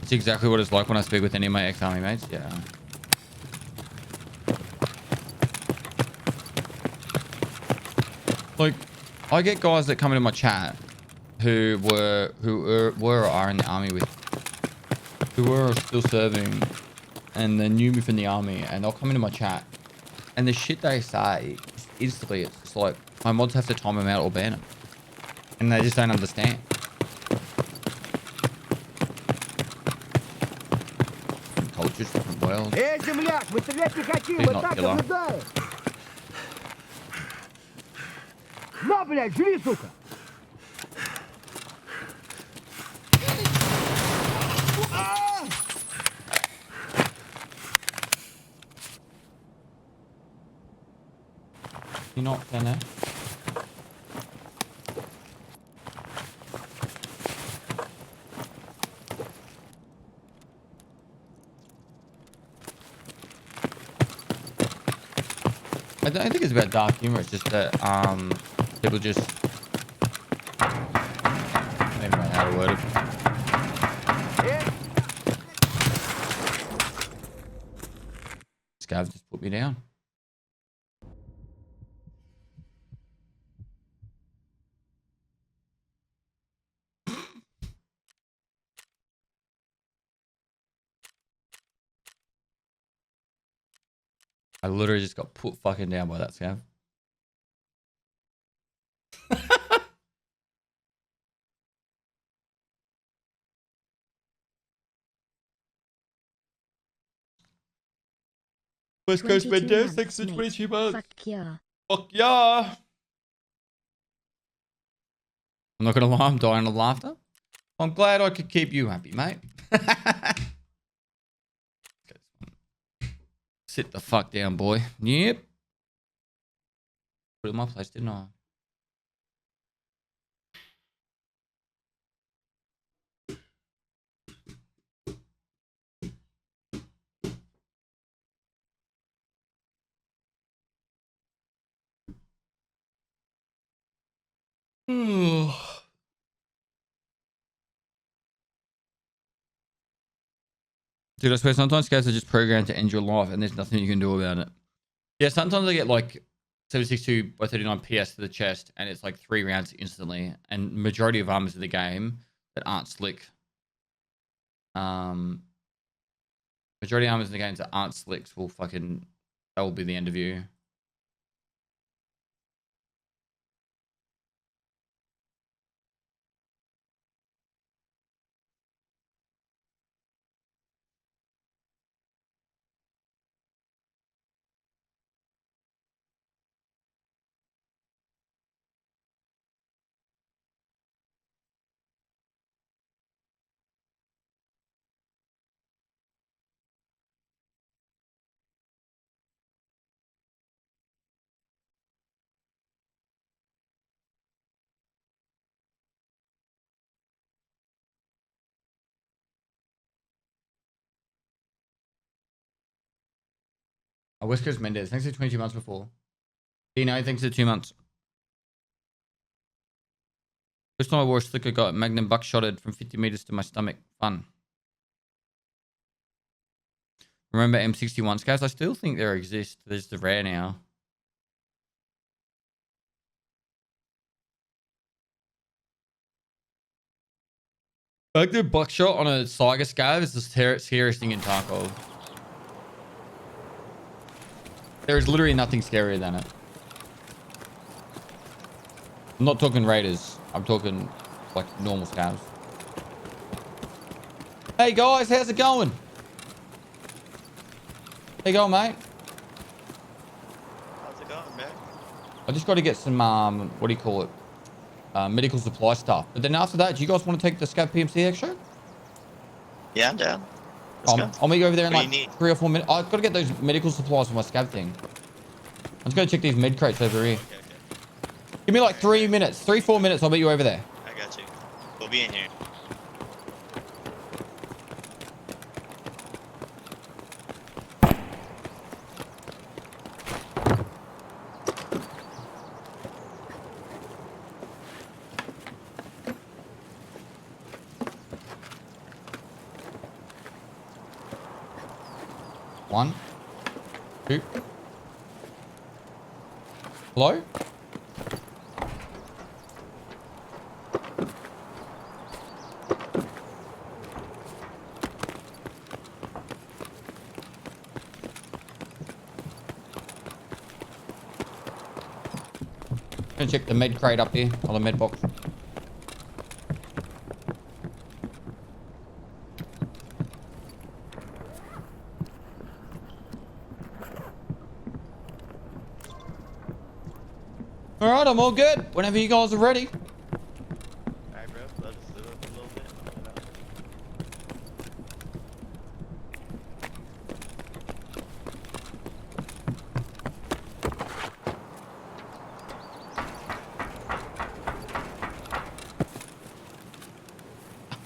It's exactly what it's like when I speak with any of my ex-army mates. Yeah. Like, I get guys that come into my chat who were or are in the army with who are still serving and they knew me from the army, and they'll come into my chat, and the shit they say, just instantly, it's just like, my mods have to time them out or ban them. And they just don't understand. Different cultures, different worlds.
Земляк, мы стрелять не хотим,
He's
мы
not
так
killer.
наблюдаем. На, блядь, жри, сука!
You're not gonna. I don't think it's about dark humor. It's just that people just I don't even know how to word it. Scav just put me down. I literally just got put fucking down by that Scav. West Coast
22
Vendors,
months,
thanks for
mate.
22 months.
Fuck yeah.
Fuck yeah. I'm not gonna lie, I'm dying of laughter. I'm glad I could keep you happy, mate. Sit the fuck down, boy. Yep. Put it in my place, didn't I? Dude, I swear sometimes scouts are just programmed to end your life and there's nothing you can do about it. Yeah, sometimes I get like 762 by 39 PS to the chest and it's like 3 rounds instantly. And majority of armors in the game that aren't slick. Majority of armors in the games that aren't slicks will fucking, that will be the end of you. Oh, West Coast Mendez, thanks for 22 months before. Dino, thanks for 2 months. First time I wore a slicker got magnum buckshotted from 50 meters to my stomach. Fun. Remember M61 scouts? I still think there exist. There's the rare now. Like the buckshot on a Saiga scav is the scariest thing in Tarkov. There is literally nothing scarier than it. I'm not talking raiders. I'm talking like normal scavs. Hey guys, how's it going? How you going, mate?
How's it going, man?
I just got to get some, what do you call it? Medical supply stuff. But then after that, do you guys want to take the Scav PMC extra?
Yeah, I'm down. Let's go.
I'll meet you over there in
What do
like
you need?
3 or 4 minutes. I've got to get those medical supplies for my Scav thing. I'm just going to check these med crates over here.
Okay, okay.
Give me like 3 minutes. 3-4 minutes. I'll meet you over there.
I got you. We'll be in here.
One, two. Hello? Gonna check the med crate up here, or the med box. All right, I'm all good. Whenever you guys are ready.
Alright, bro. Let's do it a little bit.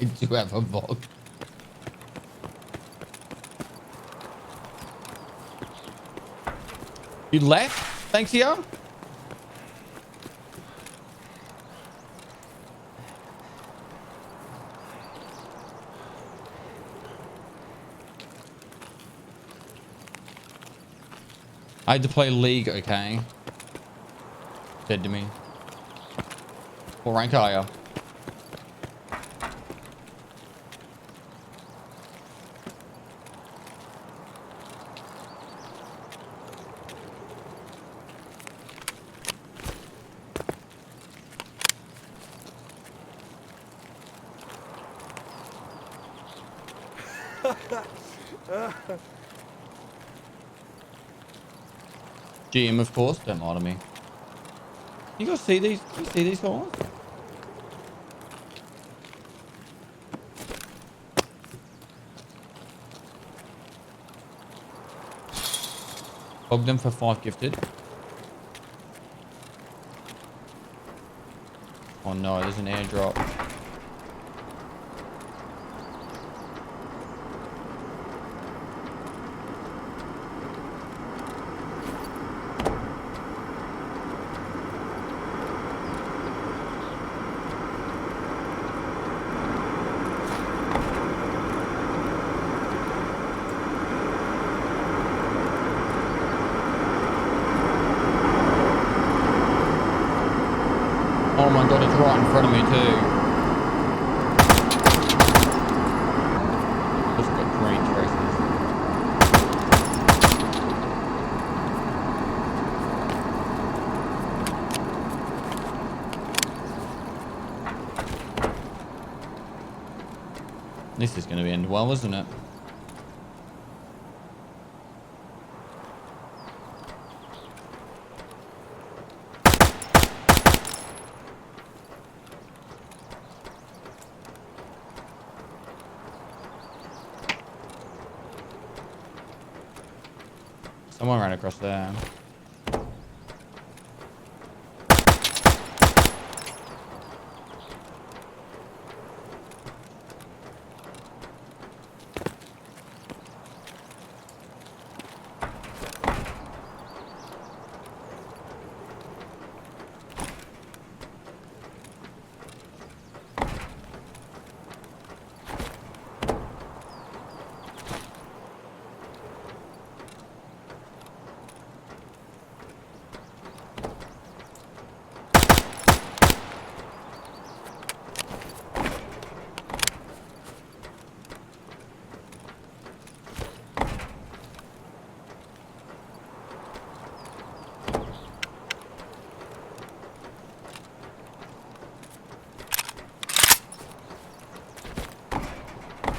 I do have a Vod. You left? Thanks, yo. I had to play League, okay? Dead to me. What rank are you? GM, of course. Don't lie to me. You guys see these? You see these guys? Logged them for 5 gifted. Oh no, there's an airdrop. Oh my god, it's right in front of me too. Just got green traces. This is going to end well, isn't it? Someone ran across there.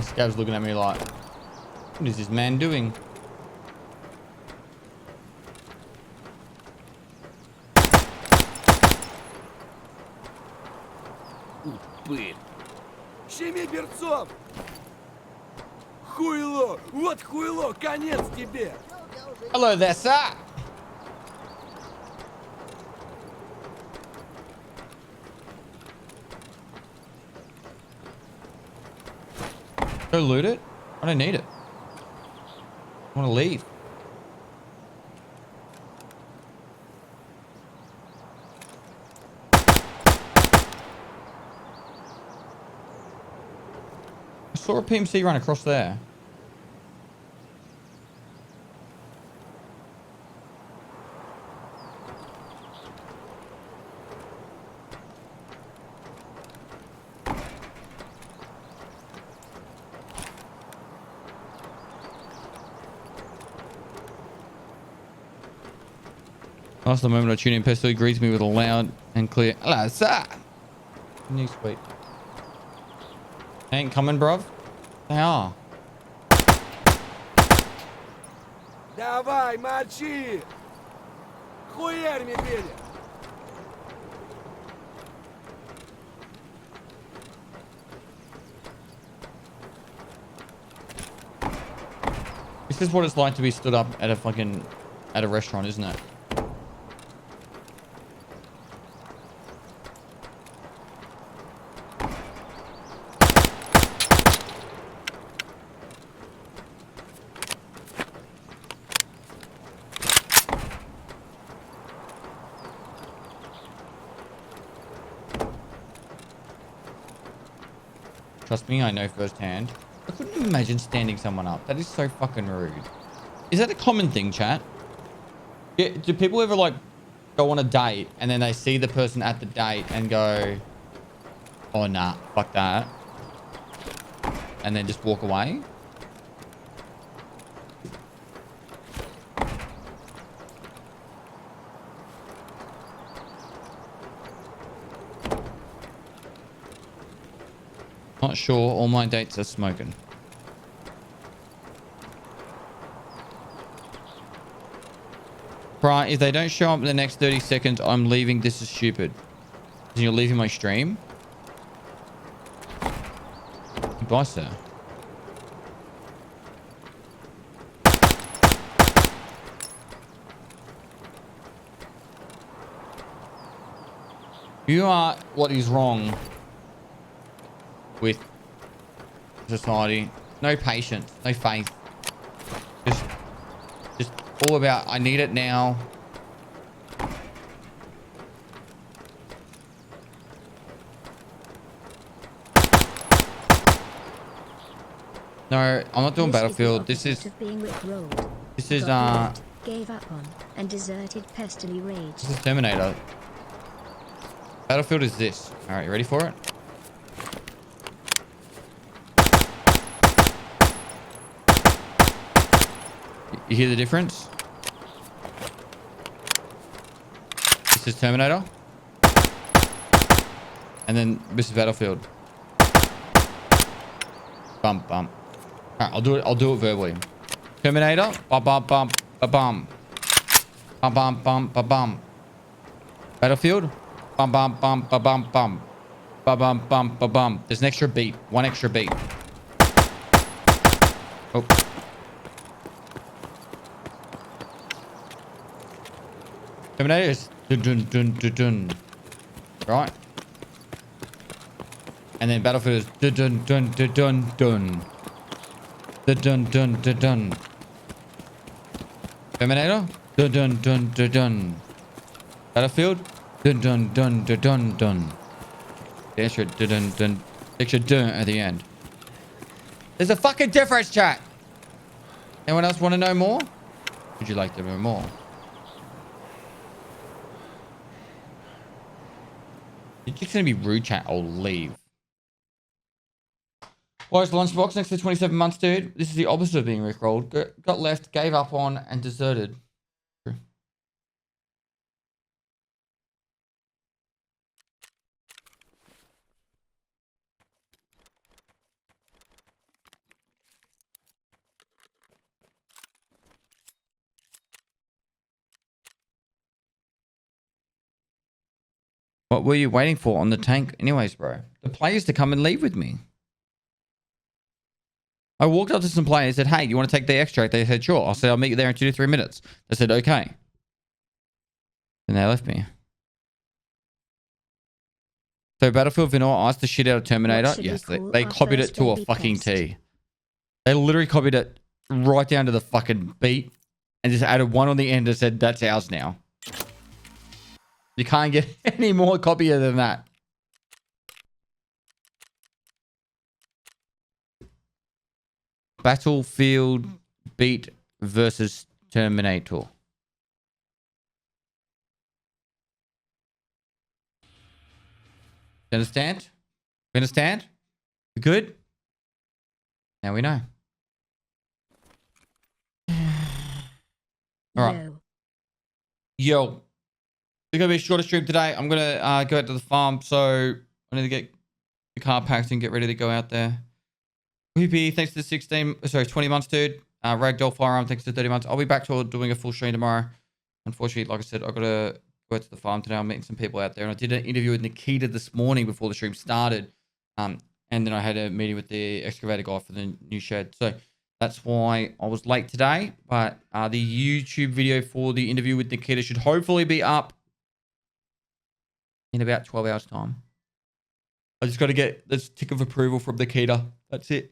Scav's looking at me like, what is this man doing?
Блин. Щеми берцов! Хуйло! Вот хуйло! Конец тебе!
Hello there, sir. Go loot it? I don't need it. I want to leave. I saw a PMC run across there. Last the moment I tune in, Pesto greets me with a loud and clear "Hello, sir." New sweet. They ain't coming, bruv. They are.
Давай, мочи! Хуярь медведя!
This is what it's like to be stood up at a restaurant, isn't it? Trust me, I know firsthand. I couldn't imagine standing someone up. That is so fucking rude. Is that a common thing, chat? Yeah, do people ever like go on a date and then they see the person at the date and go, "Oh nah, fuck that," and then just walk away? Not sure. All my dates are smoking. Right, if they don't show up in the next 30 seconds, I'm leaving. This is stupid. You're leaving my stream? Goodbye, sir. You are what is wrong with society. No patience, no faith. Just all about, I need it now. No, I'm not doing Battlefield. This is
Gave up on and deserted pestily rage.
This is Terminator. Battlefield is this. All right, you ready for it? You hear the difference? This is Terminator. And then this is Battlefield. Bump, bump. All right, I'll do it verbally. Terminator. Bum, bum, bum, ba bum. Bum, bum, bum, ba bum. Battlefield. Bum, bum, bum, ba bum, bum. Ba bum, bum, ba bum. There's an extra beat. One extra beat. Oh. Terminator is dun dun dun dun dun. Right? And then Battlefield is dun dun dun dun dun dun. Dun dun dun dun dun. Terminator? Dun dun dun dun dun. Battlefield? Dun dun dun dun dun dun. The extra dun dun dun. Extra dun at the end. There's a fucking difference, chat. Anyone else want to know more? Would you like to know more? You're just going to be rude, chat. I'll leave. Why is lunchbox next to 27 months, dude? This is the opposite of being rickrolled. Got left, gave up on, and deserted. True. What were you waiting for on the tank anyways, bro? The players to come and leave with me. I walked up to some players and said, "Hey, you want to take the extract?" They said, "Sure." I said, "I'll meet you there in 2 to 3 minutes." They said, "Okay." And they left me. So Battlefield Vanilla asked the shit out of Terminator. Yes, they copied it to a fucking T. They literally copied it right down to the fucking beat and just added one on the end and said, "That's ours now." You can't get any more copier than that. Battlefield beat versus Terminator. You understand? You understand? You good? Now we know. All right.
Yo.
Yo, It's going to be a shorter stream today. I'm going to go out to the farm. So I need to get the car packed and get ready to go out there. VP, thanks to the 20 months, dude. Ragdoll Firearm, thanks to 30 months. I'll be back to doing a full stream tomorrow. Unfortunately, like I said, I've got to go out to the farm today. I'm meeting some people out there. And I did an interview with Nikita this morning before the stream started. And then I had a meeting with the excavator guy for the new shed. So that's why I was late today. But the YouTube video for the interview with Nikita should hopefully be up in about 12 hours' time. I just got to get this tick of approval from Nikita. That's it.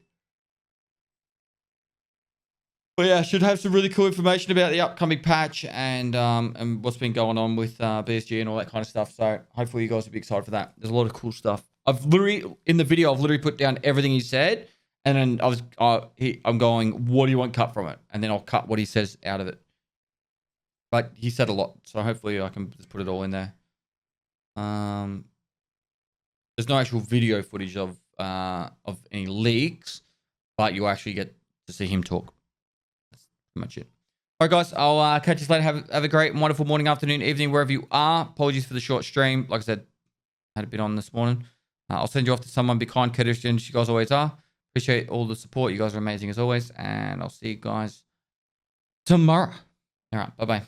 But yeah, I should have some really cool information about the upcoming patch and what's been going on with BSG and all that kind of stuff. So hopefully you guys will be excited for that. There's a lot of cool stuff. In the video, I've literally put down everything he said. And then I'm going, what do you want cut from it? And then I'll cut what he says out of it. But he said a lot. So hopefully I can just put it all in there. There's no actual video footage of any leaks, but you actually get to see him talk. That's pretty much it. All right, guys, I'll catch you later. Have a great and wonderful morning, afternoon, evening, wherever you are. Apologies for the short stream. Like I said, had a bit on this morning. I'll send you off to someone. Be kind, courteous, you guys always are. Appreciate all the support. You guys are amazing as always. And I'll see you guys tomorrow. All right, bye-bye.